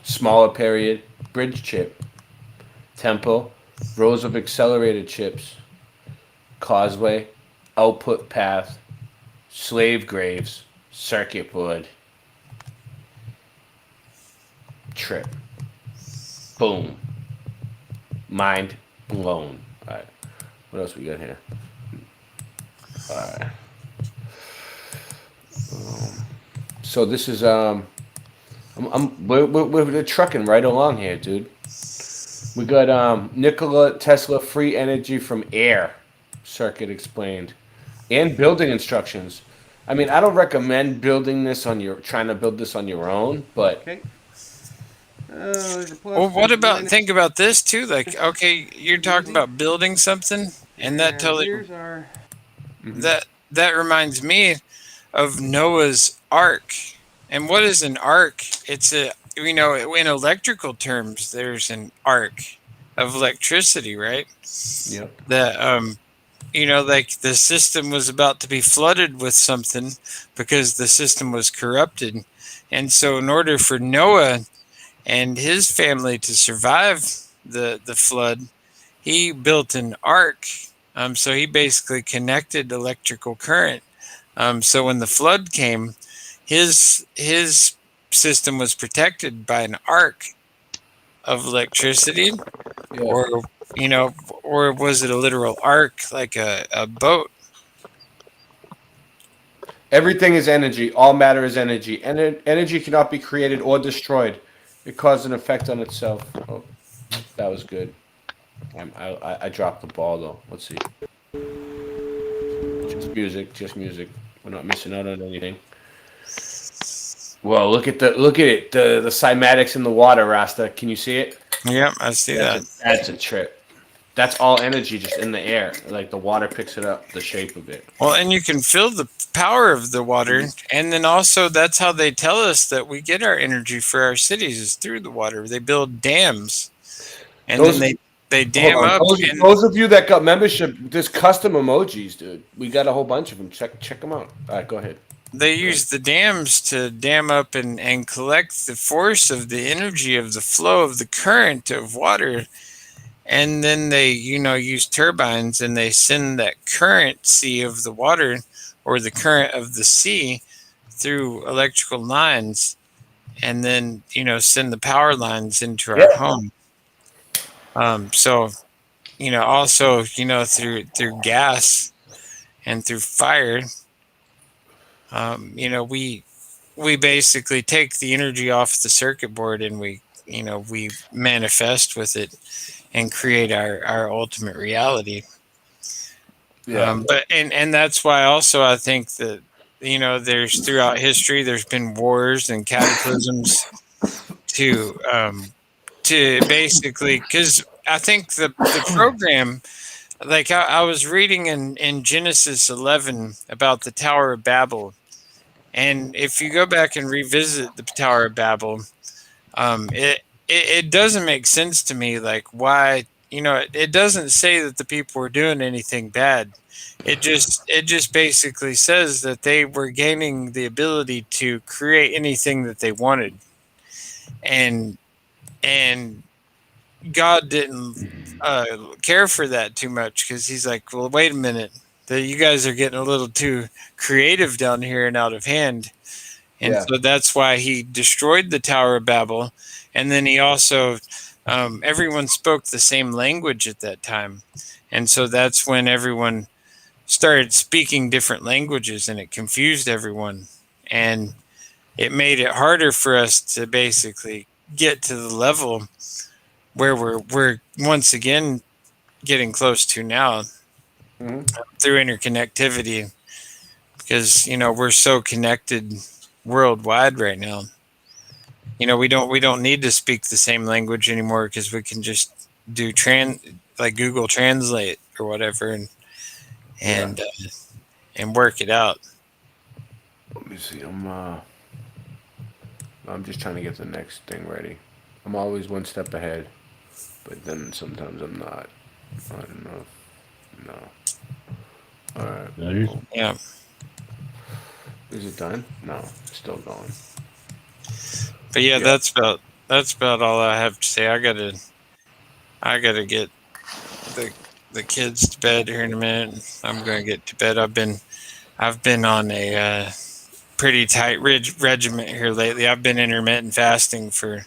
Smaller period, bridge chip, temple, rows of accelerated chips, causeway, output path, slave graves, circuit board, trip. Boom. Mind blown. All right. What else we got here? All right. So this is we're trucking right along here, dude. We got Nikola Tesla free energy from air circuit explained, and building instructions. I mean, I don't recommend trying to build this on your own, but. Okay. Well, what about, think about this too? Like, okay, you're talking about building something, and that totally, Here's our. that reminds me of Noah's Ark. And what is an ark? It's in electrical terms, there's an arc of electricity, right? Yep. That like the system was about to be flooded with something because the system was corrupted. And so in order for Noah and his family to survive the flood, he built an ark. So he basically connected electrical current. So when the flood came, his system was protected by an arc of electricity, or was it a literal arc, like a boat? Everything is energy. All matter is energy. Energy cannot be created or destroyed. It causes an effect on itself. Oh, that was good. I dropped the ball though. Let's see. Just music. We're not missing out on anything. Whoa! Look at it. The cymatics in the water, Rasta. Can you see it? Yeah, I see that. That's a trip. That's all energy just in the air. Like the water picks it up, the shape of it. Well, and you can feel the power of the water. And then also that's how they tell us that we get our energy for our cities is through the water. They build dams. And then they dam up. Those of you that got membership, there's custom emojis, dude. We got a whole bunch of them. Check them out. All right, go ahead. They use the dams to dam up and collect the force of the energy of the flow of the current of water. And then they, use turbines and they send that currency of the water or the current of the sea through electrical lines and then, send the power lines into our home. So, also, through gas and through fire, we basically take the energy off the circuit board and we manifest with it and create our ultimate reality. Yeah. But that's why also I think that, there's throughout history, there's been wars and cataclysms to basically, because I think the program, like I was reading in Genesis 11 about the Tower of Babel. And if you go back and revisit the Tower of Babel, it doesn't make sense to me, like why, it doesn't say that the people were doing anything bad. It just basically says that they were gaining the ability to create anything that they wanted. And God didn't care for that too much because he's like, well, wait a minute. You guys are getting a little too creative down here and out of hand. And so that's why he destroyed the Tower of Babel. And then he also, everyone spoke the same language at that time. And so that's when everyone started speaking different languages and it confused everyone. And it made it harder for us to basically get to the level where we're once again getting close to now. Through interconnectivity, because we're so connected worldwide right now. We don't need to speak the same language anymore because we can just do like Google Translate or whatever and work it out. Let me see. I'm just trying to get the next thing ready. I'm always one step ahead, but then sometimes I'm not. I don't know. No. All right. Yeah. Is it done? No, it's still going. But yeah, that's about all I have to say. I gotta get the kids to bed here in a minute. I'm gonna get to bed. I've been on a pretty tight regiment here lately. I've been intermittent fasting for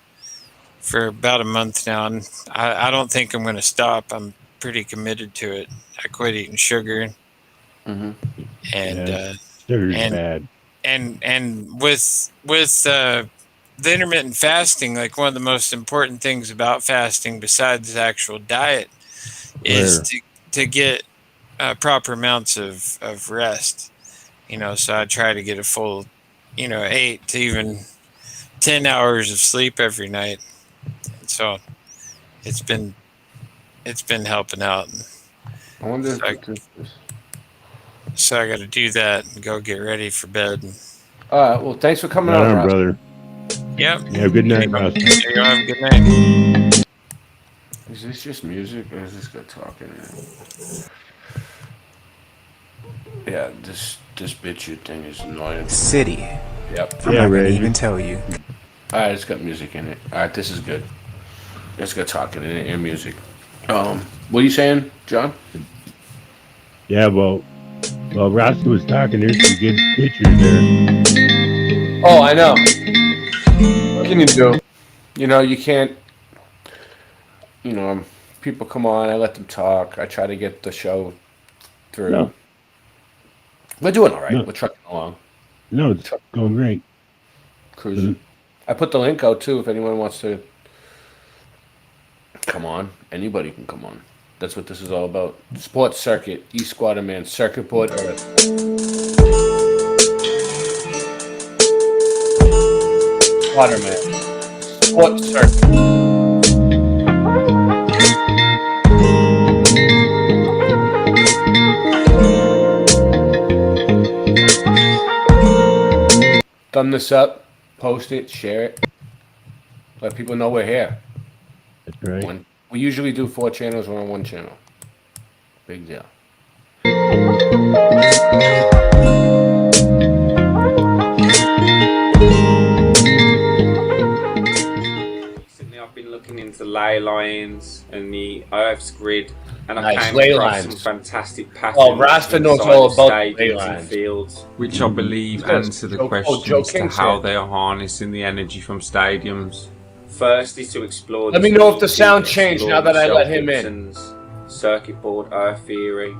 about a month now, and I don't think I'm gonna stop. I'm pretty committed to it. I quit eating sugar. Mm-hmm. And sugar's bad. and with the intermittent fasting, like one of the most important things about fasting, besides the actual diet, is to get proper amounts of rest. So I try to get a full, 8 to even 10 hours of sleep every night. So it's been helping out. I wonder if so I got to do that and go get ready for bed. All right. Well, thanks for coming Right on, on, Ross. brother. Yep. Yeah, good night, Ross. There you go. Have a good night. Is this just music or is this good talking? Yeah, this bitch thing is annoying. City. Yep. I'm not gonna even tell you. All right, it's got music in it. All right, this is good. It's got talking in it and music. What are you saying, John? Yeah, well, Ross was talking. There's some good pictures there. Oh, I know. What can you do? You can't. People come on. I let them talk. I try to get the show through. No. We're doing all right. No. We're trucking along. No, it's going great. Cruising. I put the link out too if anyone wants to come on. Anybody can come on. That's what this is all about. Sports circuit, E-Squatter Man, circuit board. Waterman. Sports circuit. Thumb this up, post it, share it. Let people know we're here. That's right. We usually do 4 channels, we're on 1 channel. Big deal. Recently I've been looking into ley lines and the Earth's grid, and I Nice, came ley across lines. some fantastic patterns. Oh, Rasta knows inside all of about the ley stadiums and lines. fields, which I believe Because answer the Joe- question Joe as to King how said- they are harnessing the energy from stadiums. First is to explore. Let me know if the sound changed now that I let him in. Gibson's circuit board Earth theory,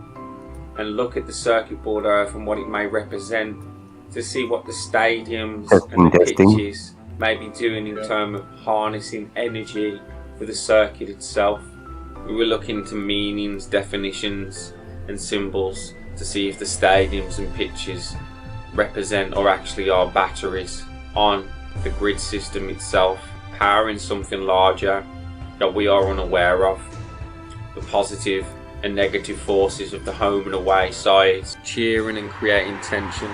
and look at the circuit board Earth and what it may represent, to see what the stadiums and the Testing. pitches may be doing in terms of harnessing energy for the circuit itself. We were looking to meanings, definitions, and symbols to see if the stadiums and pitches represent or actually are batteries on the grid system itself, powering something larger that we are unaware of. The positive and negative forces of the home and away sides, cheering and creating tension.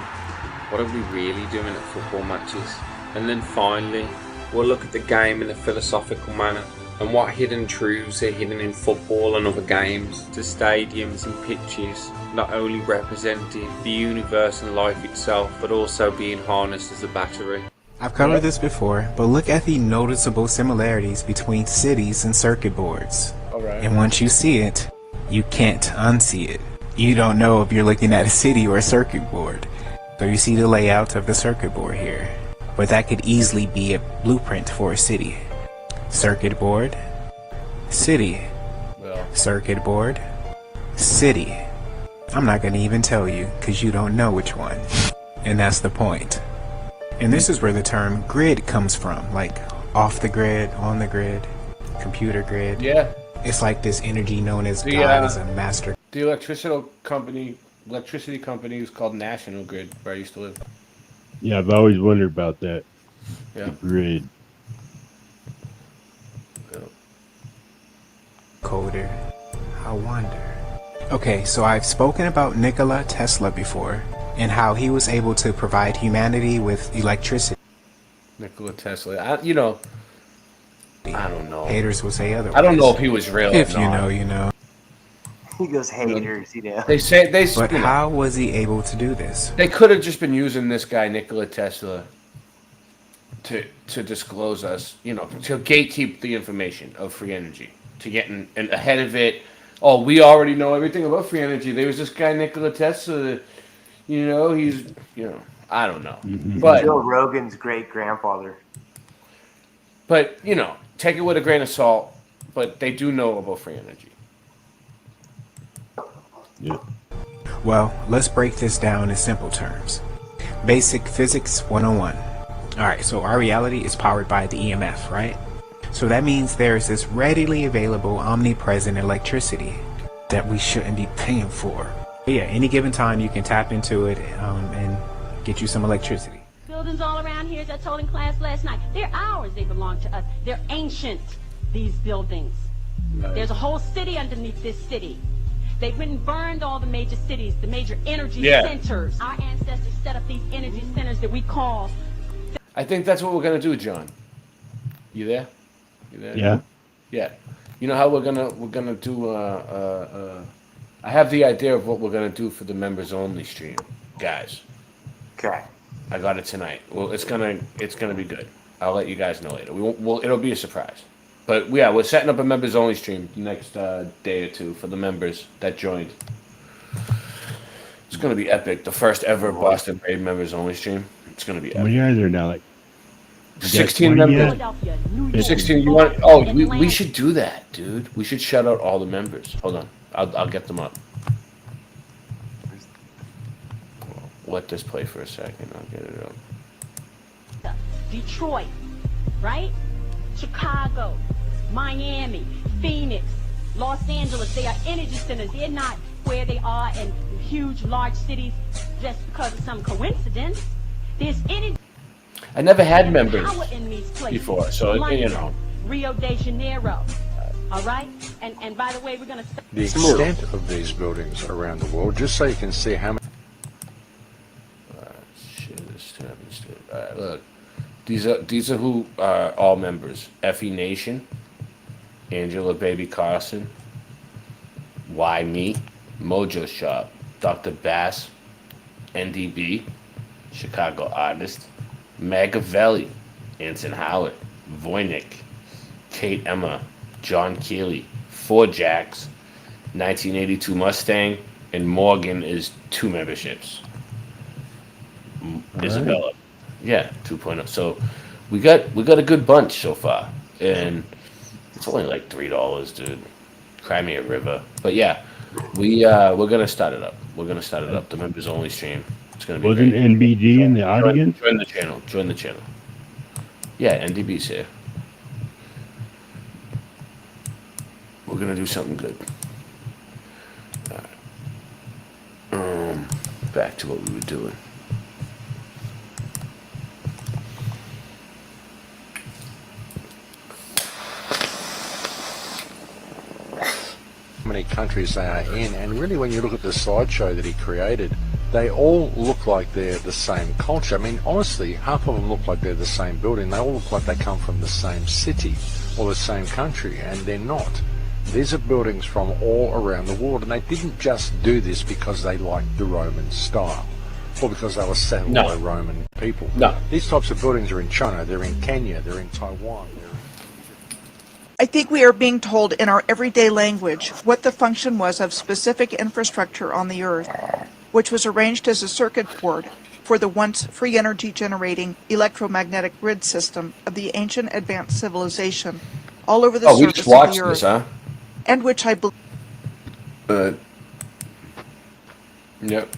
What are we really doing at football matches? And then finally, we'll look at the game in a philosophical manner, and what hidden truths are hidden in football and other games, to stadiums and pitches not only representing the universe and life itself, but also being harnessed as a battery. I've covered this before, but look at the noticeable similarities between cities and circuit boards. Alright. And once you see it, you can't unsee it. You don't know if you're looking at a city or a circuit board. So you see the layout of the circuit board here. But that could easily be a blueprint for a city. Circuit board, city, circuit board, city. I'm not going to even tell you because you don't know which one. And that's the point. And this is where the term grid comes from, like off the grid, on the grid, computer grid. Yeah. It's like this energy known as The, God is a master. The electricity company is called National Grid, where I used to live. Yeah, I've always wondered about that. Yeah. The grid. Coder. I wonder. Okay, so I've spoken about Nikola Tesla before, and how he was able to provide humanity with electricity. Nikola Tesla. I don't know. Haters will say otherwise. I don't know if he was real. If or you not. know, you know. He goes haters, you know. They say they. But you know, how was he able to do this? They could have just been using this guy Nikola Tesla to disclose us, to gatekeep the information of free energy, to get in ahead of it. Oh, we already know everything about free energy. There was this guy Nikola Tesla. He's I don't know, but Joe Rogan's great grandfather. But take it with a grain of salt. But they do know about free energy. Yeah. Well, let's break this down in simple terms. Basic Physics 101. Alright, so our reality is powered by the EMF, right? So that means there's this readily available, omnipresent electricity that we shouldn't be paying for. But yeah, any given time you can tap into it and get you some electricity. Buildings all around here, as I told in class last night, they're ours, they belong to us. They're ancient, these buildings. Right. There's a whole city underneath this city. They went and burned all the major cities, the major energy centers. Our ancestors set up these energy centers that we call... I think that's what we're gonna do, John. You there? You there? Yeah. Yeah. You know how we're gonna do I have the idea of what we're gonna do for the members only stream, guys. Okay. I got it tonight. Well, it's gonna be good. I'll let you guys know later. It'll be a surprise. But yeah, we're setting up a members only stream the next day or two for the members that joined. It's gonna be epic. The first ever Boston Brave members only stream. It's gonna be How epic. many are there now? Like 16 members. 16. You want? Oh, we should do that, dude. We should shout out all the members. Hold on, I'll get them up. Let this play for a second. I'll get it up. Detroit, right? Chicago, Miami, Phoenix, Los Angeles. They are energy centers. They're not where they are in huge, large cities just because of some coincidence. There's energy. I never had members power in these places. before, so you know. Rio de Janeiro. All right? And by the way, we're going to... The extent of these buildings around the world, just so you can see how many... Alright, look. These are who are all members. Effie Nation, Angela Baby Carson, Why Me, Mojo Shop, Dr. Bass, NDB, Chicago Artist, Magavelli, Anson Howard, Voynich, Kate Emma, John Keeley, Four Jacks, 1982 Mustang, and Morgan is 2 memberships. Isabella. Right. Yeah, 2.0. So we got a good bunch so far. And it's only like $3, dude. Cry me a river. But yeah, we're gonna start it up. We're gonna start it up. The members only stream. It's gonna be Wasn't great. NBD in the audience? Join the channel. Join the channel. Yeah, NDB's here. We're gonna do something good. Alright. Back to what we were doing. many countries they are in, and really when you look at the slideshow that he created, they all look like they're the same culture. I mean, honestly, half of them look like they're the same building. They all look like they come from the same city or the same country, and they're not. These are buildings from all around the world, and they didn't just do this because they liked the Roman style or because they were settled by Roman people. No. These types of buildings are in China, they're in Kenya, they're in Taiwan. I think we are being told in our everyday language what the function was of specific infrastructure on the Earth, which was arranged as a circuit board for the once free energy generating electromagnetic grid system of the ancient advanced civilization all over the we surface just of watched the Earth, this, huh? and which I believe. Yep.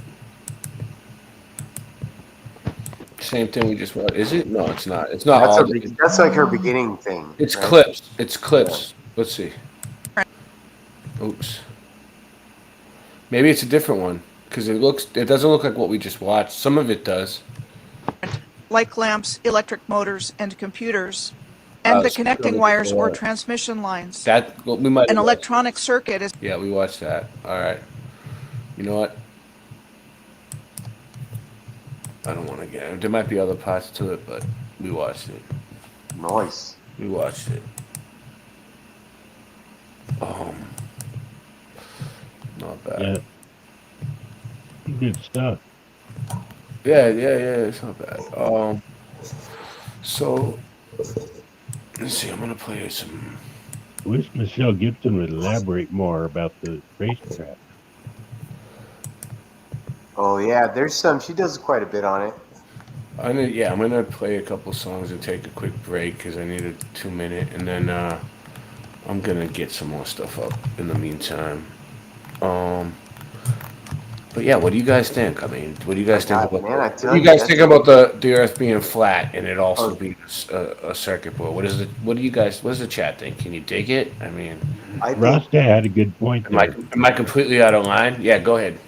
Same thing we just watched. Is it? No, it's not. It's not That's, all. that's like her beginning thing. It's right? clips. It's clips. Let's see. Oops. Maybe it's a different one because it doesn't look like what we just watched. Some of it does. Like lamps, electric motors, and computers, and the so connecting we wires or watched transmission lines. that. Well, we might. An have watched. electronic circuit is. Yeah, we watched that. All right. You know what? I don't want to get it. There might be other parts to it, but we watched it. Nice. We watched it. Not bad. Yeah. Good stuff. Yeah, it's not bad. So let's see. I'm gonna play some. I wish Michelle Gibson would elaborate more about the spacecraft. Oh yeah, there's some. She does quite a bit on it. I'm gonna play a couple songs and take a quick break because I need a 2-minute, and then I'm gonna get some more stuff up in the meantime. But yeah, what do you guys think? I mean, what do you guys think God, about? man, I What tell do you you, guys that's think a- about the Earth being flat and it also being a circuit board? What is it? What do you guys? What does the chat think? Can you dig it? I mean, Rasta had a good point there. am I completely out of line? Yeah, go ahead.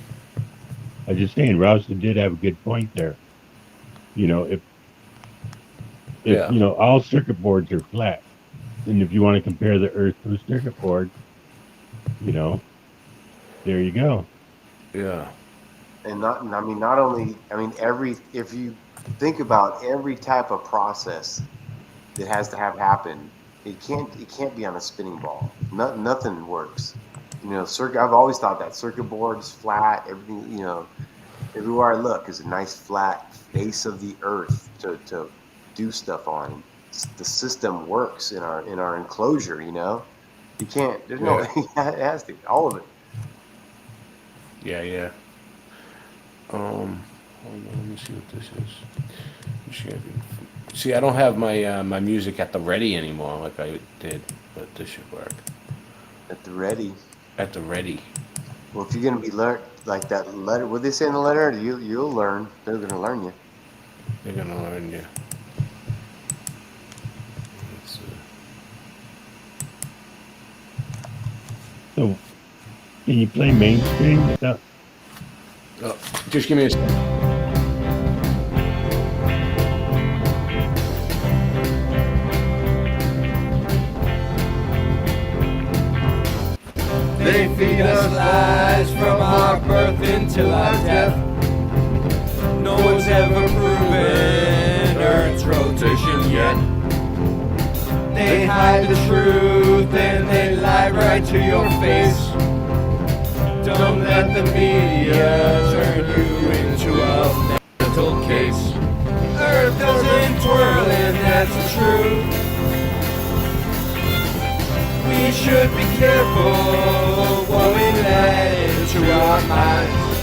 I was just saying, Rasta did have a good point there. You know, if Yeah. you know all circuit boards are flat, and if you want to compare the Earth to a circuit board, you know, there you go. Yeah. And not only, if you think about every type of process that has to have happen, it can't be on a spinning ball. Nothing works. You know, I've always thought that circuit board's flat. Everything, you know, everywhere I look is a nice flat face of the earth to do stuff on. The system works in our enclosure. You know, you can't. There's no. It has to. All of it. Yeah. Hold on, let me see what this is. See, I don't have my my music at the ready anymore like I did, but this should work. At the ready. At the ready. Well, if you're gonna be learned like that letter, what they say in the letter, you'll learn. They're gonna learn you. They're gonna learn you. So, can you play mainstream stuff? Oh, just give me a second. They feed us lies from our birth until our death. No one's ever proven Earth's rotation yet. They hide the truth and they lie right to your face. Don't let the media turn you into a mental case. Earth doesn't twirl and that's the truth. We should be careful what we let into our minds.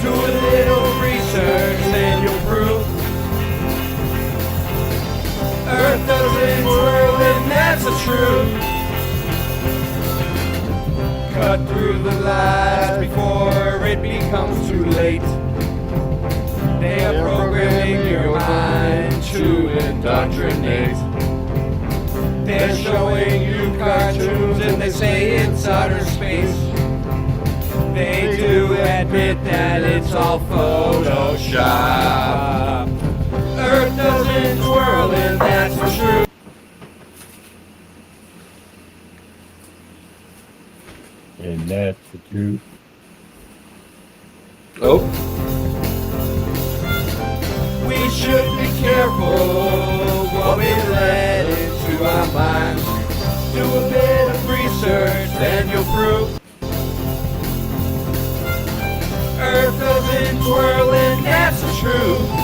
Do a little research and you'll prove Earth doesn't twirl and that's the truth. Cut through the lies before it becomes too late. They are programming your mind to indoctrinate. They're showing you cartoons and they say it's outer space. They do admit that it's all Photoshop. Earth doesn't twirl and that's the truth. And that's the truth. Oh. We should be careful what we let into our minds. Do a bit of research, then you'll prove Earth doesn't twirl and that's the truth.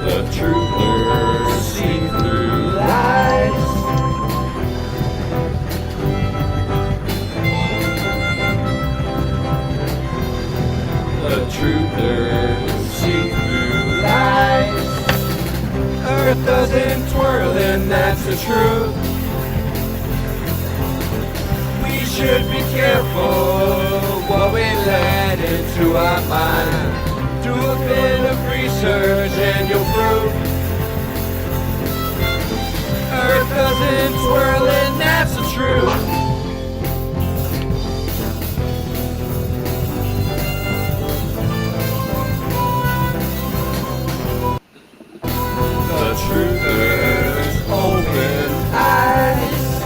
The truthers see through lies. The truthers see through lies. Earth doesn't twirl and that's the truth. We should be careful what we let into our mind. Do a bit of research and you'll prove Earth doesn't twirl and that's the truth. The truthers open eyes.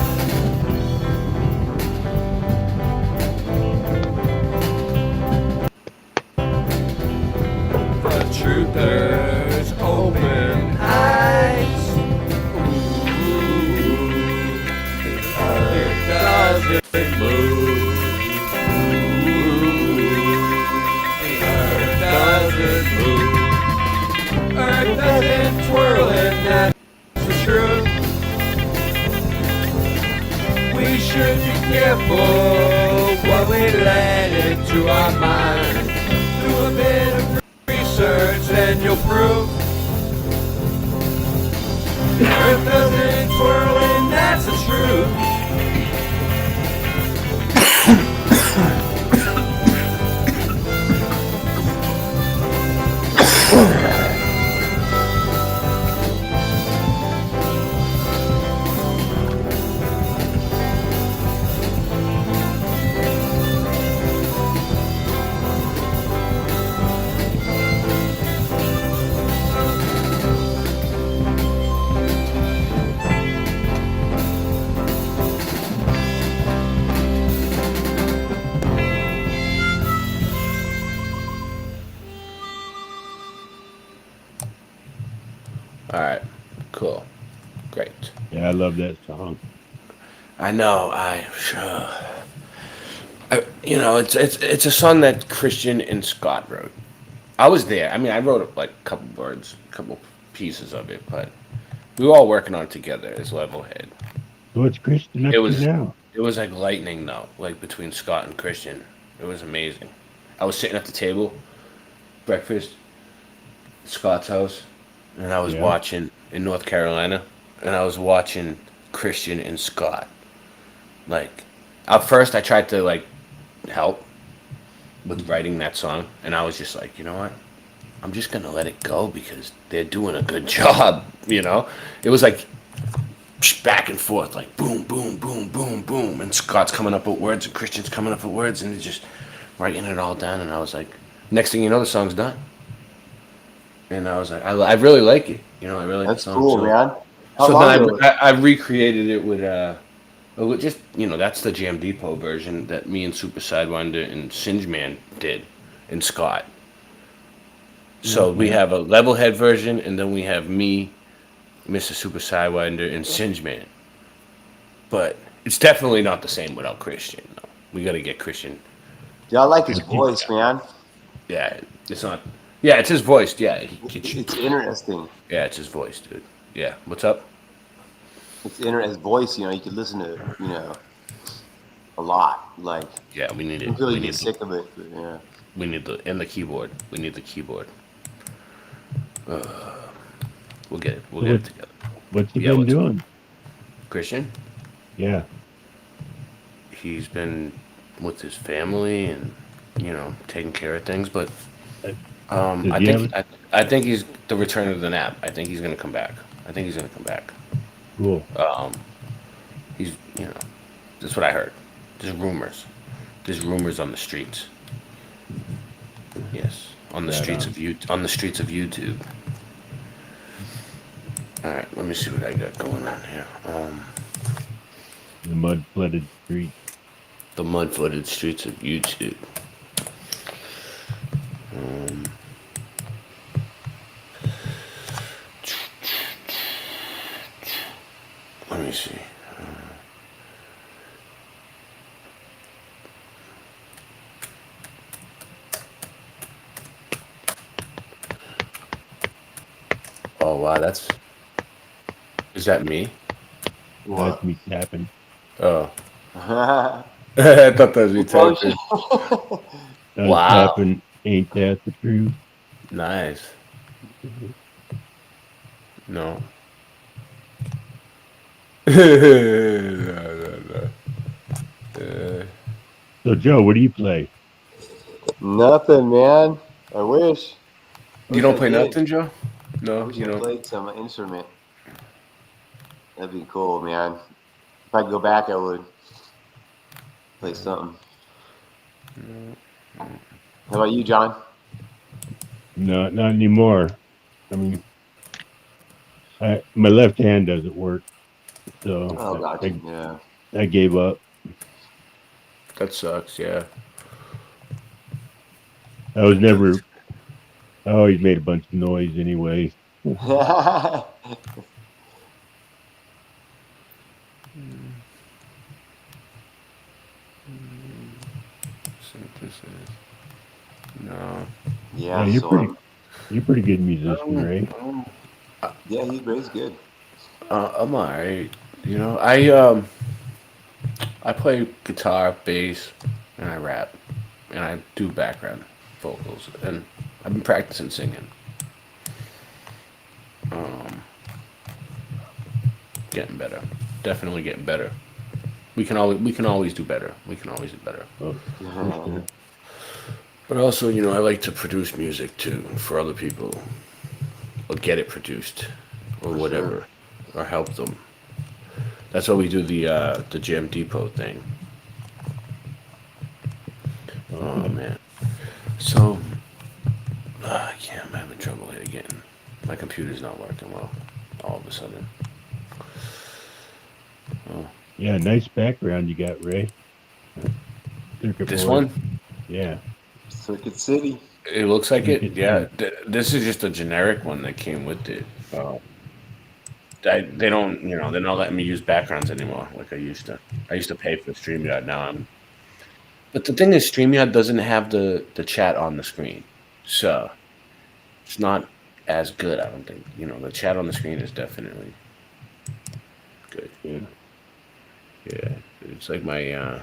The truthers open eyes. Ooh, the earth doesn't move. The earth doesn't move. Earth doesn't twirl and that's the truth. We should be careful what we let into our mind. Do a bit of research and you'll prove Earth doesn't All right, cool, great. Yeah, I love that song. I know. You know, it's a song that Christian and Scott wrote. I was there. I mean, I wrote like a couple words, a couple pieces of it, but we were all working on it together as Levelhead. What's Christian up It to was now? it was like lightning though, like between Scott and Christian. It was amazing. I was sitting at the table, breakfast, at Scott's house, and I was Yeah. watching in North Carolina, and I was watching Christian and Scott. Like, at first I tried to like help with writing that song, and I was just like, you know what? I'm just gonna let it go because they're doing a good job. You know, it was like back and forth, like boom, boom, boom, boom, boom, and Scott's coming up with words, and Christian's coming up with words, and he's just writing it all down. And I was like, next thing you know, the song's done. And I was like, I really like it. You know, I really like That's the song. cool, so, man. How So long then ago? I recreated it with just, you know, that's the Jam Depot version that me and Super Sidewinder and Singe Man did, and Scott. So we have a Levelhead version, and then we have me, Mr. Super Sidewinder, and Singe Man. But it's definitely not the same without Christian. Though. We got to get Christian. Yeah, I like his voice, man. Yeah, it's not. Yeah, it's his voice. Yeah, It's interesting. Yeah, it's his voice, dude. Yeah, what's up? It's his voice. You know, you could listen to a lot. Like, Yeah, we need it. until We you need get sick of it. But, yeah. We need the keyboard. We need the keyboard. We'll get it. We'll get it together. What's he Yeah, been what's- doing? Christian? Yeah. He's been with his family and, you know, taking care of things. But I think he's the return of the nap. I think he's gonna come back. Cool. He's, you know, that's what I heard. There's rumors. There's rumors on the streets. Yes, on the Right streets on. on the streets of YouTube. All right, let me see what I got going on here. The mud-flooded street. The mud-flooded streets of YouTube. Let me see. Oh wow, is that me? That's me tapping. Oh. I thought that was me typing. Wow. Tapping, ain't that the truth? Nice. No. No. So, Joe, what do you play? Nothing, man. I wish. You don't play I did. nothing, Joe? I No, wish you I don't. played some instrument. That'd be cool, man. If I could go back, I would play something. How about you, John? No, not anymore. I mean, my left hand doesn't work, so Oh, gotcha. Yeah. I gave up. That sucks, yeah. I always made a bunch of noise anyway. No. Yeah, you're so, pretty good musician, Ray. yeah, Ray's good. I'm alright. You know, I play guitar, bass, and I rap, and I do background vocals, and I've been practicing singing. Getting better, definitely getting better. We can always do better. We can always do better. But also, you know, I like to produce music too for other people, or get it produced, or whatever, or help them. That's why we do the Jam Depot thing. Oh man. So I can't. I'm having trouble here again. My computer's not working well. All of a sudden. Oh. Yeah, nice background you got, Ray. Circuit This board. one? Yeah. Circuit City. It looks like it. Circuit Yeah. This is just a generic one that came with it. they don't, you know, they're not letting me use backgrounds anymore like I used to. I used to pay for StreamYard. Now but the thing is, StreamYard doesn't have the chat on the screen, so it's not as good. I don't think. You know, the chat on the screen is definitely good. Yeah. It's like my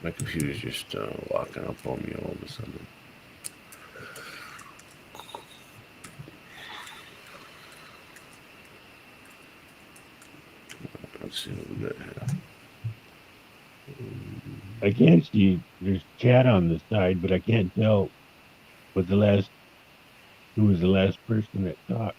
computer's just locking up on me all of a sudden. Let's see what we got here. I can't see. There's chat on the side, but I can't tell who was the last person that talked.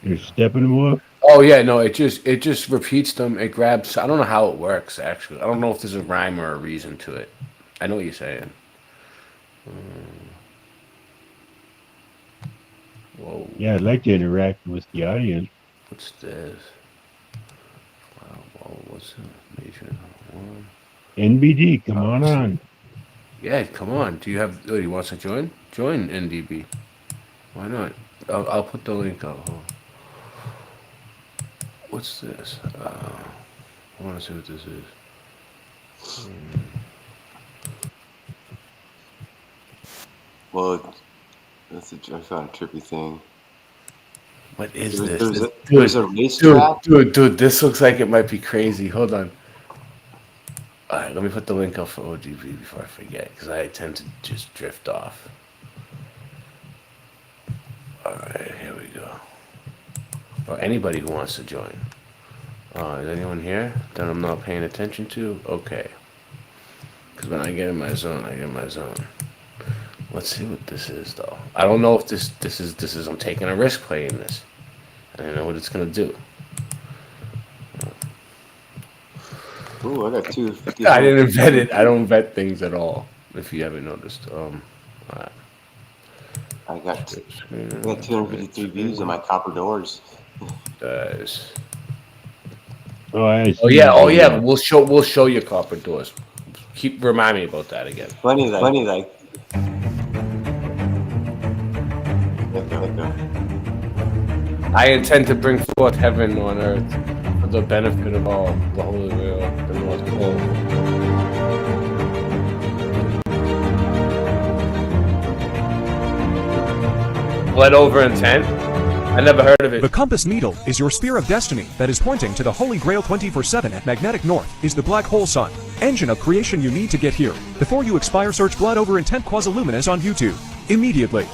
You're Steppenwolf? Oh yeah, no, it just repeats them. It grabs. I don't know how it works actually. I don't know if there's a rhyme or a reason to it. I know what you're saying. Whoa. Yeah, I'd like to interact with the audience. What's this? Wow, what's the major one? NBD, come on. Yeah, come on. Do you want to join? Join NDB. Why not? I'll put the link out. Hold on. What's this? I want to see what this is. Well, I found a trippy thing. What is this? There's a race track? Dude, this looks like it might be crazy. Hold on. All right, let me put the link up for OGB before I forget, because I tend to just drift off. All right, here we go. Or anybody who wants to join. Is anyone here that I'm not paying attention to? Okay. Because when I get in my zone, I get in my zone. Let's see what this is, though. I don't know if this is. I'm taking a risk playing this. I don't know what it's gonna do. Ooh, I got 250. I didn't vet it. I don't vet things at all. If you haven't noticed. I got 253 views on my copper doors. Nice. Oh yeah. We'll show you copper doors. Remind me about that again. Funny. I intend to bring forth heaven on earth for the benefit of all, the Holy Grail, the North Pole. Blood over intent? I never heard of it. The compass needle is your spear of destiny that is pointing to the Holy Grail 24/7 at Magnetic North is the Black Hole Sun, engine of creation you need to get here. Before you expire, search Blood Over Intent Quasi-Luminous on YouTube. Immediately.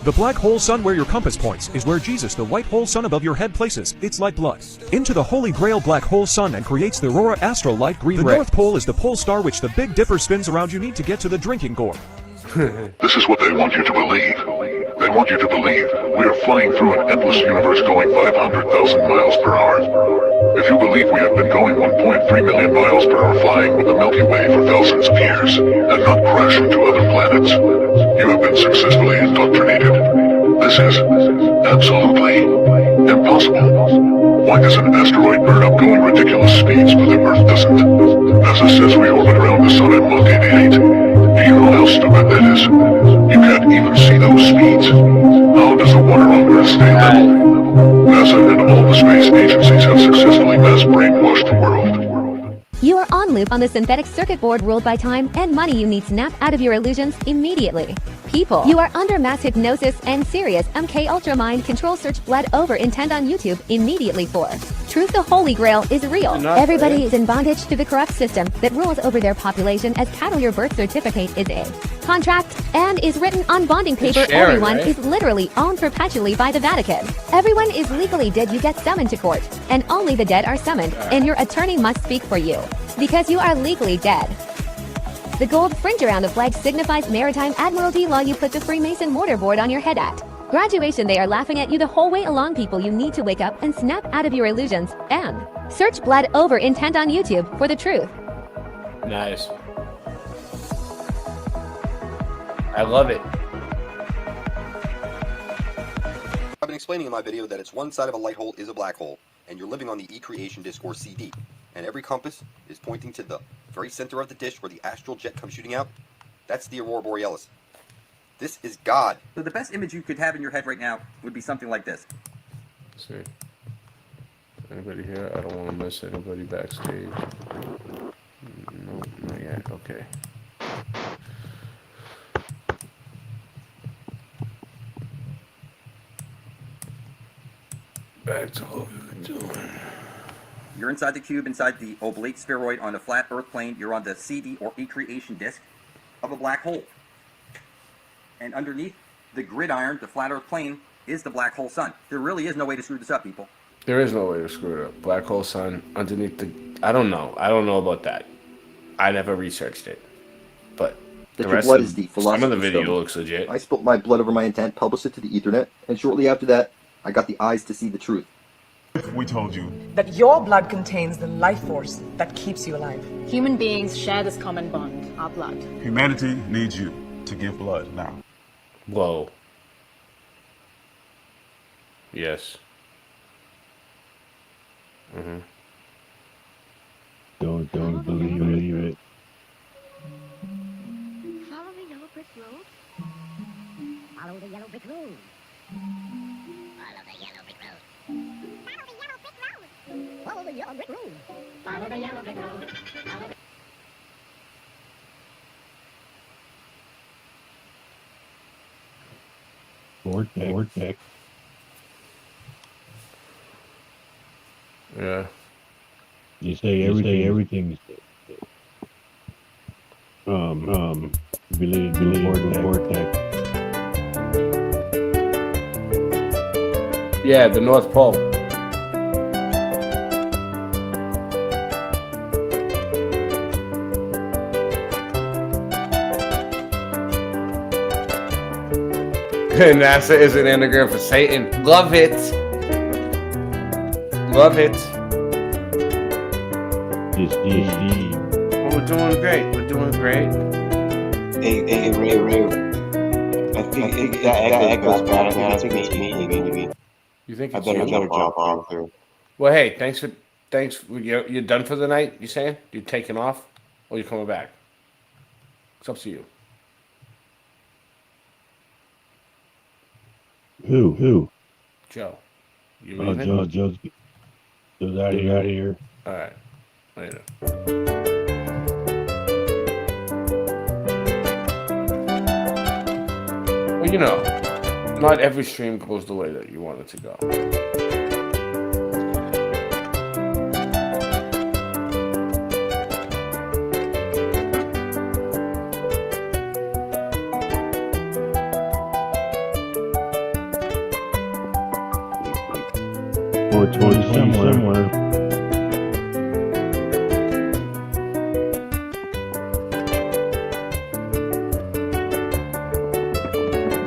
The Black Hole Sun where your compass points is where Jesus, the white hole sun above your head, places its light blood into the Holy Grail Black Hole Sun and creates the Aurora Astral Light Green Ray. The North Pole is the pole star which the Big Dipper spins around you need to get to the drinking gourd. This is what they want you to believe. They want you to believe we are flying through an endless universe going 500,000 miles per hour. If you believe we have been going 1.3 million miles per hour flying with the Milky Way for thousands of years and not crash into other planets, you have been successfully indoctrinated. This is absolutely impossible. Why does an asteroid burn up going ridiculous speeds but the Earth doesn't? NASA says we orbit around the Sun at Mach 88. Do you know how stupid that is? You can't even see those speeds. How does the water on Earth stay level? NASA and all the space agencies have successfully mass brainwashed the world. You are on loop on the synthetic circuit board ruled by time and money. You need snap out of your illusions immediately. People, you are under mass hypnosis and serious MK Ultra mind control. Search Blood Over Intent on YouTube immediately for Truth. The Holy Grail is real. Everybody is in bondage to the corrupt system that rules over their population as cattle. Your birth certificate is a contract and is written on bonding paper. Everyone is literally owned perpetually by the Vatican. Everyone is legally dead. You get summoned to court, and only the dead are summoned, and your attorney must speak for you because you are legally dead. The gold fringe around the flag signifies maritime admiralty law. You put the Freemason mortarboard on your head at graduation. They are laughing at you the whole way along. People, you need to wake up and snap out of your illusions and search Blood Over Intent on YouTube for the truth. Nice. I love it. I've been explaining in my video that it's one side of a light hole is a black hole, and you're living on the E-Creation Discourse CD, and every compass is pointing to the very center of the dish where the astral jet comes shooting out. That's the Aurora Borealis. This is God. So the best image you could have in your head right now would be something like this. Let's see. Anybody here? I don't want to miss anybody backstage. No, not yet. Okay. Back to what we were doing. You're inside the cube, inside the oblate spheroid on a flat Earth plane. You're on the CD or accretion disk of a black hole. And underneath the gridiron, the flat Earth plane, is the black hole sun. There really is no way to screw this up, people. There is no way to screw it up. Black hole sun underneath the. I don't know. I don't know about that. I never researched it. But That the your rest blood of is the some of the philosopher's video stone. looks legit. I spilled my blood over my intent, published it to the Ethernet, and shortly after that, I got the eyes to see the truth. We told you. That your blood contains the life force that keeps you alive. Human beings share this common bond, our blood. Humanity needs you to give blood now. Whoa. Yes. Mm-hmm. Don't believe it. Follow the yellow brick road. Follow the yellow brick road. Follow the yellow brick road. Follow the yellow brick road. Follow the yellow brick road. Vortex. Yeah. You say everything's related to vortex. Yeah, the North Pole. NASA is an anagram for Satan. Love it. Love it. Well, we're doing great. We're doing great. Hey, Ray. I think that echoes bad. I think it's me. You think I it's better you? jump off here. Well, hey, thanks. You're done for the night, you saying? You taking off? Or you coming back? It's up to you. Who? Joe. You Oh, leaving? Joe's out of here. All right. Later. Well, you know, not every stream goes the way that you want it to go. Or 20 somewhere.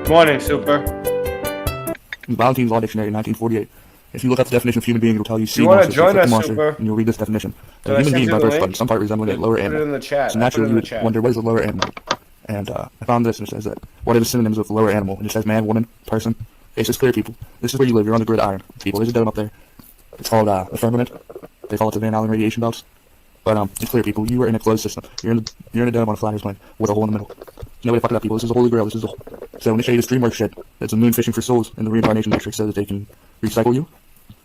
Morning, Super. Valentin's Law Dictionary, 1948. If you look up the definition of human being, it will tell you sea You wanna monster, join sea us, monster, Super? and you'll read this definition. Did A I human send being you by the birth, link? but in some part resembling a lower Put it animal. in the chat. So I put it naturally, in you the would chat. wonder what is a lower animal. And I found this, and it says that what are the synonyms of lower animal? And it says man, woman, person. It's just clear, people. This is where you live. You're on the gridiron, people. There's a dome up there. It's called the firmament. They call it the Van Allen radiation belts. But it's clear, people. You are in a closed system. You're in a dome on a flat Earth plane with a hole in the middle. No way to fuck it up, people. This is the Holy Grail. So when they show you this DreamWorks shit, it's a moon fishing for souls in the reincarnation matrix so that they can recycle you.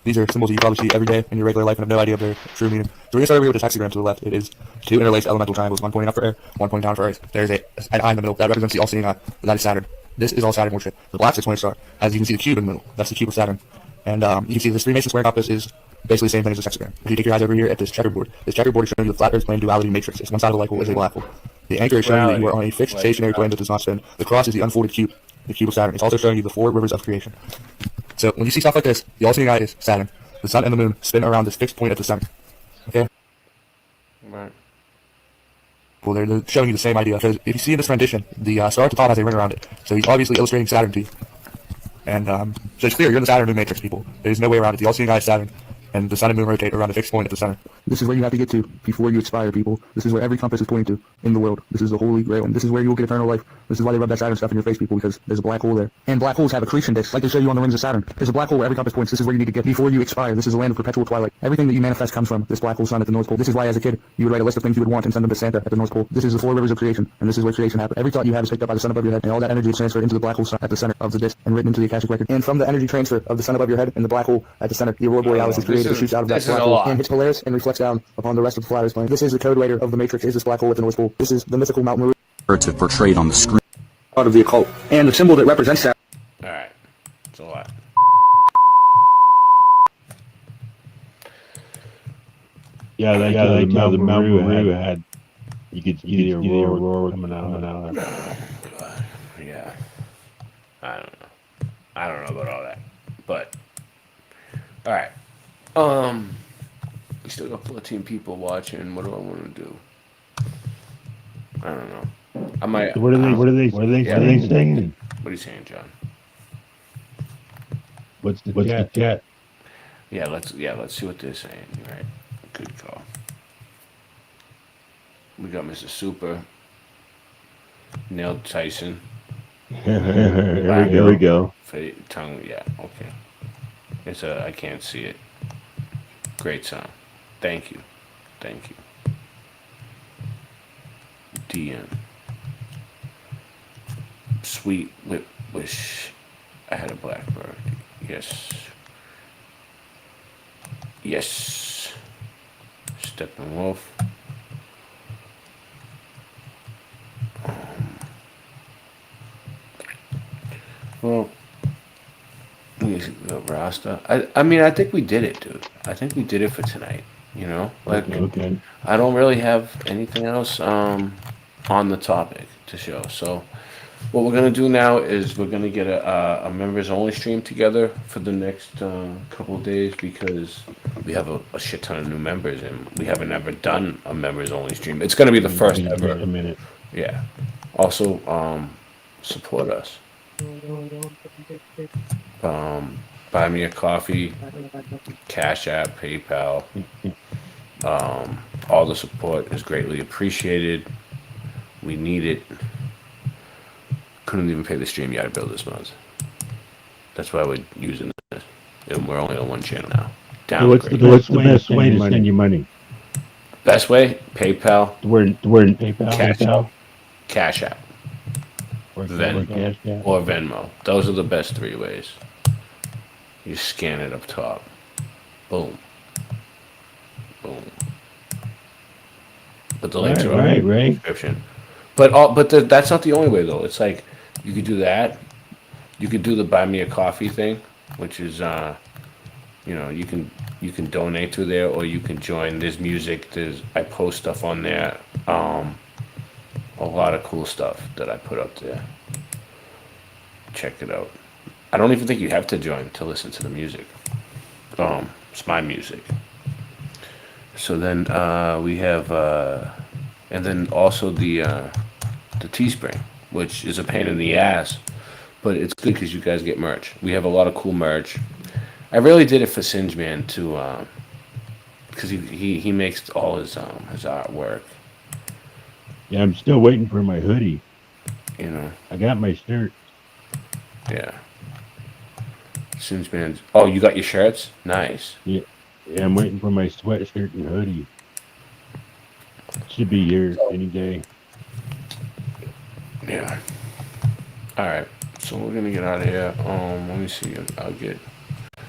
These are symbols that you probably see every day in your regular life and have no idea of their true meaning. So we're going to start over here with this hexagram to the left. It is two interlaced elemental triangles, one pointing up for air, one pointing down for earth. There's an eye in the middle. That represents the all-seeing eye. That is Saturn. This is all Saturn worship. The black six-pointed star, as you can see the cube in the middle. That's the cube of Saturn. And you can see this Freemason square compass is basically the same thing as this hexagram. If you take your eyes over here at this checkerboard is showing you the flat Earth plane duality matrix. It's one side of the light hole is a black hole. The anchor is showing you that you are on a fixed stationary plane that does not spin. The cross is the unfolded cube, the cube of Saturn. It's also showing you the four rivers of creation. So when you see stuff like this, the all-seeing eye is Saturn. The sun and the moon spin around this fixed point at the center. Okay? Right. Well, they're showing you the same idea. Because if you see in this rendition, the star at the top has a ring around it. So he's obviously illustrating Saturn to you. And so it's clear, you're in the Saturn moon matrix, people. There's no way around it. The all-seeing eye is Saturn. And the sun and moon rotate around a fixed point at the center. This is where you have to get to before you expire, people. This is where every compass is pointing to in the world. This is the Holy Grail, and this is where you will get eternal life. This is why they rub that Saturn stuff in your face, people, because there's a black hole there. And black holes have accretion disks, like they show you on the rings of Saturn. There's a black hole where every compass points. This is where you need to get before you expire. This is a land of perpetual twilight. Everything that you manifest comes from this black hole sun at the North Pole. This is why, as a kid, you would write a list of things you would want and send them to Santa at the North Pole. This is the 4 rivers of creation, and this is where creation happened. Every thought you have is picked up by the sun above your head, and all that energy is transferred into the black hole sun at the center of the disk and written into the Akashic record. And from the energy transfer of the sun above your head and the black hole at the center, the aurora borealis is created. It shoots out of that black hole and hits Polaris and reflects down upon the rest of the Flat Earth plane. This is the code writer of the Matrix. Is this black hole at the North Pole? This is the mythical Mount Meru. Portrayed on the screen. Out of the occult, and the symbol that represents that. All right, it's a lot. Yeah, like the Mount Meru had. You could see the aurora coming out. Yeah, I don't know. I don't know about all that, but all right. We still got 14 people watching. What do I want to do? I don't know. I might. What are they saying? What are you saying, John? What's the chat? Yeah, let's see what they're saying. Right. Good call. We got Mr. Super. Neil Tyson. Here we go. Tongue, yeah, okay. It's I can't see it. Great song. Thank you. DM. Sweet wish I had a blackbird. Yes. Steppenwolf. Well, Rasta. I mean, I think we did it, dude. I think we did it for tonight. You know, like, okay. I don't really have anything else on the topic to show. So, what we're gonna do now is we're gonna get a members only stream together for the next couple of days because we have a shit ton of new members and we haven't ever done a members only stream. It's gonna be the first ever. A minute. Yeah. Also, support us. Buy me a coffee, Cash App, PayPal. All the support is greatly appreciated. We need it. Couldn't even pay the StreamYard bill this month. That's why we're using this. And we're only on one channel now. So what's the best way to send you money? Best way? PayPal. The word PayPal. Cash App. Or Venmo. Those are the best 3 ways. You scan it up top. Boom. But the links are in the description. But that's not the only way though. It's like you could do that. You could do the buy me a coffee thing, which is you can donate to there or you can join. There's music. I post stuff on there. A lot of cool stuff that I put up there. Check it out. I don't even think you have to join to listen to the music. It's my music. So then we have, and then also the Teespring, which is a pain in the ass, but it's good because you guys get merch. We have a lot of cool merch. I really did it for Singe Man to, because he makes all his artwork. Yeah, I'm still waiting for my hoodie. You know, I got my shirt. Yeah. Singe Man. Oh, you got your shirts? Nice. Yeah, I'm waiting for my sweatshirt and hoodie. Should be here any day. Yeah. All right. So we're gonna get out of here. Let me see. I'll get.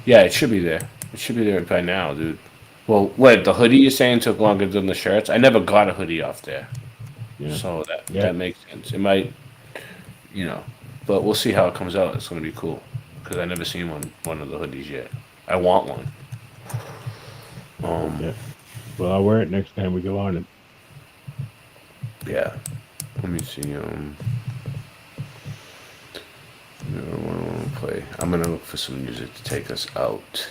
Yeah, it should be there. It should be there by now, dude. Well, wait. The hoodie you're saying took longer than the shirts? I never got a hoodie off there. Yeah. So that makes sense. It might, but we'll see how it comes out. It's gonna be cool because I never seen one of the hoodies yet. I want one. Yeah. Well, I'll wear it next time we go on it. Yeah. Let me see. What do I want to play? I'm gonna look for some music to take us out.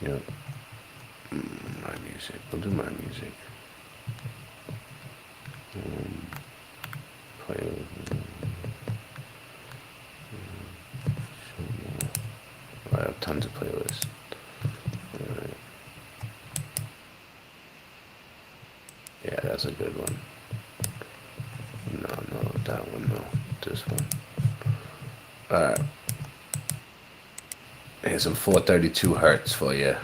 Yep. My music. We'll do my music. Play. tons of playlists. All right. Yeah, that's a good one. No, that one, no. This one. All right. Here's some 432 hertz for you.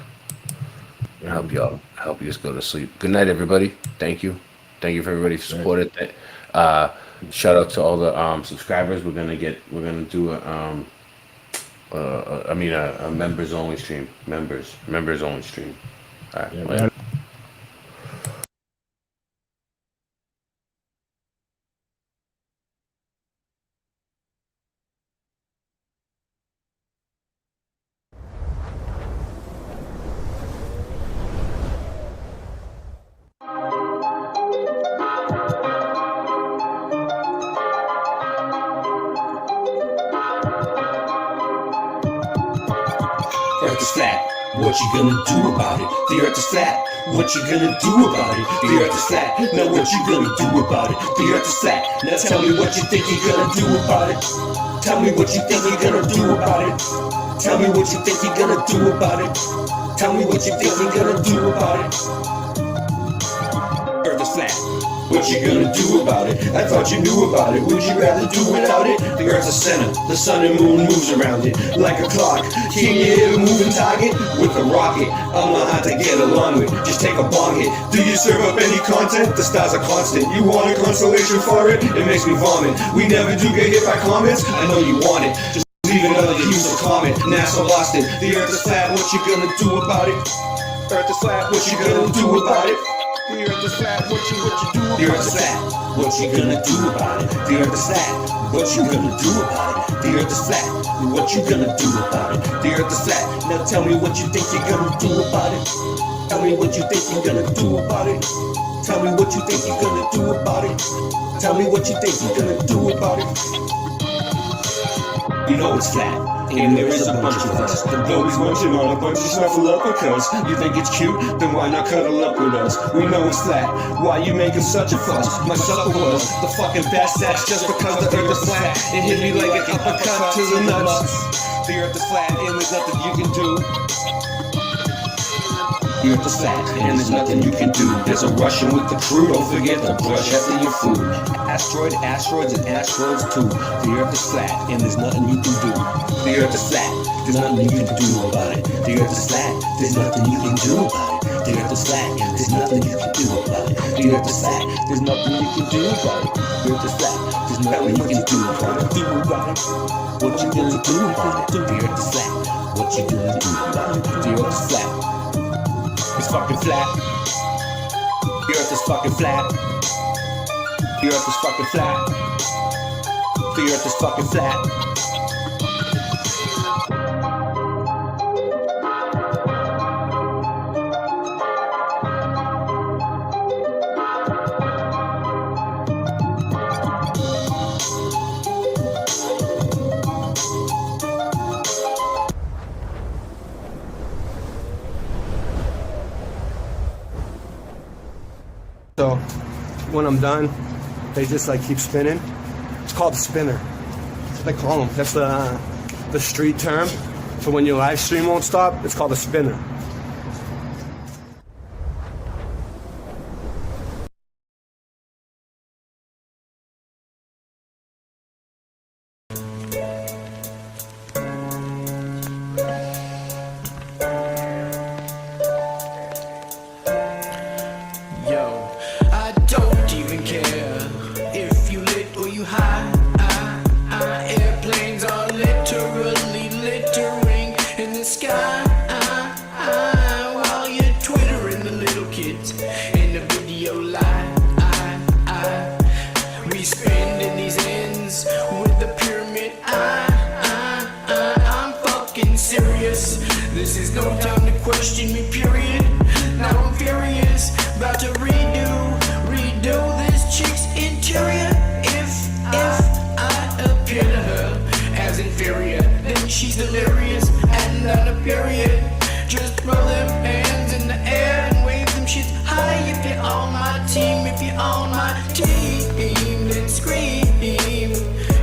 Help you just go to sleep. Good night, everybody. Thank you for everybody who supported. Shout out to all the subscribers. We're gonna do a members only stream. Members only stream. All right. Yeah, Earth is flat, what you gonna do about it? The earth is flat, what you gonna do about it? The earth is flat, now what you gonna do about it? The earth is flat, now tell me what you think you're gonna do about it. Tell me what you think you're gonna do about it. Tell me what you think you're gonna do about it. Tell me what you think you're gonna do about it. Earth is flat. What you gonna do about it? I thought you knew about it. Would you rather do without it? The earth's a center, the sun and moon moves around it like a clock. Can you hit a moving target with a rocket? I'm not hard to get along with, just take a bong hit. Do you serve up any content? The stars are constant. You want a consolation for it? It makes me vomit. We never do get hit by comments. I know you want it. Just leave another useless comment. NASA lost it. The earth is flat, what you gonna do about it? Earth is flat, what you gonna do about it? The earth is flat, what you do about it? The earth is flat, what you gonna do about it? The earth is flat, what you gonna do about it? The earth is flat, what you gonna do about it? The earth is flat, now tell me what you think you're gonna do about it. Tell me what you think you're gonna do about it. Tell me what you think you're gonna do about it. Tell me what you think you're gonna do about it. You know it's flat, and there is a bunch of us. The globe is munching on a bunch of snuffleupagus. You think it's cute? Then why not cuddle up with us? We know it's flat, why you making such a fuss? My supper was the fucking best sex just because the earth is flat. It hit me like an uppercut to the nuts. The earth is flat, and there's nothing you can do. The earth is flat, and there's nothing you can do. There's a Russian with the crew, don't forget to brush after your food. Asteroids, and asteroids too. The earth is flat, and there's nothing you can do. The earth is flat, there's nothing you can do about it. The earth is flat, there's nothing you can do about it. The earth is flat, there's nothing you can do about it. The earth is flat, there's nothing you can do about it. The earth is flat, there's nothing you can do about it. What you gonna do about it? The earth is flat, what you gonna do about it? The earth is flat. It's fucking flat. The earth is fucking flat. The earth is fucking flat. The earth is fucking flat. So when I'm done, they just like keep spinning. It's called a spinner. That's what they call them. That's the street term for when your live stream won't stop. It's called a spinner.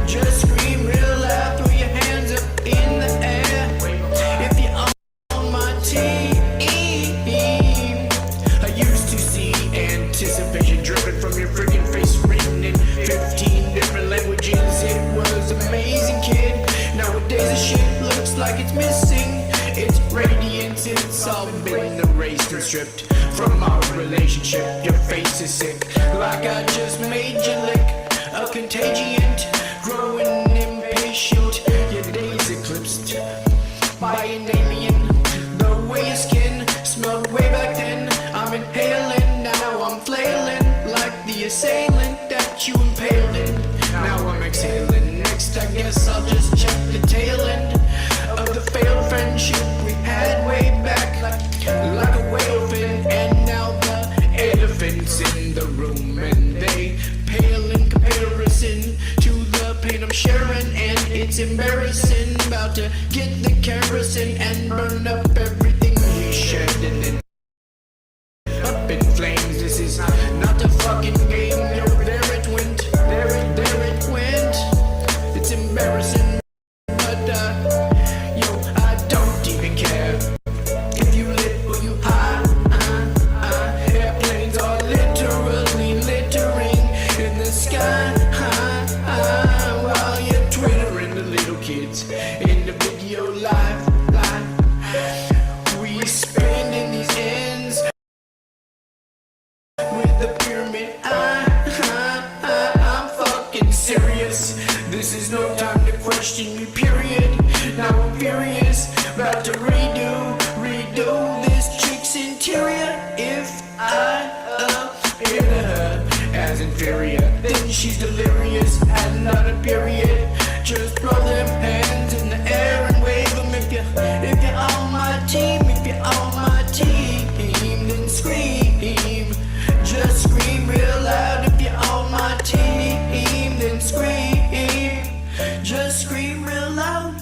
Just scream real loud, throw your hands up in the air. If you're missing its radiance. It's all been erased and stripped from our relationship. Your face is sick, like I just made you lick. A contagion, growing impatient. Your days eclipsed by an alien. The way your skin smelled way back then. I'm inhaling, now I'm flailing like the assailant that you impaled in. Now I'm exhaling. Next, I guess I'll just check the tail end of the failed friendship we had way back, like a whale fin. And now the elephants in the room, and they pale in comparison to the pain I'm sharing. And it's embarrassing, about to get the kerosene and burn up everything we shared. And then up in flames, this is not a fucking game. Yo, there it went, there it went. It's embarrassing, but yo, I don't even care if you lit or you high. Airplanes are literally littering in the sky, while you're twittering the little kids in the video live. We spin in these ends with the pyramid. I'm fucking serious. This is no time to question me, period. Now I'm furious, about to redo this chick's interior. If I appear to her as inferior, then she's delirious and not a period. Just throw them hands in the air and wave them if you're on my team. If you're on my team, then scream. Just scream real loud if you're on my team. Then scream. Just scream real loud.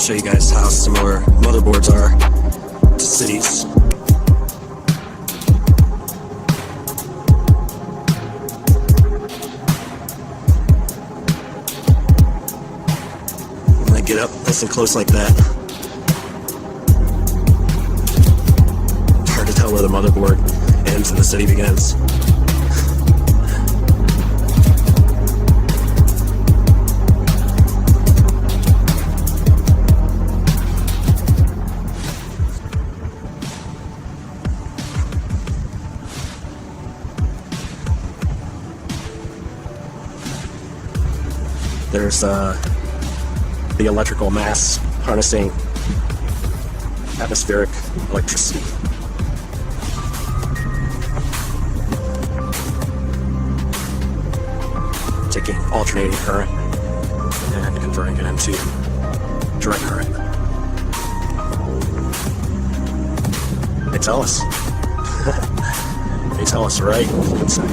show you guys how similar motherboards are to cities. When I get up nice and close like that, it's hard to tell where the motherboard ends and the city begins. There's the electrical mass harnessing atmospheric electricity. Taking alternating current and converting it into direct current. They tell us. They tell us right inside.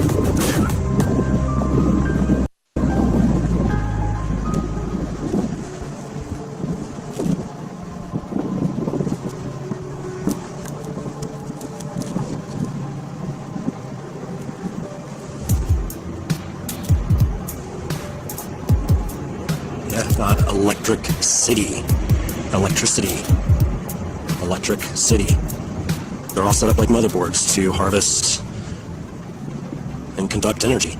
Electric City. Electricity. Electric City. They're all set up like motherboards to harvest and conduct energy.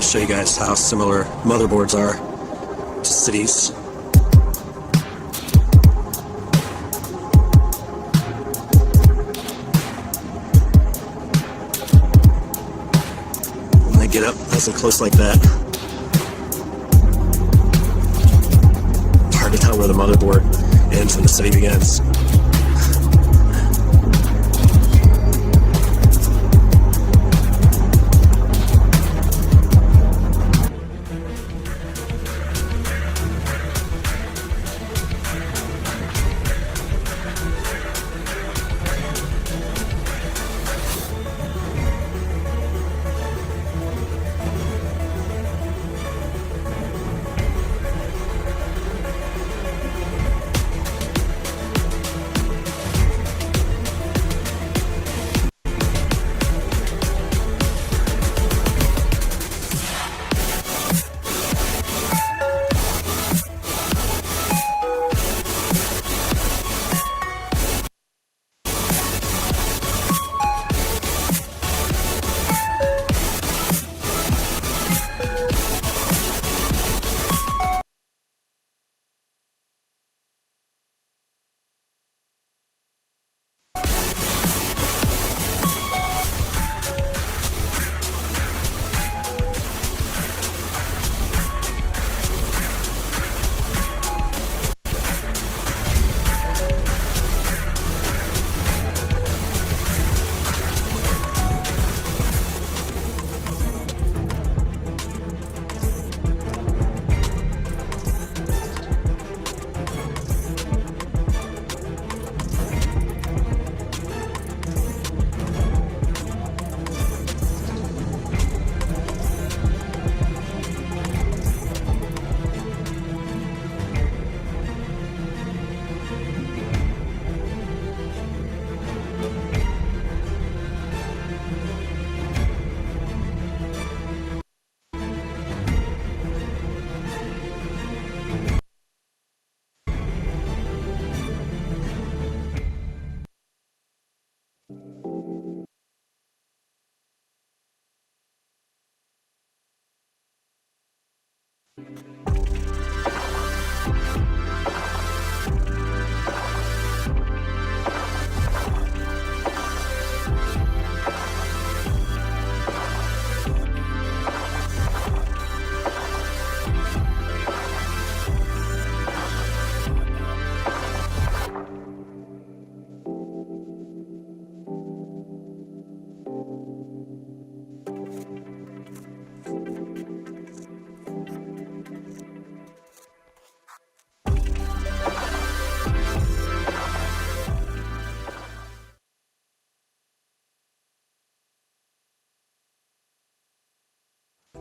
Show you guys how similar motherboards are to cities. When they get up nice and close like that, it's hard to tell where the motherboard ends and the city begins.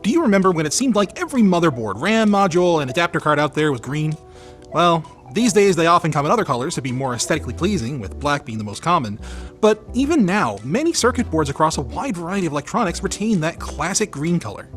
Do you remember when it seemed like every motherboard, RAM module, and adapter card out there was green? Well, these days they often come in other colors to be more aesthetically pleasing, with black being the most common. But even now, many circuit boards across a wide variety of electronics retain that classic green color.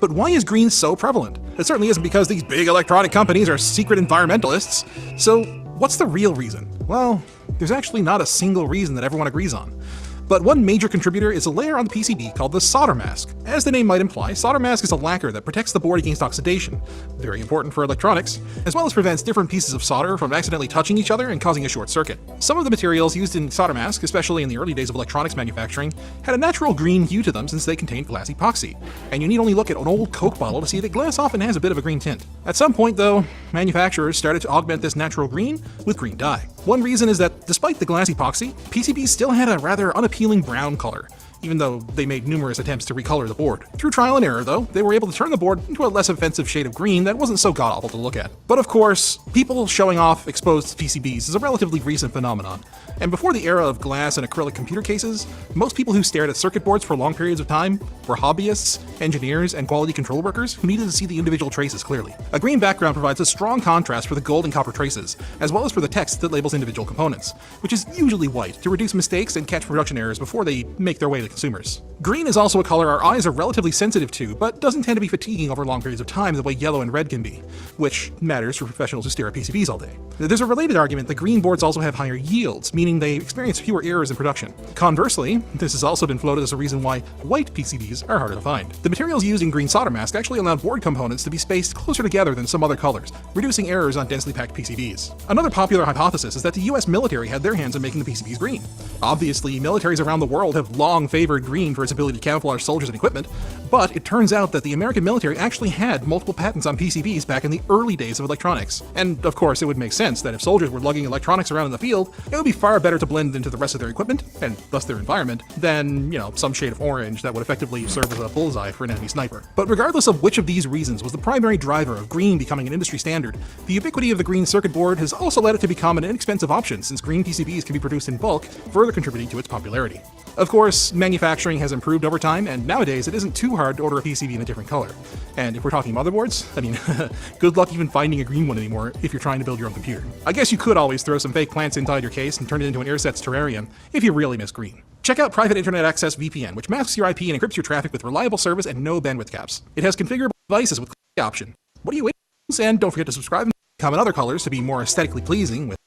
But why is green so prevalent? It certainly isn't because these big electronic companies are secret environmentalists. So what's the real reason? Well, there's actually not a single reason that everyone agrees on. But one major contributor is a layer on the PCB called the solder mask. As the name might imply, solder mask is a lacquer that protects the board against oxidation, very important for electronics, as well as prevents different pieces of solder from accidentally touching each other and causing a short circuit. Some of the materials used in solder mask, especially in the early days of electronics manufacturing, had a natural green hue to them since they contained glass epoxy, and you need only look at an old Coke bottle to see that glass often has a bit of a green tint. At some point, though, manufacturers started to augment this natural green with green dye. One reason is that despite the glass epoxy, PCBs still had a rather unappealing brown color, even though they made numerous attempts to recolor the board. Through trial and error, though, they were able to turn the board into a less offensive shade of green that wasn't so god-awful to look at. But of course, people showing off exposed PCBs is a relatively recent phenomenon, and before the era of glass and acrylic computer cases, most people who stared at circuit boards for long periods of time were hobbyists, engineers, and quality control workers who needed to see the individual traces clearly. A green background provides a strong contrast for the gold and copper traces, as well as for the text that labels individual components, which is usually white to reduce mistakes and catch production errors before they make their way to consumers. Green is also a color our eyes are relatively sensitive to, but doesn't tend to be fatiguing over long periods of time the way yellow and red can be, which matters for professionals who stare at PCBs all day. There's a related argument that green boards also have higher yields, meaning they experience fewer errors in production. Conversely, this has also been floated as a reason why white PCBs are harder to find. The materials used in green solder mask actually allow board components to be spaced closer together than some other colors, reducing errors on densely packed PCBs. Another popular hypothesis is that the US military had their hands on making the PCBs green. Obviously, militaries around the world have long favored green for its ability to camouflage soldiers and equipment, but it turns out that the American military actually had multiple patents on PCBs back in the early days of electronics. And of course, it would make sense that if soldiers were lugging electronics around in the field, it would be far better to blend into the rest of their equipment, and thus their environment, than, some shade of orange that would effectively serve as a bullseye for an enemy sniper. But regardless of which of these reasons was the primary driver of green becoming an industry standard, the ubiquity of the green circuit board has also led it to become an inexpensive option since green PCBs can be produced in bulk, further contributing to its popularity. Of course, manufacturing has improved over time, and nowadays it isn't too hard to order a PCB in a different color. And if we're talking motherboards, good luck even finding a green one anymore if you're trying to build your own computer. I guess you could always throw some fake plants inside your case and turn it into an Airsets terrarium if you really miss green. Check out Private Internet Access VPN, which masks your IP and encrypts your traffic with reliable service and no bandwidth caps. It has configurable devices with the option. What are you waiting for? And don't forget to subscribe and come in other colors to be more aesthetically pleasing with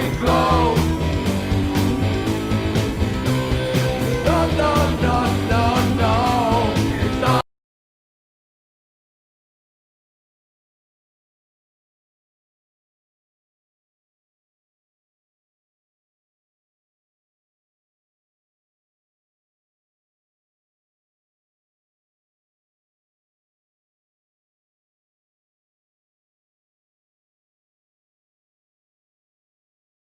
morning glory.